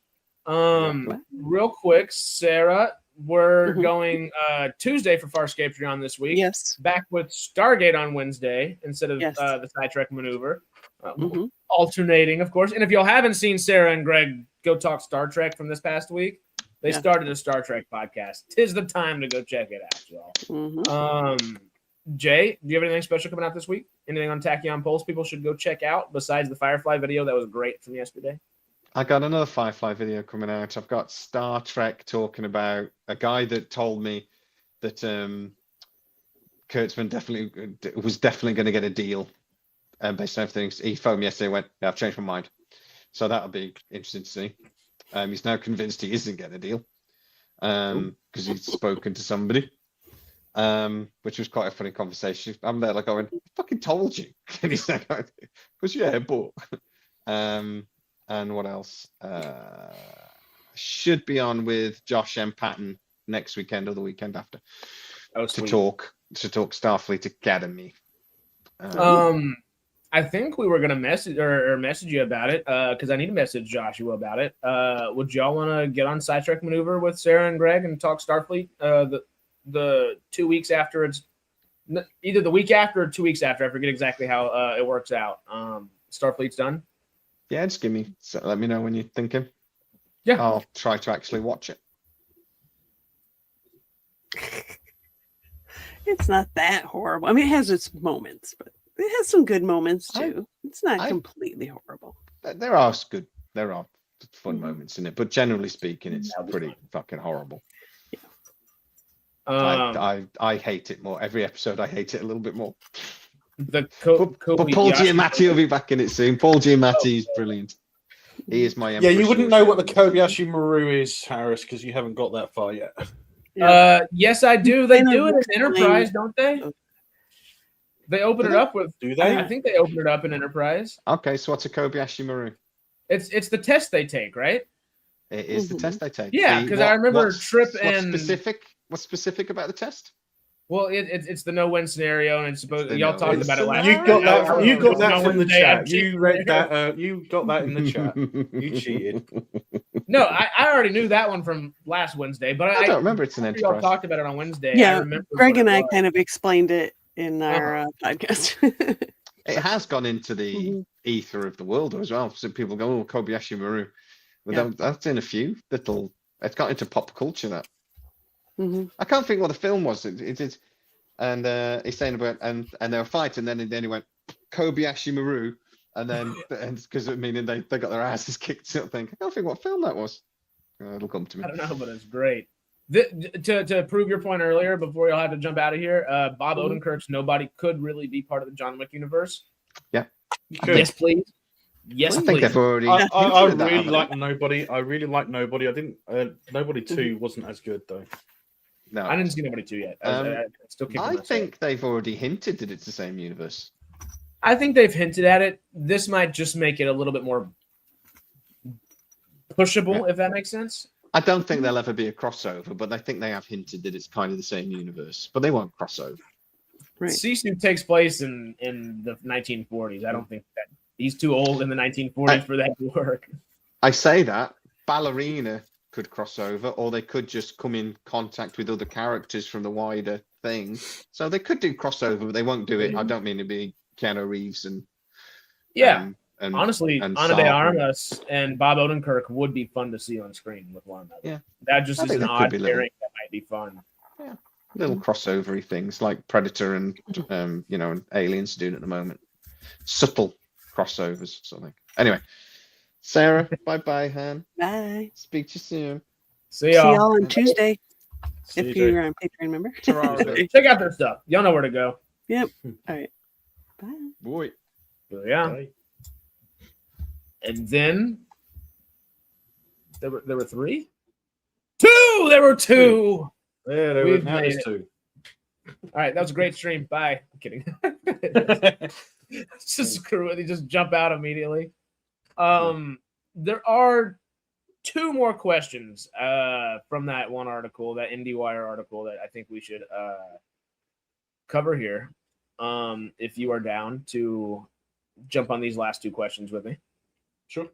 Real quick, Sarah, we're going Tuesday for Farscape Patreon this week. Yes. Back with Stargate on Wednesday instead of the SciTrek maneuver. Alternating, of course. And if y'all haven't seen Sarah and Greg go talk Star Trek from this past week, they started a Star Trek podcast. 'Tis the time to go check it out, y'all. Jay, do you have anything special coming out this week? Anything on Tachyon Pulse people should go check out besides the Firefly video that was great from yesterday? I got another Firefly video coming out. I've got Star Trek talking about a guy that told me that Kurtzman was definitely going to get a deal based on everything. He phoned me yesterday and went, yeah, I've changed my mind. So that'll be interesting to see. He's now convinced he isn't getting a deal because he's spoken to somebody. Which was quite a funny conversation. I'm there like going, I fucking told you. And he's like, because yeah, but and what else? Should be on with Josh M. Patton next weekend or the weekend after to talk Starfleet Academy. I think we were gonna message or message you about it because I need to message Joshua about it. Would y'all want to get on SciTrek Maneuver with Sarah and Greg and talk Starfleet the 2 weeks after it's either the week after or 2 weeks after? I forget exactly how it works out. Starfleet's done. Yeah, just let me know when you're thinking. Yeah, I'll try to actually watch it. It's not that horrible. I mean, it has its moments, but it has some good moments too. It's not completely horrible. There are fun moments in it, but generally speaking, it's pretty fucking horrible. Yeah. I hate it more. Every episode, I hate it a little bit more. But Paul Giamatti will be back in it soon. Paul Giamatti is brilliant. He is my Yeah, you wouldn't know what the Kobayashi Maru is, Harris, because you haven't got that far yet. Yes, I do. They do it in Enterprise, don't they? They open it up with. Do they? I think they open it up in Enterprise. Okay, so what's a Kobayashi Maru? It's the test they take, right? It is the test they take. Yeah, because I remember Trip and what's specific about the test? Well, it's the no-win scenario, and it's supposed y'all talked about it last. You got that from the chat. You read that. You got that in the chat. You cheated. No, I already knew that one from last Wednesday, but I don't remember it's an Enterprise. Y'all talked about it on Wednesday. Yeah, I remember Greg and I kind of explained it in our podcast. It has gone into the ether of the world as well. So people go, "Oh, Kobayashi Maru." Well, that's in a few little. It's got into pop culture that. I can't think what the film was. And he's saying about and they were fighting, and then he went Kobayashi Maru, and then because meaning they got their asses kicked. Sort of thing. I can't think what film that was. It'll come to me. I don't know, but it's great. To prove your point earlier, before y'all have to jump out of here, Bob Odenkirk's Nobody could really be part of the John Wick universe. Yeah. Yes, please. Yes, I think they've already. I really like Nobody. I really like Nobody. I didn't. Nobody 2 wasn't as good though. No, I didn't see Nobody 2 yet. I think they've already hinted that it's the same universe. I think they've hinted at it. This might just make it a little bit more pushable, if that makes sense. I don't think there'll ever be a crossover, but I think they have hinted that it's kind of the same universe, but they won't cross over. Right. Sisu takes place in the 1940s. I don't think that he's too old in the 1940s for that to work. I say that Ballerina could cross over, or they could just come in contact with other characters from the wider thing. So they could do crossover, but they won't do it. I don't mean to be Keanu Reeves and and honestly, Ana de Armas and Bob Odenkirk would be fun to see on screen with one another. Yeah, that just is an odd pairing that might be fun. Yeah, little crossovery things like Predator and and Aliens doing at the moment. Subtle crossovers, something. Anyway. Sarah, bye, Han. Bye. Speak to you soon. See y'all. See y'all on Tuesday. If you're on Patreon member. Check out their stuff. Y'all know where to go. Yep. All right. Bye. Boy. Yeah. Bye. And then there were 3? 2! There were 2! Yeah, there were 2. All right, that was a great stream. Bye. I'm kidding. Just screw it. You just jump out immediately. There are 2 more questions from that one article, that IndieWire article, that I think we should cover here. If you are down to jump on these last 2 questions with me. Sure.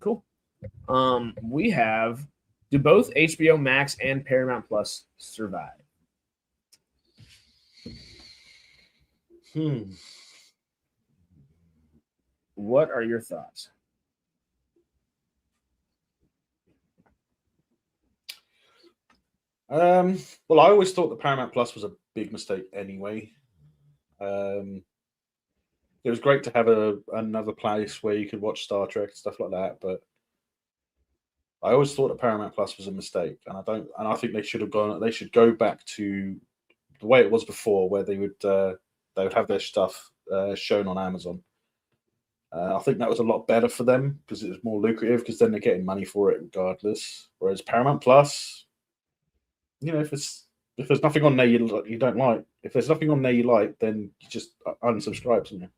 Cool. We have, do both HBO Max and Paramount Plus survive? What are your thoughts? Well, I always thought that Paramount Plus was a big mistake anyway. It was great to have another place where you could watch Star Trek and stuff like that, but I always thought that Paramount Plus was a mistake, and I think they should go back to the way it was before, where they would have their stuff shown on Amazon. I think that was a lot better for them because it was more lucrative, because then they're getting money for it regardless. Whereas Paramount Plus, if there's nothing on there you don't like, if there's nothing on there you like, then you just unsubscribe to me.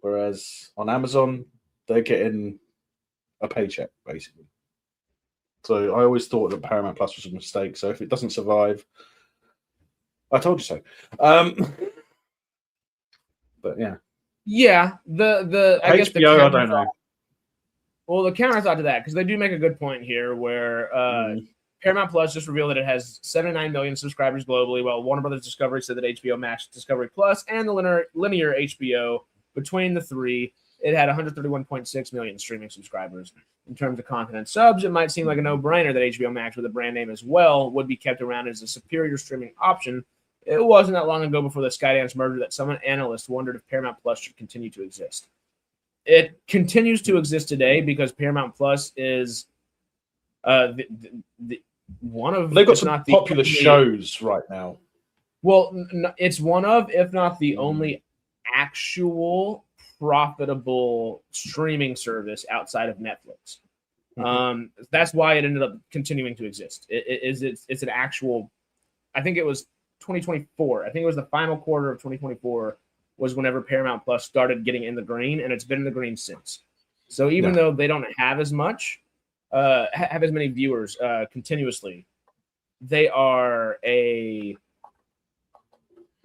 Whereas on Amazon, they're getting a paycheck basically. So I always thought that Paramount Plus was a mistake. So if it doesn't survive, I told you so. But yeah, I guess the HBO, I counter don't know. thought- Well, the counter thought to that, because they do make a good point here, where Paramount Plus just revealed that it has 79 million subscribers globally, while Warner Brothers Discovery said that HBO Max, Discovery Plus, and the linear HBO, between the three, it had 131.6 million streaming subscribers. In terms of content and subs, it might seem like a no-brainer that HBO Max, with a brand name as well, would be kept around as a superior streaming option. It wasn't that long ago before the Skydance merger that some analysts wondered if Paramount Plus should continue to exist. It continues to exist today because Paramount Plus is one of, They've got if some not the popular only- shows right now. Well, it's one of, if not the only actual profitable streaming service outside of Netflix. That's why it ended up continuing to exist. It's an actual, I think it was 2024. I think it was the final quarter of 2024 was whenever Paramount Plus started getting in the green, and it's been in the green since. So even though they don't have as much, have as many viewers continuously, they are a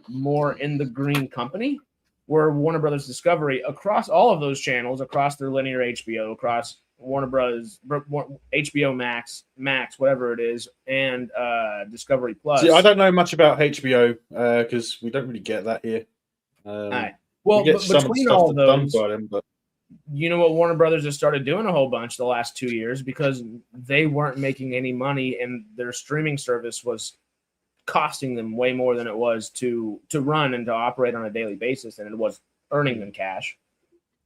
more in the green company, where Warner Brothers Discovery, across all of those channels, across their linear HBO, across Warner Brothers HBO Max, whatever it is, and Discovery Plus. See, I don't know much about HBO because we don't really get that here. Well, we get some of the between stuff all that's done those, by them, but you know what, Warner Brothers has started doing a whole bunch the last 2 years because they weren't making any money, and their streaming service was costing them way more than it was to run and to operate on a daily basis, and it was earning them cash.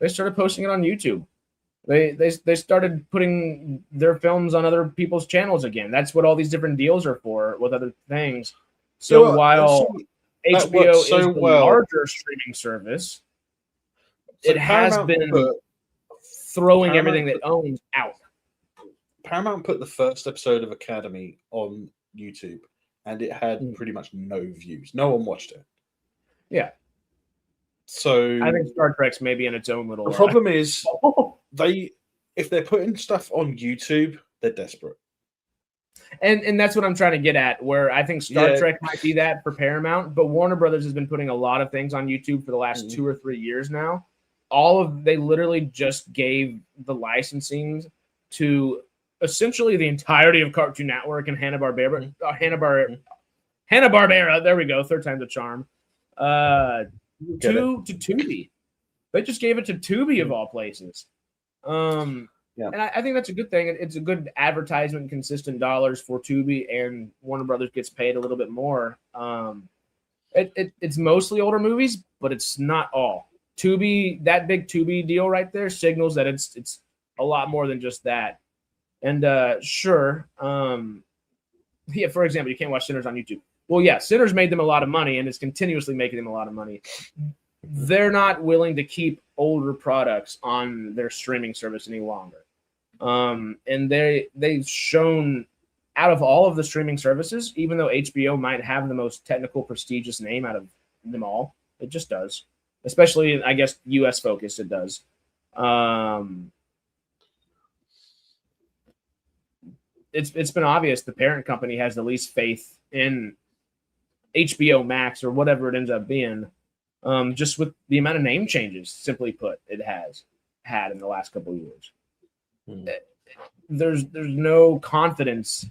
They started posting it on YouTube. They started putting their films on other people's channels again. That's what all these different deals are for with other things. So while HBO is the larger streaming service, it has been throwing everything that owns out. Paramount put the first episode of Academy on YouTube, and it had pretty much no views. No one watched it. Yeah. So I think Star Trek's maybe in its own little. The problem is if they're putting stuff on YouTube, they're desperate. And that's what I'm trying to get at, where I think Star Trek might be that for Paramount, but Warner Brothers has been putting a lot of things on YouTube for the last 2 or 3 years now. They literally just gave the licensing to essentially the entirety of Cartoon Network and Hanna-Barbera. Hanna-Barbera, there we go, third time's a charm. To Tubi. They just gave it to Tubi of all places. And I think that's a good thing. It's a good advertisement, consistent dollars for Tubi, and Warner Brothers gets paid a little bit more. It's mostly older movies, but it's not all. Tubi, that big Tubi deal right there signals that it's a lot more than just that. And for example, you can't watch Sinners on YouTube. Well, yeah, Sinners made them a lot of money, and it's continuously making them a lot of money. They're not willing to keep older products on their streaming service any longer. And they've shown, out of all of the streaming services, even though HBO might have the most technical, prestigious name out of them all, it just does. Especially, I guess, US focused, it does. It's been obvious the parent company has the least faith in HBO Max or whatever it ends up being, just with the amount of name changes, simply put, it has had in the last couple of years. There's no confidence,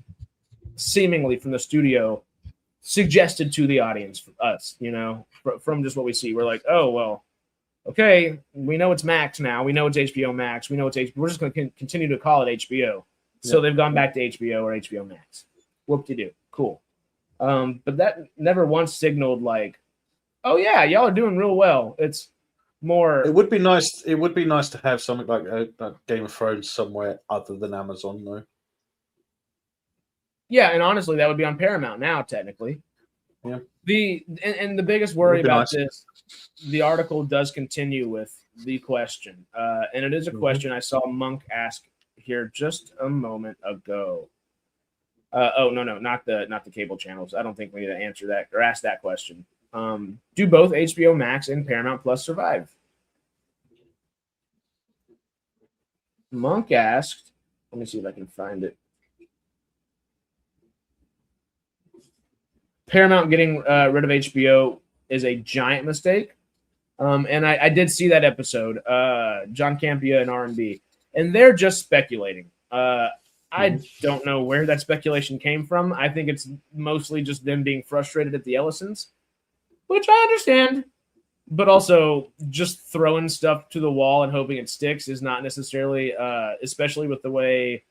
seemingly, from the studio suggested to the audience, us, from just what we see. We're like, oh, well, okay, we know it's Max now. We know it's HBO Max. We know it's HBO. We're just going to continue to call it HBO. So they've gone back to HBO or HBO Max. Whoop-de-doo. Cool. But that never once signaled like, oh, yeah, y'all are doing real well. It's more. It would be nice. It would be nice to have something like Game of Thrones somewhere other than Amazon, though. Yeah, and honestly, that would be on Paramount now, technically. Yeah. And the biggest worry about this, the article does continue with the question, and it is a question I saw Monk ask here just a moment ago. No, not the cable channels. I don't think we need to answer that or ask that question. Do both HBO Max and Paramount Plus survive? Monk asked, let me see if I can find it. Paramount getting rid of HBO is a giant mistake. And I did see that episode, John Campea and R&B, and they're just speculating. I don't know where that speculation came from. I think it's mostly just them being frustrated at the Ellisons, which I understand. But also, just throwing stuff to the wall and hoping it sticks is not necessarily, especially with the way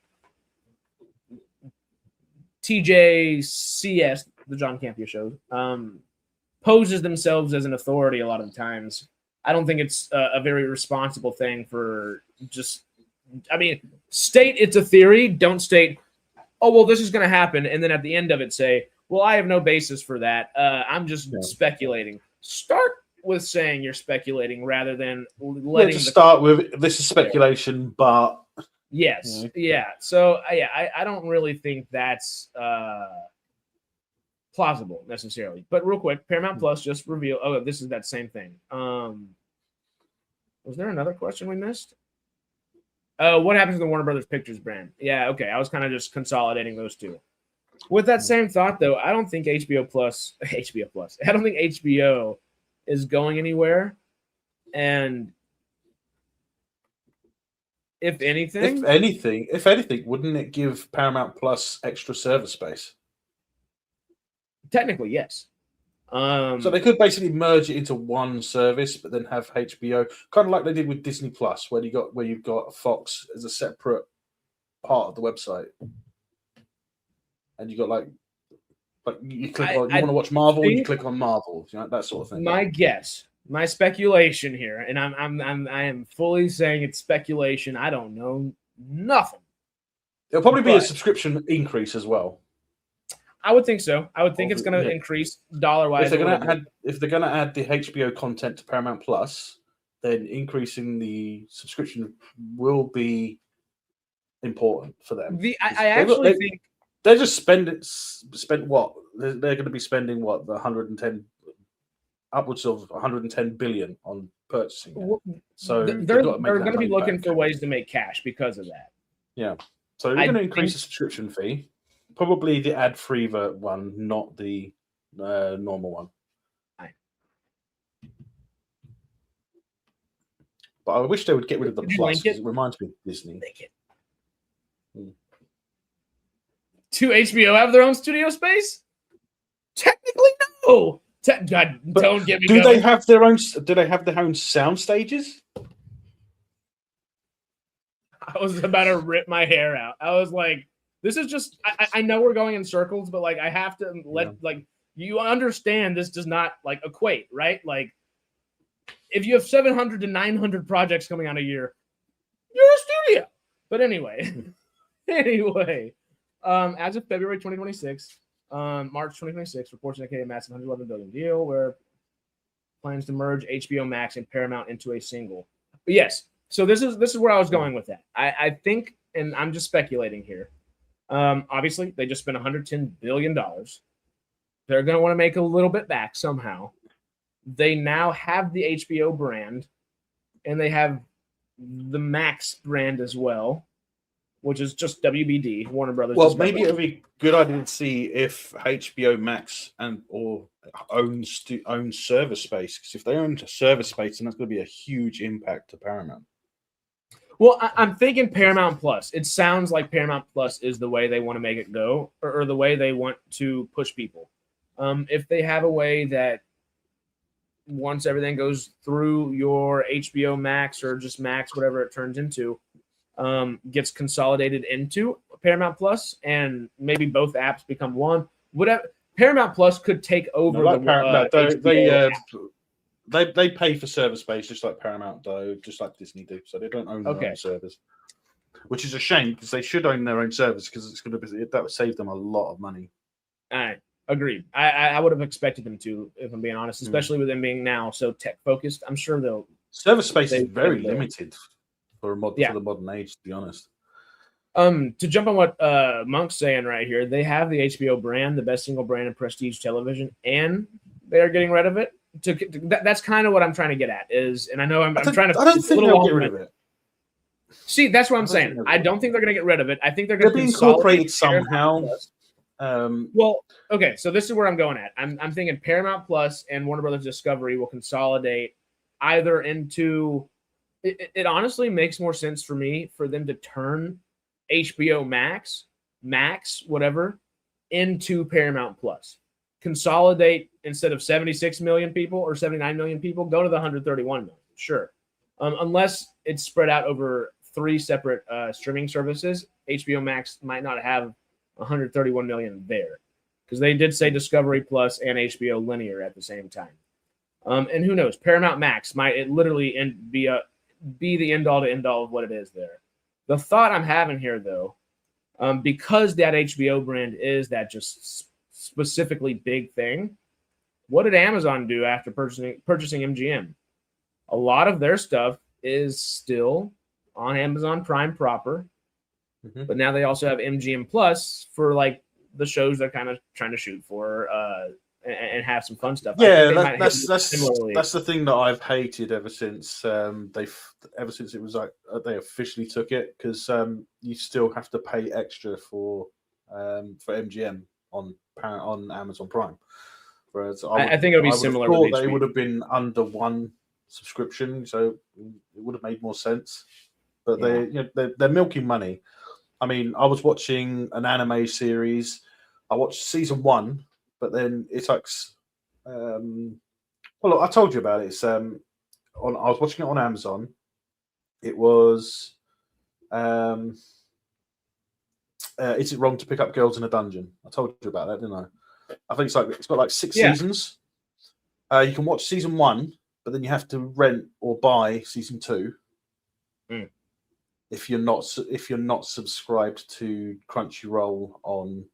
TJCS, the John Campea show, poses themselves as an authority a lot of the times. I don't think it's a very responsible thing for just, I mean, state it's a theory, don't state, oh, well, this is going to happen, and then at the end of it say, well, I have no basis for that. I'm just speculating. Start with saying you're speculating rather than letting start with this is speculation, but yes, yeah. So I don't really think that's plausible necessarily. But real quick, Paramount Plus just revealed. Oh, this is that same thing. Was there another question we missed? What happens to the Warner Brothers Pictures brand? Yeah, okay. I was kind of just consolidating those two. With that same thought, though, I don't think HBO Plus. I don't think HBO is going anywhere. And if anything, wouldn't it give Paramount Plus extra server space? Technically, yes. So they could basically merge it into one service, but then have HBO, kind of like they did with Disney Plus, where you've got Fox as a separate part of the website, and you got like you click on, you want to watch Marvel, you click on Marvel, that sort of thing. My guess, my speculation here, and I am fully saying it's speculation. I don't know nothing. It'll probably be a subscription increase as well. I would think so. I would think it's going to increase dollar-wise. If they're going to add the HBO content to Paramount Plus, then increasing the subscription will be important for them. I actually think they just spent what they're going to be spending the 110 upwards of 110 billion on purchasing it. So they're going to be looking for ways to make cash because of that. Yeah. So they're going to increase the subscription fee. Probably the ad-free one, not the normal one. But I wish they would get rid of the Plus, because it reminds me of Disney. Do HBO have their own studio space? Technically, no. God, don't get me going. Do they have their own sound stages? I was about to rip my hair out. I was like, this is just, I know we're going in circles, but like I have to like you understand this does not like equate, right? Like if you have 700 to 900 projects coming out a year, you're a studio. But anyway, as of February 2026, March 2026, reports indicate a massive $111 billion deal where plans to merge HBO Max and Paramount into a single. But yes, so this is where I was going with that. I think, and I'm just speculating here. Obviously, they just spent $110 billion. They're going to want to make a little bit back somehow. They now have the HBO brand, and they have the Max brand as well, which is just WBD, Warner Brothers. Well, maybe it would be a good idea to see if HBO Max or own server space, because if they own server space, then that's going to be a huge impact to Paramount. Well, I'm thinking Paramount Plus. It sounds like Paramount Plus is the way they want to make it go, or the way they want to push people. If they have a way that once everything goes through your HBO Max or just Max, whatever it turns into, gets consolidated into Paramount Plus, and maybe both apps become one. Whatever, Paramount Plus could take over They pay for server space just like Paramount do, just like Disney do. So they don't own their own servers, which is a shame because they should own their own servers because that would save them a lot of money. I agreed. I would have expected them to, if I'm being honest, especially with them being now so tech focused. I'm sure they'll. Server space is very limited for the modern age, to be honest. To jump on what Monk's saying right here, they have the HBO brand, the best single brand in prestige television, and they are getting rid of it. That's kind of what I'm trying to get at is, and I know I'm trying to. I don't think they'll get rid of it. See, that's what I'm saying. I don't think they're going to get rid of it. I think they're going to be incorporated somehow. Well, okay, so this is where I'm going at. I'm thinking Paramount Plus and Warner Brothers Discovery will consolidate. either into it honestly makes more sense for me for them to turn HBO Max, whatever, into Paramount Plus. Consolidate instead of 76 million people or 79 million people, go to the 131 million. Sure. Unless it's spread out over 3 separate streaming services, HBO Max might not have 131 million there, because they did say Discovery Plus and HBO Linear at the same time. And who knows? Paramount Max might literally be the end all to end all of what it is there. The thought I'm having here, though, because that HBO brand is that just specifically big thing, what did Amazon do after purchasing MGM? A lot of their stuff is still on Amazon Prime proper, but now they also have MGM Plus for like the shows they're kind of trying to shoot for and have some fun stuff. Yeah, that's the thing that I've hated ever since it was like they officially took it, because you still have to pay extra for MGM on Amazon Prime. Whereas I think it'll be similar. They would have been under one subscription, so it would have made more sense. But they're milking money. I mean, I was watching an anime series. I watched season 1, but then it's like, well, look, I told you about it. It's I was watching it on Amazon. It was, is it wrong to pick up girls in a dungeon? I told you about that, didn't I? I think it's got like 6 seasons. You can watch season 1, but then you have to rent or buy season 2. If you're not subscribed to Crunchyroll on,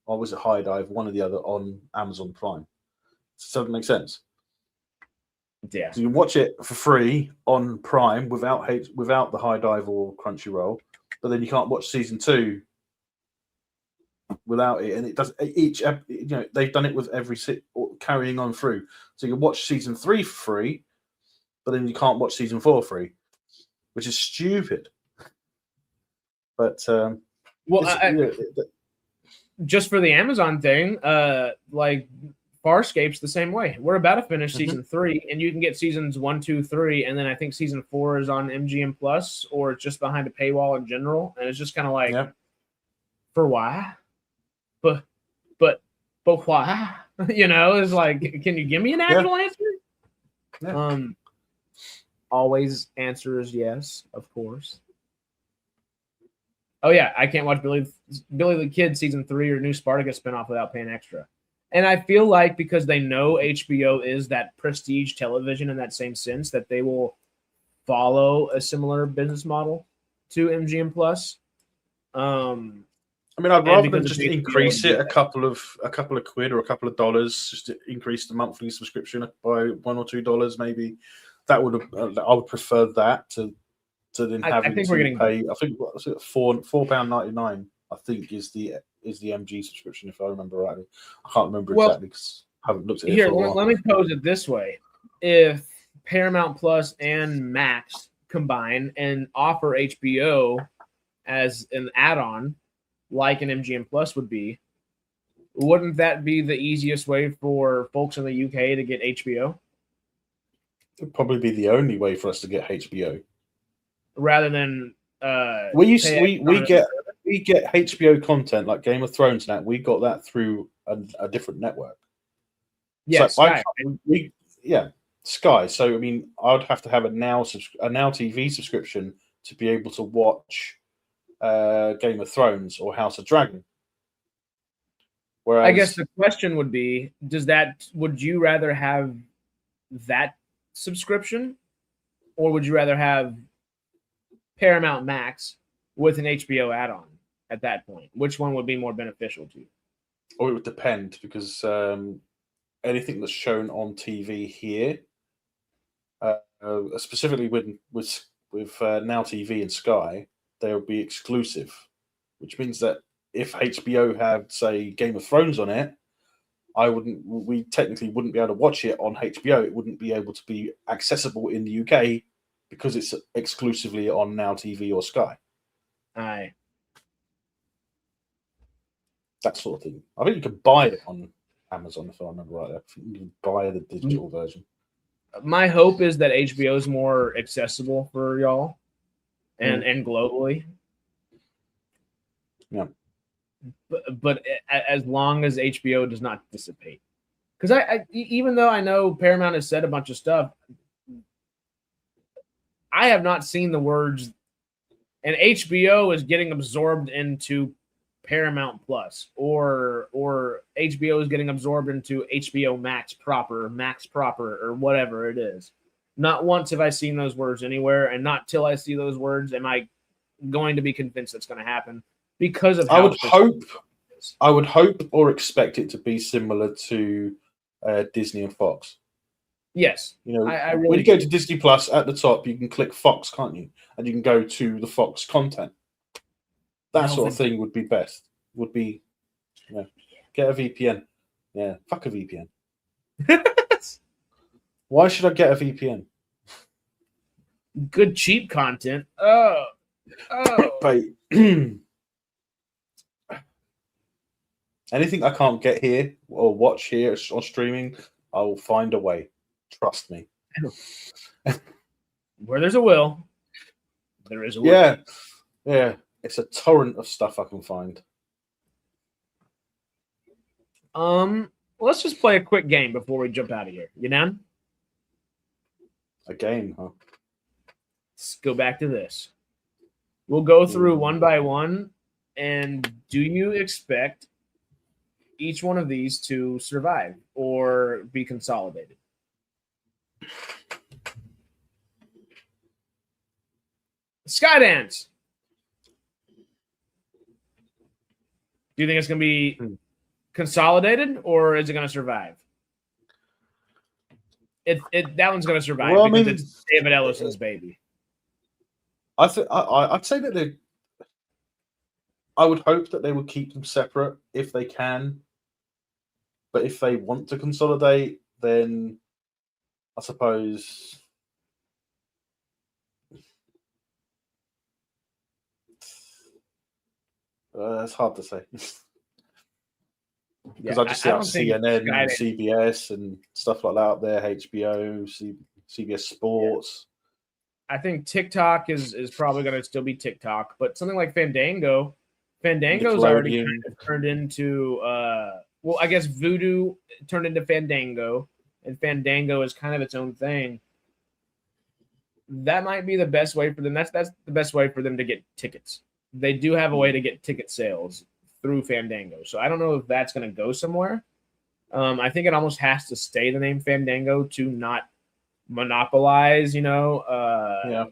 or was it High Dive, one or the other, on Amazon Prime. So does that make sense? Yeah. So you can watch it for free on Prime without the High Dive or Crunchyroll, but then you can't watch season 2 without it. And it does they've done it with every carrying on through. So you can watch season 3 for free, but then you can't watch season 4 free, which is stupid. But just for the Amazon thing, like Farscape's the same way. We're about to finish season 3, and you can get seasons 1, 2, 3, and then I think season 4 is on MGM Plus, or it's just behind a paywall in general. And it's just kind of like, for why? But why? It's like, can you give me an actual answer? Yeah. Always answer is yes, of course. Oh yeah, I can't watch Billy the Kid season 3 or new Spartacus spinoff without paying extra. And I feel like because they know HBO is that prestige television in that same sense, that they will follow a similar business model to MGM Plus. I mean, I'd rather than just increase it a couple of quid or a couple of dollars, just to increase the monthly subscription by $1 or $2 maybe. That would I would prefer that to then having I think to we're getting pay. I think what was it, £4.99. I think is the MG subscription, if I remember rightly. I can't remember exactly because I haven't looked at it. Here, let me pose it this way: if Paramount Plus and Max combine and offer HBO as an add-on, like an MGM Plus would be, wouldn't that be the easiest way for folks in the UK to get HBO? It'd probably be the only way for us to get HBO. Rather than we get HBO content like Game of Thrones now. We got that through a different network. Yeah, so Sky. Sky. So I mean, I'd have to have a Now TV subscription to be able to watch Game of Thrones or House of Dragon. Whereas, I guess the question would be, would you rather have that subscription, or would you rather have Paramount Max with an HBO add-on at that point? Which one would be more beneficial to you? Or it would depend, because anything that's shown on TV here, specifically with Now TV and Sky, they will be exclusive, which means that if HBO had, say, Game of Thrones on it, we technically wouldn't be able to watch it on HBO. It wouldn't be able to be accessible in the UK because it's exclusively on Now TV or Sky. Aye. That sort of thing. I think you could buy it on Amazon, if I remember right. I think you can buy the digital version. my hope is that HBO is more accessible for y'all and globally. Yeah. But as long as HBO does not dissipate. Because I even though I know Paramount has said a bunch of stuff, I have not seen the words, and HBO is getting absorbed into Paramount Plus, or HBO is getting absorbed into HBO Max proper, or whatever it is. Not once have I seen those words anywhere, and not till I see those words am I going to be convinced it's going to happen, because of how I would hope or expect it to be similar to Disney and Fox. Yes, you know, I really when you go to Disney Plus, at the top you can click Fox, can't you? And you can go to the Fox content. That sort of thing would be best. Would be, get a VPN. Yeah, fuck a VPN. Why should I get a VPN? Good cheap content. Oh. But anything I can't get here or watch here or streaming, I will find a way. Trust me. Where there's a will, there is a way. Yeah. It's a torrent of stuff I can find. Let's just play a quick game before we jump out of here. You down? A game, huh? Let's go back to this. We'll go through one by one. And do you expect each one of these to survive or be consolidated? SKYDANCE. Do you think it's going to be consolidated, or is it going to survive? That one's going to survive because it's David Ellison's baby. I'd say that I would hope that they would keep them separate if they can. But if they want to consolidate, then I suppose it's hard to say. Because I just see CNN and CBS and stuff like that up there, HBO, CBS Sports. I think TikTok is probably going to still be TikTok, but something like Fandango's already kind of turned into I guess Vudu turned into Fandango, and Fandango is kind of its own thing. That might be the best way for them. That's the best way for them to get tickets. They do have a way to get ticket sales through Fandango. So I don't know if that's going to go somewhere. I think it almost has to stay the name Fandango to not monopolize, the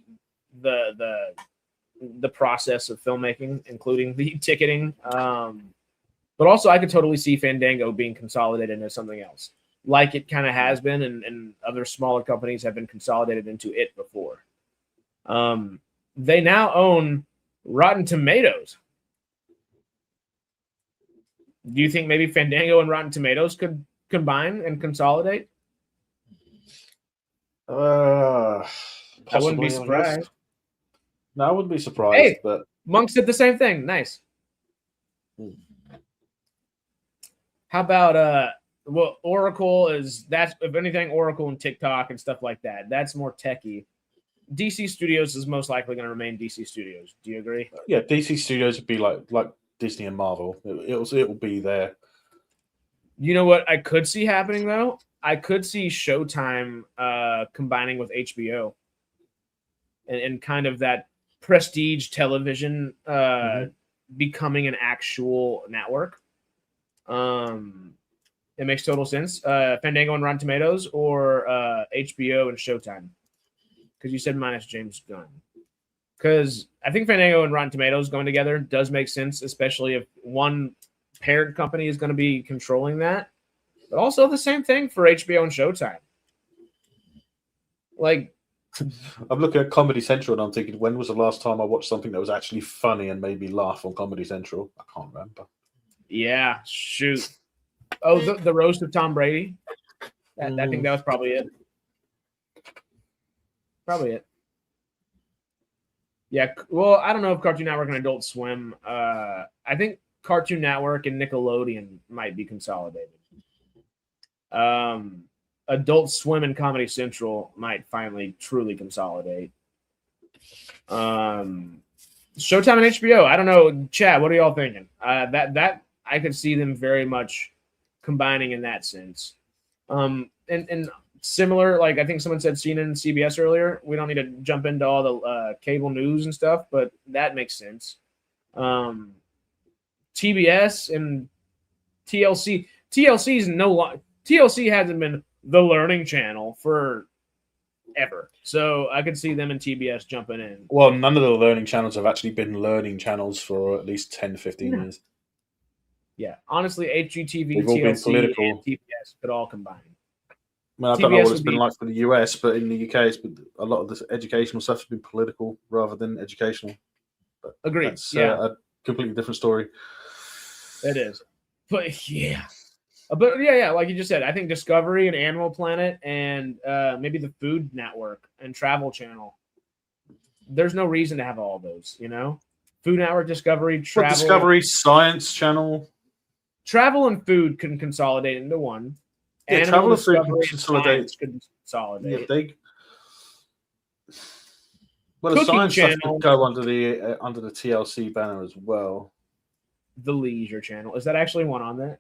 process of filmmaking, including the ticketing. But also I could totally see Fandango being consolidated into something else, like it kind of has been, and other smaller companies have been consolidated into it before. They now own Rotten Tomatoes. Do you think maybe Fandango and Rotten Tomatoes could combine and consolidate? I wouldn't be surprised. No, I wouldn't be surprised. Hey, but Monks did the same thing. Nice. How about Oracle that's, if anything, Oracle and TikTok and stuff like that. That's more techie. DC Studios is most likely going to remain DC Studios. Do you agree? Yeah, DC Studios would be like Disney and Marvel. It will be there. You know what I could see happening though? I could see Showtime combining with HBO and kind of that prestige television becoming an actual network. It makes total sense. Fandango and Rotten Tomatoes, or HBO and Showtime. Because you said minus James Gunn. Because I think Fandango and Rotten Tomatoes going together does make sense, especially if one parent company is going to be controlling that. But also the same thing for HBO and Showtime. Like, I'm looking at Comedy Central and I'm thinking, when was the last time I watched something that was actually funny and made me laugh on Comedy Central? I can't remember. Yeah, shoot. Oh, the roast of Tom Brady. I think that was probably it. Probably it. Yeah, well, I don't know if Cartoon Network and Adult Swim. I think Cartoon Network and Nickelodeon might be consolidated. Adult Swim and Comedy Central might finally truly consolidate. Showtime and HBO. I don't know, Chad. What are y'all thinking? That I could see them very much combining in that sense. And similar, like I think someone said CNN and CBS earlier. We don't need to jump into all the cable news and stuff, but that makes sense. TBS and TLC. TLC hasn't been the learning channel for ever, so I could see them and TBS jumping in. Well, none of the learning channels have actually been learning channels for at least 10, 15 years. Yeah, honestly, HGTV, They've all been TLC, political. and TBS could all combine. I mean, I don't know TBS what it's would been be- like for the US, but in the UK, a lot of this educational stuff has been political rather than educational. But Agreed. that's Yeah, a completely different story. it is. But yeah. Like you just said, I think Discovery and Animal Planet and maybe the Food Network and Travel Channel. There's no reason to have all those, you know? Food Network, Discovery, Travel. Well, Discovery, Science Channel. Travel and Food can consolidate into one. Yeah, Animal, Travel and Food can Discovery, consolidate. Science could Yeah, consolidate. Well, the Cooking Science stuff Channel. could go under the TLC banner as well. The Leisure Channel. Is that actually one on there?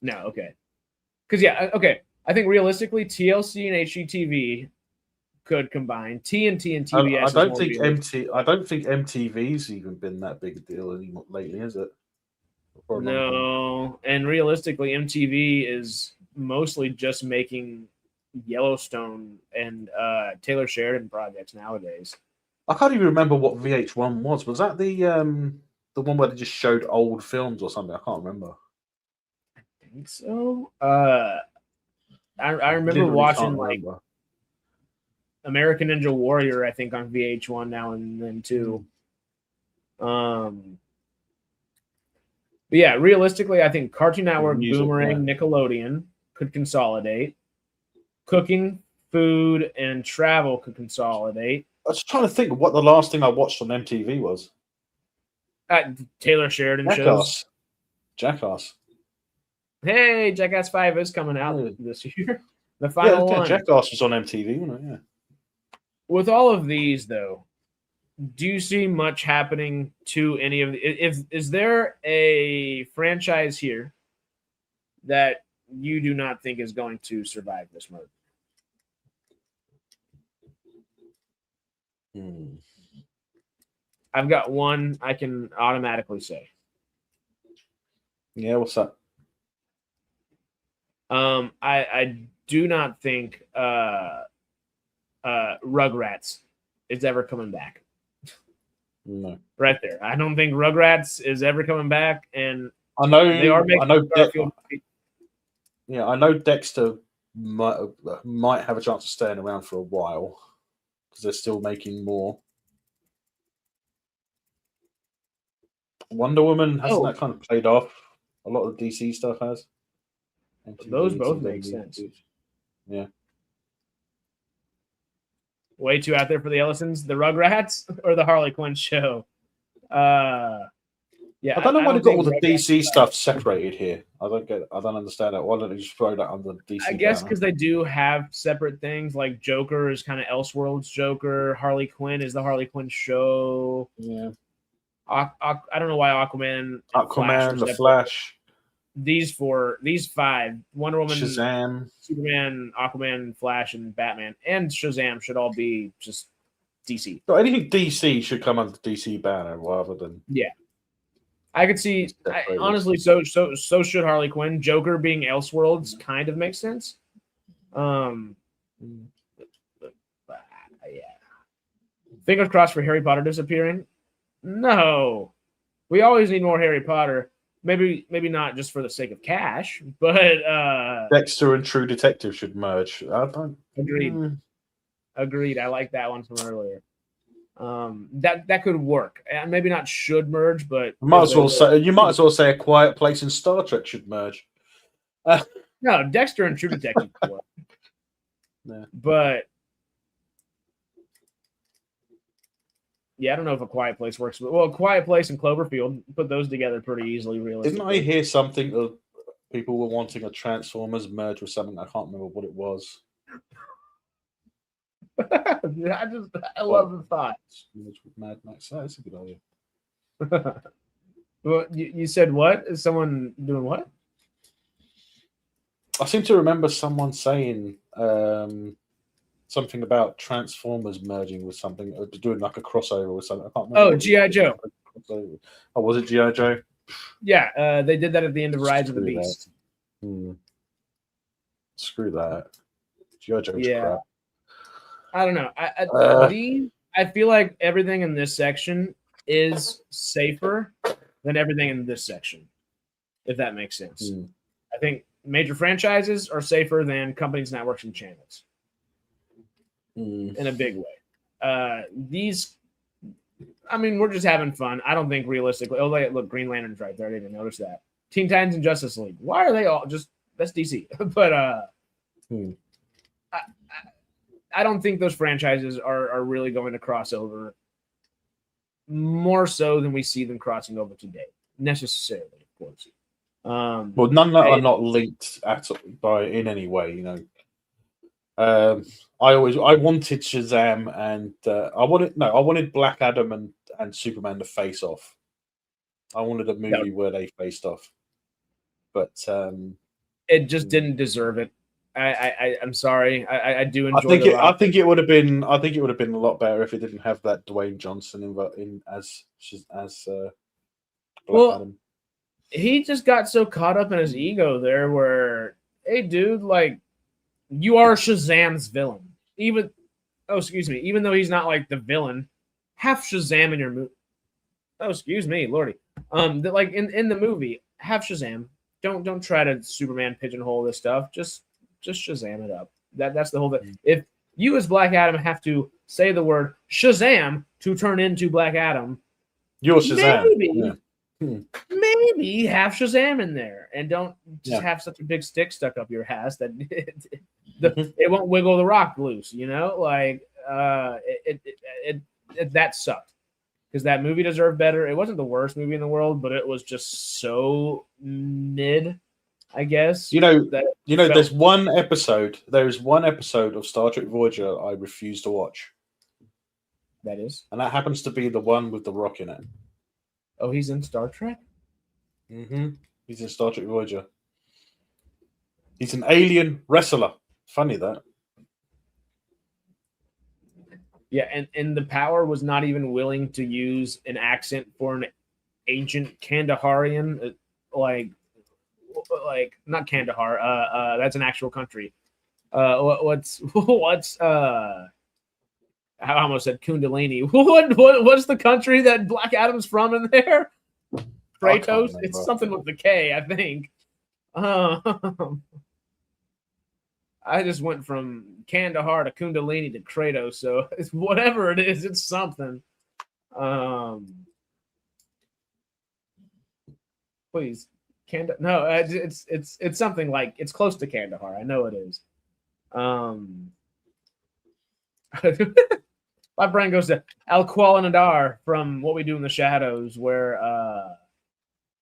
No, okay. Because, yeah, okay. I think realistically, TLC and HGTV could combine. TNT and TBS. I don't think MTV's even been that big a deal anymore lately, is it? No. And realistically, MTV is mostly just making Yellowstone and Taylor Sheridan projects nowadays. I can't even remember what VH1 was. Was that the one where they just showed old films or something? I can't remember. I think so. I remember Literally watching can't like remember. American Ninja Warrior, I think, on VH1 now and then too. But yeah, realistically, I think Cartoon Network, Music, Boomerang, Nickelodeon could consolidate. Cooking, Food, and Travel could consolidate. I was trying to think of what the last thing I watched on MTV was. Taylor Sheridan shows. Jackass. Hey, Jackass 5 is coming out this year. The Yeah, final one. Jackass was on MTV, wasn't it? Yeah. With all of these, though, do you see much happening to any of the? Is there a franchise here that you do not think is going to survive this merger? I've got one I can automatically say. Yeah, what's that? I do not think Rugrats is ever coming back. No. Right there. I don't think Rugrats is ever coming back, and I know they are making Garfield. Yeah, I know Dexter might have a chance of staying around for a while because they're still making more. Wonder Woman hasn't that kind of played off. A lot of DC stuff has. Those both make sense. Yeah. Way too out there for the Ellisons, the Rugrats, or the Harley Quinn show. Yeah, I don't know why they've got all the Rugrats DC stuff separated here. I don't understand that. Why don't they just throw that under DC? I guess banner? because they do have separate things. Like Joker is kind of Elseworlds Joker. Harley Quinn is the Harley Quinn show. Yeah. I don't know why Aquaman, The Flash. These five, Wonder Woman, Shazam, Superman, Aquaman, Flash, and Batman, and Shazam should all be just DC. So anything DC should come under the DC banner rather than I could see. Honestly, so should Harley Quinn. Joker being Elseworlds kind of makes sense. Yeah. Fingers crossed for Harry Potter disappearing. No, we always need more Harry Potter. Maybe not just for the sake of cash, but Dexter and True Detective should merge. Agreed. I like that one from earlier. That could work. And maybe not should merge, but you might as well say A Quiet Place and Star Trek should merge. No, Dexter and True Detective could work. Yeah. But yeah, I don't know if A Quiet Place works. Well, A Quiet Place and Cloverfield, put those together pretty easily, realistically. Didn't I hear something of people were wanting a Transformers merge with something. I can't remember what it was. I love the thought. Merge with Mad Max. That's a good idea. Well, you said what? Is someone doing what? I seem to remember someone saying something about Transformers merging with something, or doing like a crossover with something. I can't remember. Oh, G.I. Joe. Oh, was it G.I. Joe? Yeah, they did that at the end of Rise of the Beast. Screw that. G.I. Joe's crap. I don't know. I feel like everything in this section is safer than everything in this section, if that makes sense. I think major franchises are safer than companies, networks, and channels in a big way. These, I mean, we're just having fun. I don't think realistically. Oh, look, Green Lantern's right there. I didn't even notice that. Teen Titans and Justice League. Why are they all just? That's DC. But I don't think those franchises are really going to cross over more so than we see them crossing over today, necessarily, of course. Well, none are not linked at all in any way. You know, I wanted Shazam and I wanted Black Adam and Superman to face off. I wanted a movie where they faced off, but it just didn't deserve it. I'm sorry. I do enjoy. I think it would have been. I think it would have been a lot better if it didn't have that Dwayne Johnson in as Black Adam. He just got so caught up in his ego there, where, hey, dude, like, you are Shazam's villain. Even though he's not like the villain, have Shazam in your movie. Oh, excuse me, Lordy. Like in the movie, have Shazam. Don't try to Superman pigeonhole this stuff. Just Shazam it up. That's the whole thing. If you as Black Adam have to say the word Shazam to turn into Black Adam, you're Shazam. Maybe have Shazam in there and don't just have such a big stick stuck up your ass that it won't wiggle the rock loose. You know, like that sucked because that movie deserved better. It wasn't the worst movie in the world, but it was just so mid. I guess there's one episode. There is one episode of Star Trek Voyager I refuse to watch. That is, and that happens to be the one with the Rock in it. Oh, he's in Star Trek? Mm-hmm. He's in Star Trek Voyager. He's an alien wrestler. Funny that. Yeah, and the Power was not even willing to use an accent for an ancient Kandaharian, like not Kandahar. That's an actual country. What's I almost said Kundalini. What's the country that Black Adam's from in there? Kratos? It's something with the K, I think. I just went from Kandahar to Kundalini to Kratos, so it's whatever it is, it's something. Please, no, it's something like it's close to Kandahar. I know it is. My brain goes to Al Kuala Nadar from What We Do in the Shadows, where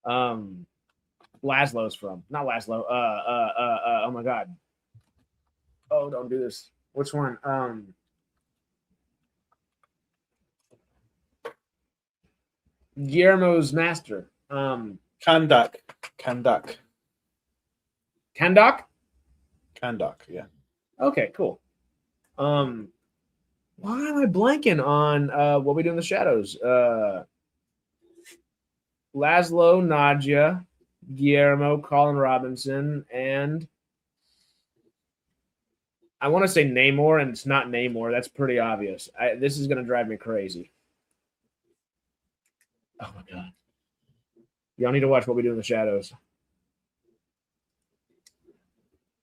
Laszlo's from. Not Laszlo. Oh my God. Oh, don't do this. Which one? Guillermo's master. Kandak. Kandak? Kandak, yeah. Okay, cool. Why am I blanking on What We Do in the Shadows? Laszlo, Nadia, Guillermo, Colin Robinson, and I want to say Namor, and it's not Namor. That's pretty obvious. This is going to drive me crazy. Oh, my God. Y'all need to watch What We Do in the Shadows.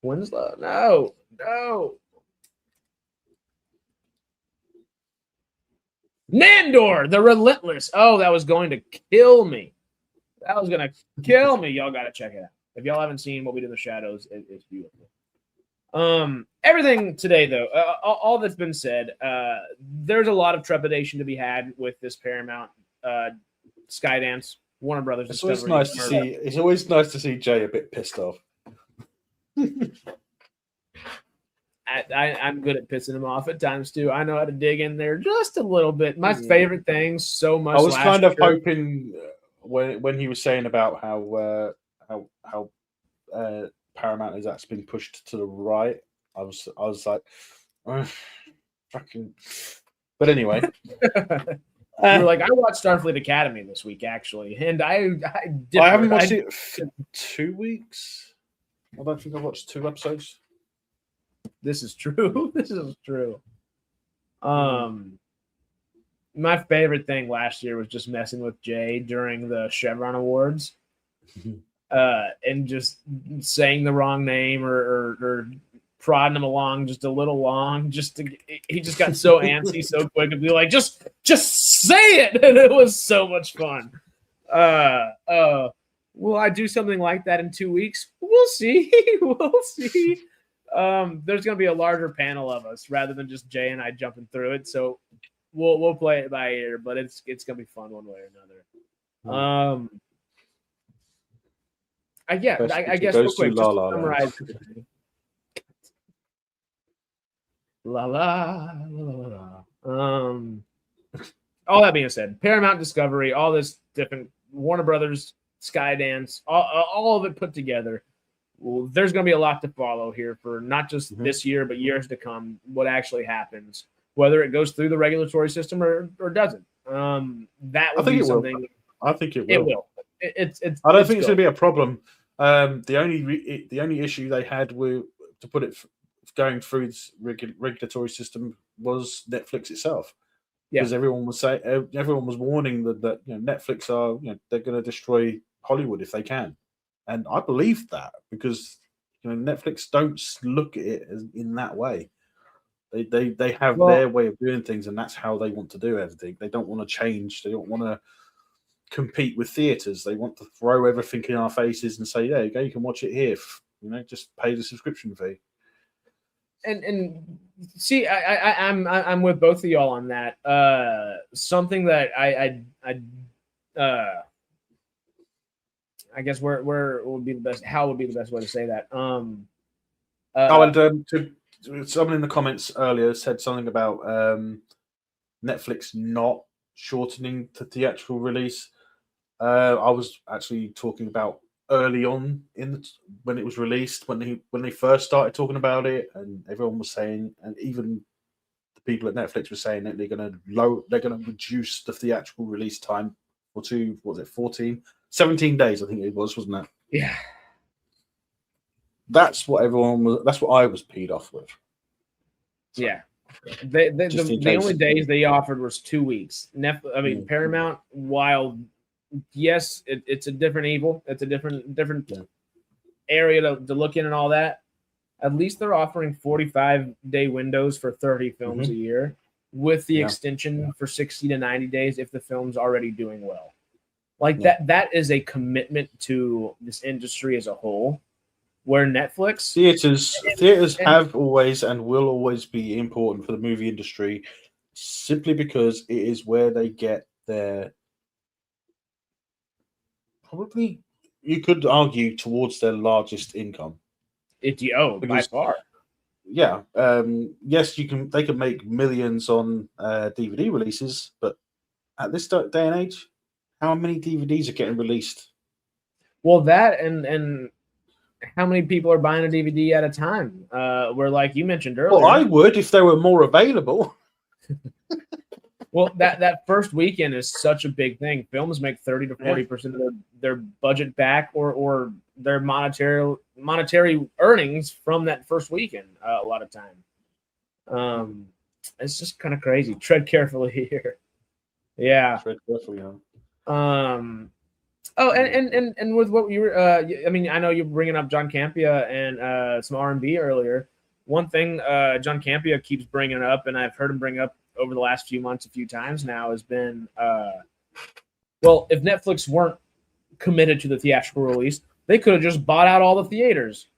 Winslow? No. Nandor, the Relentless. Oh, that was going to kill me. Y'all got to check it out. If y'all haven't seen What We Do in the Shadows, it's beautiful. Everything today, though, all that's been said, there's a lot of trepidation to be had with this Paramount SkyDance Warner Brothers. It's always Discovery nice to see. It's always nice to see Jay a bit pissed off. I'm good at pissing him off at times too. I know how to dig in there just a little bit. My favorite thing so much. I was kind of year, hoping when he was saying about how Paramount has actually been pushed to the right. I was like, fucking. But anyway, you were like, I watched Starfleet Academy this week actually, and I haven't watched it for 2 weeks. I don't think I've watched 2 episodes. This is true. This is true. My favorite thing last year was just messing with Jay during the Chevron Awards, and just saying the wrong name or prodding him along just a little long. He just got so antsy so quick and be like, just say it, and it was so much fun. Will I do something like that in 2 weeks? We'll see. We'll see. There's going to be a larger panel of us rather than just Jay and I jumping through it. So we'll play it by ear, but it's going to be fun one way or another. I guess real quick, just to summarize. La la la la la. All that being said, Paramount, Discovery, all this different Warner Brothers, SkyDance, all of it put together. Well, there's going to be a lot to follow here for not just this year, but years to come. What actually happens, whether it goes through the regulatory system or doesn't. That will be something. I think it will. It will. I don't think it's going to be a problem. The only issue they had with to put it going through this regulatory system was Netflix itself. Yeah, because everyone was warning that Netflix are they're going to destroy Hollywood if they can. And I believe that because Netflix don't look at it in that way. They have their way of doing things, and that's how they want to do everything. They don't want to change. They don't want to compete with theaters. They want to throw everything in our faces and say, "There you go, you can watch it here. Just pay the subscription fee." And see, I'm with both of y'all on that. Something that I guess where would be the best? How would be the best way to say that? Someone in the comments earlier said something about Netflix not shortening the theatrical release. I was actually talking about early on when it was released, when they first started talking about it, and everyone was saying, and even the people at Netflix were saying that they're going to reduce the theatrical release time for 17 days, I think it was, wasn't it? Yeah. That's what I was peed off with. So, yeah. The only days they offered was 2 weeks. Paramount, while yes, it's a different evil. It's a different area to look in and all that. At least they're offering 45-day windows for 30 films a year with the extension for 60 to 90 days if the film's already doing well. That is a commitment to this industry as a whole, where Netflix theaters have always and will always be important for the movie industry, simply because it is where they get their, probably you could argue, towards their largest income. By far. Yeah. Yes, they can make millions on DVD releases, but at this day and age, how many DVDs are getting released? Well, that and how many people are buying a DVD at a time? Where, like you mentioned earlier. Well, I would if there were more available. Well, that first weekend is such a big thing. Films make 30 to 40% of their budget back, or their monetary earnings from that first weekend. A lot of time, it's just kind of crazy. Tread carefully here. Yeah. Tread carefully, huh? And with what you were, I know you're bringing up John Campea and some R&B earlier. One thing John Campea keeps bringing up, and I've heard him bring up over the last few months a few times now, has been, if Netflix weren't committed to the theatrical release, they could have just bought out all the theaters.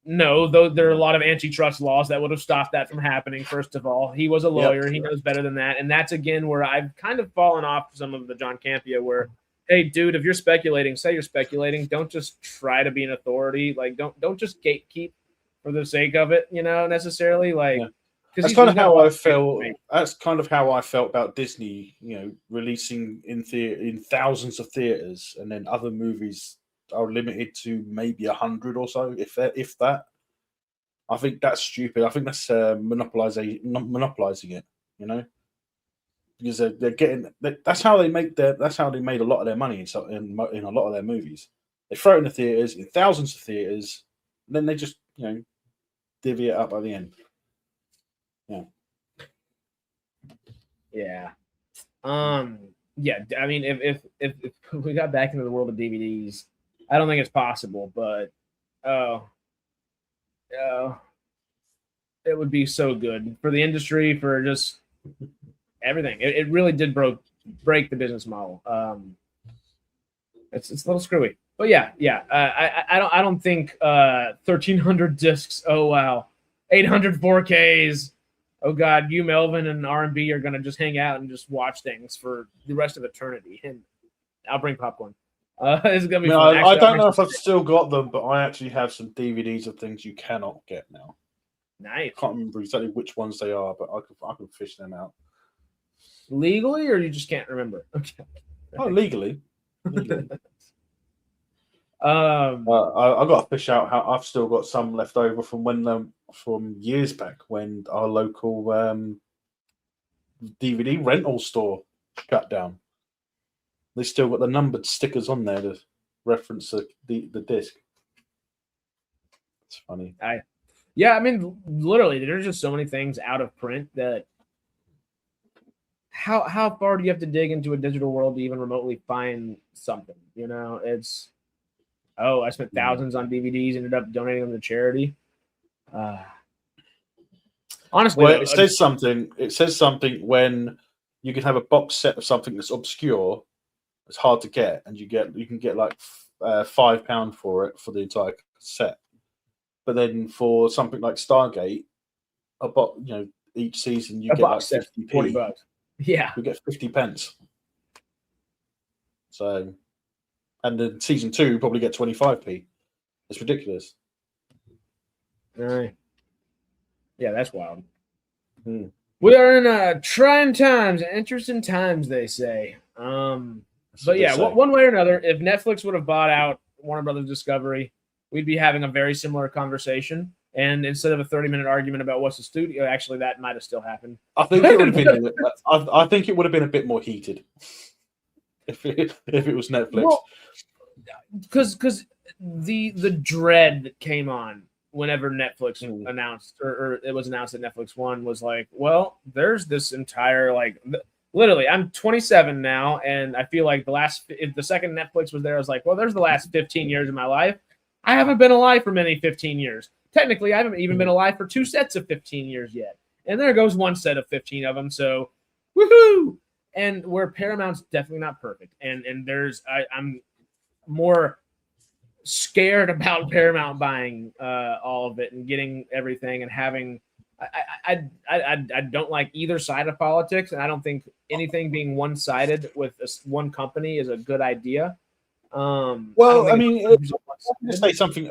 No, though there are a lot of antitrust laws that would have stopped that from happening. First of all, he was a lawyer. Yep. He knows better than that. And that's, again, where I've kind of fallen off some of the John Campea, where hey, dude, if you're speculating, say you're speculating. Don't just try to be an authority. Like, don't just gatekeep for the sake of it. Necessarily. Like, that's kind of how I felt. That's kind of how I felt about Disney. Releasing in thousands of theaters, and then other movies are limited to maybe 100 or so, if that. I think that's stupid. I think that's monopolizing it. Because they're getting. That's how they make That's how they made a lot of their money in a lot of their movies. They throw it in the theaters, in thousands of theaters, and then they just divvy it up at the end. Yeah. Yeah. I mean, if we got back into the world of DVDs, I don't think it's possible, but it would be so good for the industry, for just everything. It really did break the business model. It's a little screwy, but yeah. I don't think 1,300 discs. Oh wow, 800 4Ks. Oh God, you, Melvin, and R&B are gonna just hang out and just watch things for the rest of eternity. And I'll bring popcorn. It's gonna be fun. I don't know if I've still got them, but I actually have some DVDs of things you cannot get now. Nice. I can't remember exactly which ones they are, but I can fish them out. Legally, or you just can't remember? Okay. Oh, legally. I got to fish out how I've still got some left over from years back when our local DVD rental store shut down. They still got the numbered stickers on there to reference the disc. It's funny. Yeah, I mean, literally, there's just so many things out of print that how far do you have to dig into a digital world to even remotely find something? It's I spent thousands on DVDs, ended up donating them to charity. Honestly, well, it says something. It says something when you can have a box set of something that's obscure, it's hard to get, and you can get like £5 for it for the entire set. But then for something like Stargate, each season you get like 50p. $40. Yeah, you get 50 pence. So, and then season 2 you probably get 25p. It's ridiculous. All right. Yeah, that's wild. We are in trying times, interesting times, they say. But yeah, one way or another, if Netflix would have bought out Warner Brothers Discovery, we'd be having a very similar conversation. And instead of a 30-minute argument about what's the studio, actually, that might have still happened. I think it would have been. I think it would have been a bit more heated if it was Netflix. Because the dread that came on whenever Netflix announced, or it was announced that Netflix won, was like, well, there's this entire literally, I'm 27 now, and I feel like if the second Netflix was there, I was like, well, there's the last 15 years of my life. I haven't been alive for many 15 years. Technically, I haven't even been alive for 2 sets of 15 years yet. And there goes one set of 15 of them. So, woohoo! And where Paramount's definitely not perfect. And I'm more scared about Paramount buying all of it and getting everything and having. I don't like either side of politics, and I don't think anything being one-sided with one company is a good idea. Well, I mean, I'm going to say something,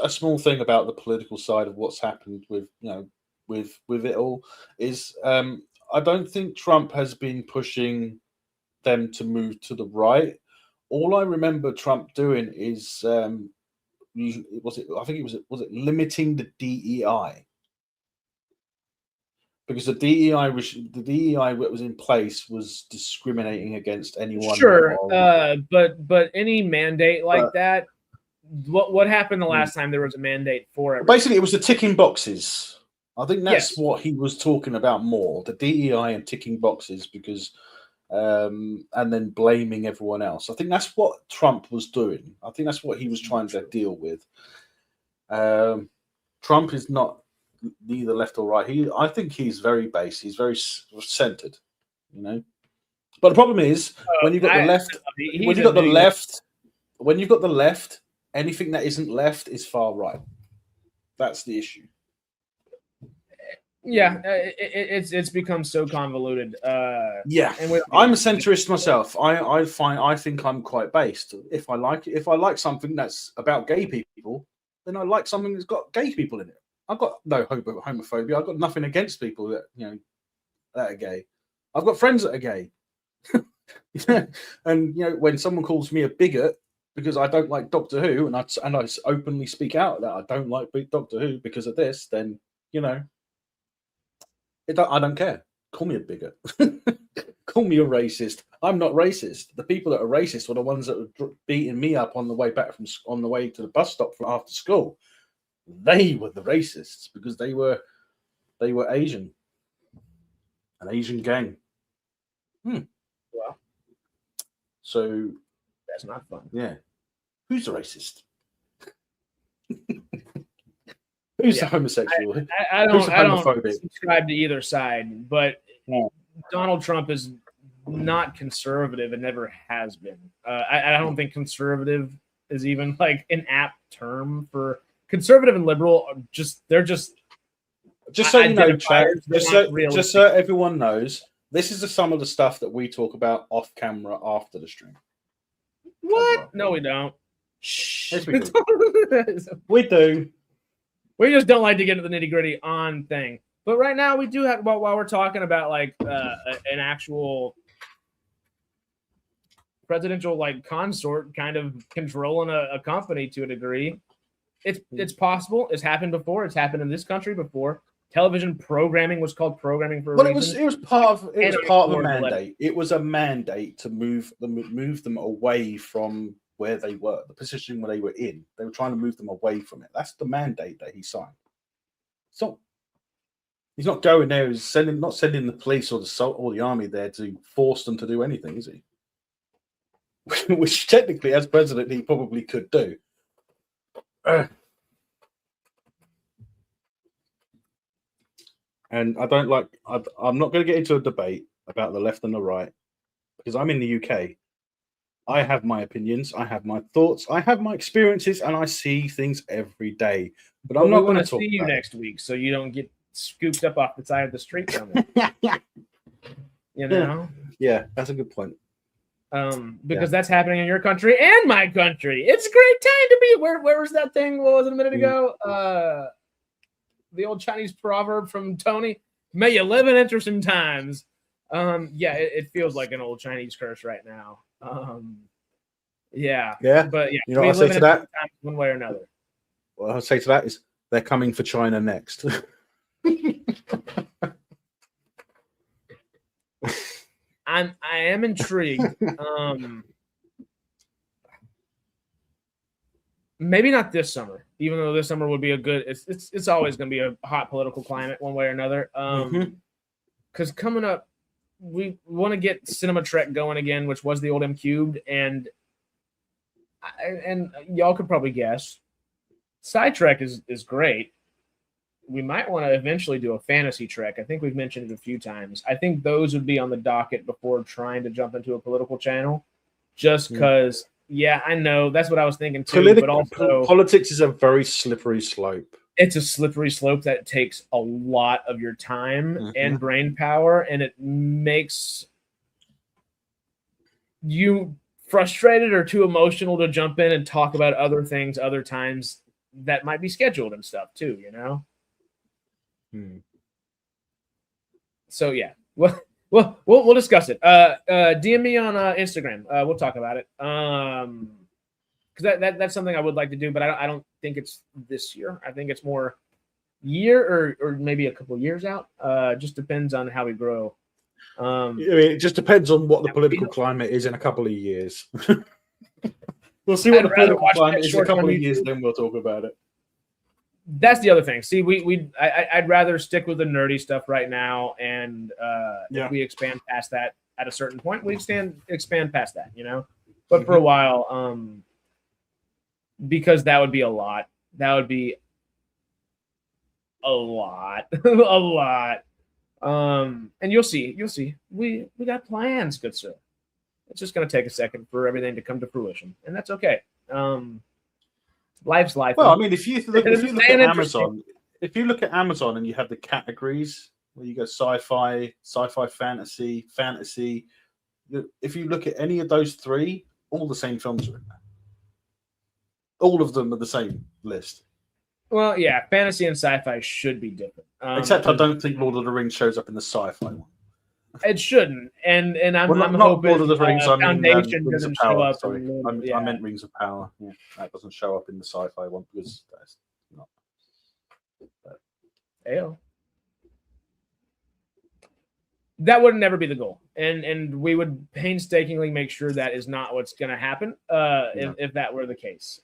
a small thing about the political side of what's happened with it all is I don't think Trump has been pushing them to move to the right. All I remember Trump doing is was it limiting the DEI. Because the DEI that was in place was discriminating against anyone. Sure, but any mandate like that, what happened the last time there was a mandate for it? Basically, it was the ticking boxes. I think that's what he was talking about more, the DEI and ticking boxes, because and then blaming everyone else. I think that's what Trump was doing. I think that's what he was trying to deal with. Trump is not neither left or right. I think he's very base. He's very centered, But the problem is when you've got the left, when you've got the left, anything that isn't left is far right. That's the issue. Yeah, it's become so convoluted. Yeah, and we, I'm a centrist myself. I think I'm quite based. If I like something that's about gay people, then I like something that's got gay people in it. I've got no homophobia. I've got nothing against people that that are gay. I've got friends that are gay. And when someone calls me a bigot because I don't like Doctor Who, and I openly speak out that I don't like Doctor Who because of this, then I don't care. Call me a bigot. Call me a racist. I'm not racist. The people that are racist were the ones that were beating me up on the way back on the way to the bus stop from after school. They were the racists because they were Asian, an Asian gang. Well, so that's not fun. Yeah, who's the racist? Who's the homosexual? I don't subscribe to either side, but Donald Trump is not conservative and never has been. I don't think conservative is even like an apt term for conservative and liberal. They're just so you know, chat. Just so everyone knows, this is some of the stuff that we talk about off camera after the stream. What? Well. No, we don't. Yes, we do. We do. We just don't like to get into the nitty gritty on thing. But right now we do have, while we're talking about like an actual presidential like consort kind of controlling a company to a degree, it's possible. It's happened before. It's happened in this country before. Television programming was called programming for a reason. It was part of a mandate. It was a mandate to move them away from where they were, the position where they were in. They were trying to move them away from it. That's the mandate that he signed. So he's not going there. He's not sending the police or the army there to force them to do anything, is he? Which technically, as president, he probably could do. And I don't like. I'm not going to get into a debate about the left and the right because I'm in the UK. I have my opinions, I have my thoughts, I have my experiences, and I see things every day. But I'm not going to see you next week, so you don't get scooped up off the side of the street somewhere. Yeah, that's a good point. Because that's happening in your country and my country. It's a great time to be. Where was that thing? What was it a minute ago? The old Chinese proverb from Tony: "May you live in interesting times." It feels like an old Chinese curse right now. But you know what I say to that? One way or another. What I'll say to that is they're coming for China next. I am intrigued. Maybe not this summer, even though this summer would be a good. It's always going to be a hot political climate one way or another. Because coming up, we want to get SciTrek going again, which was the old M Cubed, and y'all could probably guess, SciTrek is great. We might want to eventually do a fantasy trek. I think we've mentioned it a few times. I think those would be on the docket before trying to jump into a political channel, just because. Yeah, I know that's what I was thinking too. But also, politics is a very slippery slope. It's a slippery slope that takes a lot of your time and brain power, and it makes you frustrated or too emotional to jump in and talk about other things other times that might be scheduled and stuff too, So yeah, we'll discuss it. DM me on Instagram. We'll talk about it. Because that's something I would like to do, but I don't think it's this year. I think it's more year or maybe a couple years out. Just depends on how we grow. It just depends on what the political climate is in a couple of years. We'll see what the political climate is in a couple of years, then we'll talk about it. That's the other thing. See, I'd rather stick with the nerdy stuff right now, and if we expand past that at a certain point, we expand past that, But for a while, because that would be a lot. That would be a lot, a lot. And you'll see. We got plans, good sir. It's just going to take a second for everything to come to fruition, and that's okay. Life's life. Well, I mean, if you look at Amazon, if you look at Amazon and you have the categories where you go sci-fi, fantasy, fantasy. If you look at any of those three, all the same films are in there. All of them are the same list. Well, yeah, fantasy and sci-fi should be different. Except I don't think Lord of the Rings shows up in the sci-fi one. It shouldn't, and I'm, Well, I'm not hoping Lord of the Rings. I mean, Foundation Rings of doesn't show Power. up. Sorry, in, I meant Rings of Power. Yeah, that doesn't show up in the sci-fi one because that's not. Ayo. That would never be the goal, and we would painstakingly make sure that is not what's going to happen. If that were the case,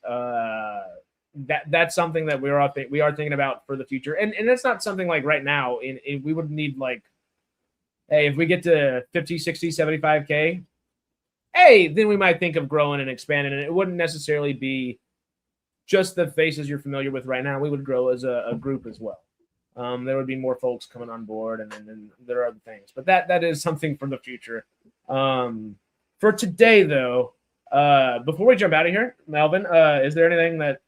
that's something that we are thinking about for the future, and it's not something like right now. We would need like, hey, if we get to 50, 60, 75K, hey, then we might think of growing and expanding, and it wouldn't necessarily be just the faces you're familiar with right now. We would grow as a group as well. There would be more folks coming on board, and then there are other things. But that is something for the future. For today, though, before we jump out of here, Melvin, is there anything that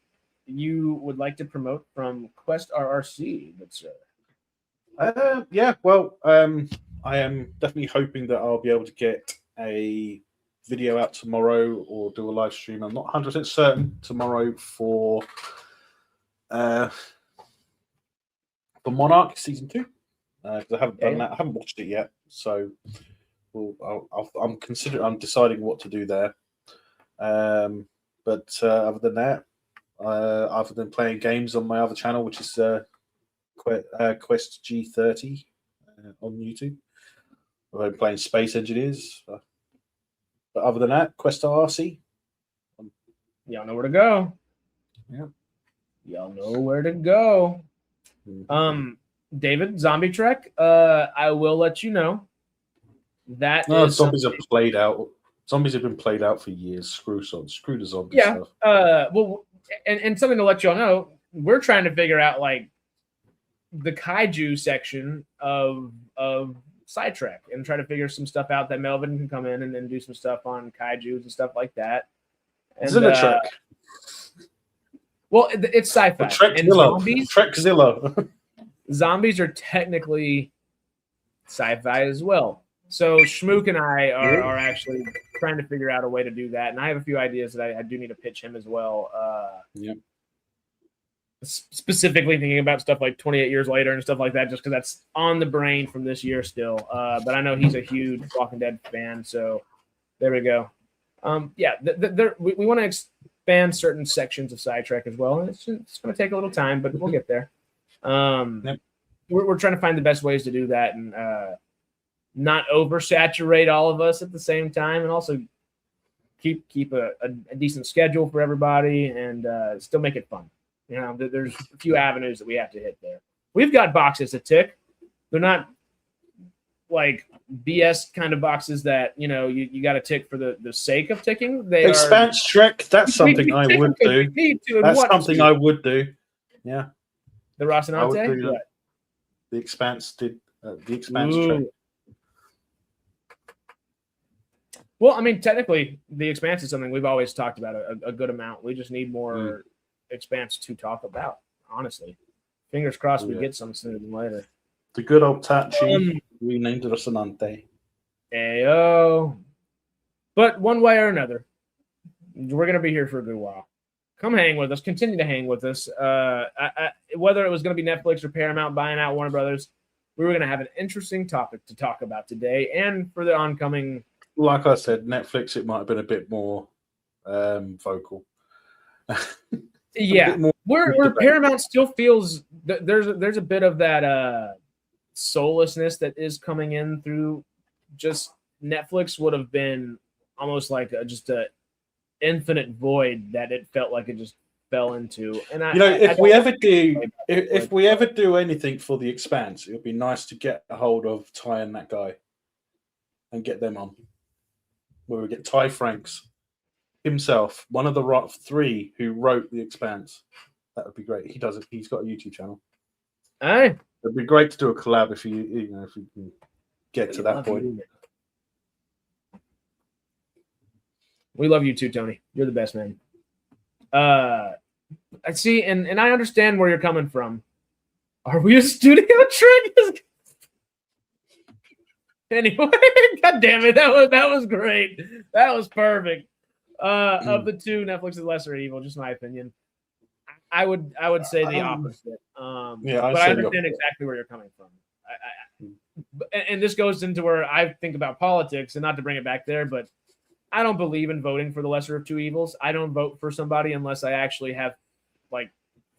you would like to promote from Quest RRC? Yeah, well, I am definitely hoping that I'll be able to get a video out tomorrow or do a live stream. I'm not 100% certain tomorrow for Monarch season 2 because I haven't done that. I haven't watched it yet, so I'm deciding what to do there. But other than that, other than playing games on my other channel, which is Quest G30 on YouTube, I've been playing Space Engineers. But other than that, Quest RC. Y'all know where to go. Yeah, y'all know where to go. David, Zombie Trek. I will let you know that zombies are played out. Zombies have been played out for years. Screw the zombie stuff. Well, and something to let y'all know, we're trying to figure out like the kaiju section of SciTrek and try to figure some stuff out that Melvin can come in and then do some stuff on kaijus and stuff like that. And, Trek. Well, it's sci-fi. Trekzilla. Zombies are technically sci-fi as well. So Schmook and I are actually trying to figure out a way to do that, and I have a few ideas that I do need to pitch him as well. Specifically thinking about stuff like 28 Years Later and stuff like that, just because that's on the brain from this year still. But I know he's a huge Walking Dead fan, so there we go. We want to expand certain sections of SciTrek as well, and it's going to take a little time, but we'll get there. We're trying to find the best ways to do that and not oversaturate all of us at the same time, and also keep a decent schedule for everybody and still make it fun. You know, there's a few avenues that we have to hit there. We've got boxes to tick. They're not like BS kind of boxes that, you know, you got to tick for the sake of ticking. They Expanse Trek, that's something I would do. That's something I would do. Yeah. The Rocinante? The Expanse did the Expanse Trek. Well, I mean, technically, the Expanse is something we've always talked about a good amount. We just need more Expanse to talk about, honestly. Fingers crossed we get some sooner than later. The good old Tachi renamed Rocinante. Ayo. But one way or another, we're going to be here for a good while. Come hang with us. Continue to hang with us. Whether it was going to be Netflix or Paramount buying out Warner Brothers, we were going to have an interesting topic to talk about today and for the oncoming. Like I said, Netflix, it might have been a bit more vocal. Yeah, where Paramount still feels there's a bit of that soullessness that is coming in through just Netflix would have been almost like just a infinite void that it felt like it just fell into. And if we ever do anything for the Expanse, it would be nice to get a hold of Ty and that guy and get them on. Where we get Ty Franks himself, one of the 3 who wrote the Expanse. That would be great. He does it. He's got a YouTube channel. Aye. It'd be great to do a collab if you can get to that point. We love you too, Tony. You're the best, man. I see, and I understand where you're coming from. Are we a studio trick? Anyway, god damn it, that was great. That was perfect. Of the two, Netflix is lesser evil, just my opinion. I would say the opposite. Yeah, but I understand exactly where you're coming from. And this goes into where I think about politics, and not to bring it back there, but I don't believe in voting for the lesser of two evils. I don't vote for somebody unless I actually have like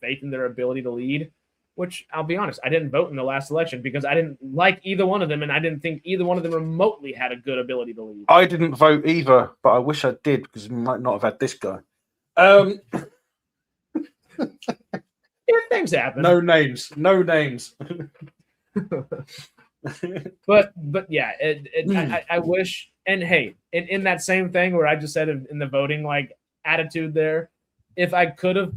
faith in their ability to lead. Which I'll be honest, I didn't vote in the last election because I didn't like either one of them, and I didn't think either one of them remotely had a good ability to lead. I didn't vote either, but I wish I did because we might not have had this guy. Yeah, things happen. No names. but yeah, I wish. And hey, in that same thing where I just said in the voting like attitude there, if I could have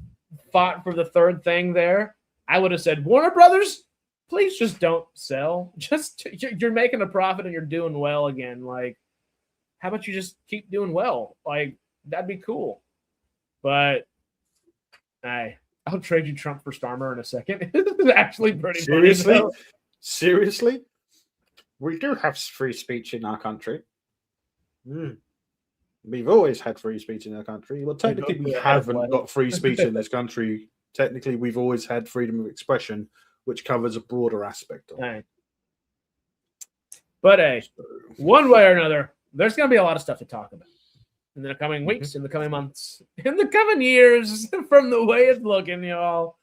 fought for the third thing there, I would have said, Warner Brothers, please just don't sell. Just you're making a profit and you're doing well again. Like, how about you just keep doing well? Like, that'd be cool. But I'll trade you Trump for Starmer in a second. This is actually pretty Seriously? funny. Seriously? We do have free speech in our country. We've always had free speech in our country. Well, technically, we haven't got free speech in this country. Technically, we've always had freedom of expression, which covers a broader aspect of it. But one way or another, there's going to be a lot of stuff to talk about in the coming weeks, in the coming months, in the coming years, from the way it's looking, y'all.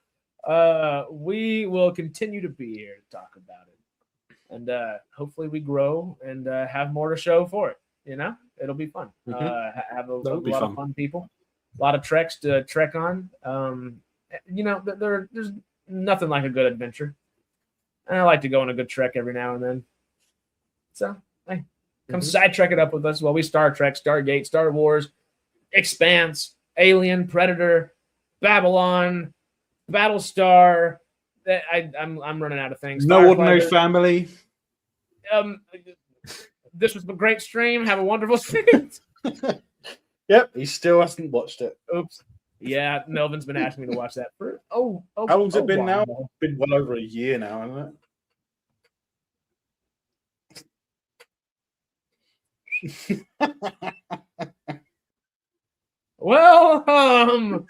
We will continue to be here to talk about it. And hopefully we grow and have more to show for it. You know, it'll be fun. Have a lot of fun people. A lot of treks to trek on. You know, there's nothing like a good adventure. And I like to go on a good trek every now and then. So, hey, come SciTrek it up with us while we Star Trek, Stargate, Star Wars, Expanse, Alien, Predator, Babylon, Battlestar. I'm running out of things. No Ordinary Family. This was a great stream. Have a wonderful stream. Yep, he still hasn't watched it. Oops. Yeah, Melvin's been asking me to watch that for how long's it been now? It's been well over a year now, hasn't it? Well,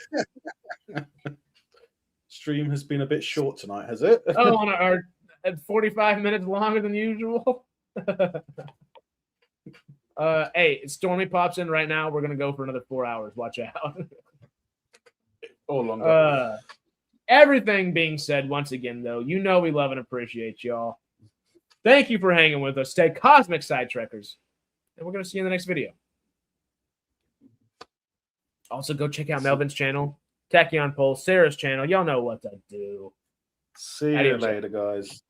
stream has been a bit short tonight, has it? on our 45 minutes longer than usual. Hey, Stormy pops in right now. We're gonna go for another 4 hours. Watch out. Or longer. Everything being said, once again, though, you know we love and appreciate y'all. Thank you for hanging with us. Stay cosmic, SciTrekkers. And we're going to see you in the next video. Also, go check out Melvin's channel, Tachyon Pulse, Sarah's channel. Y'all know what to do. See you later, guys.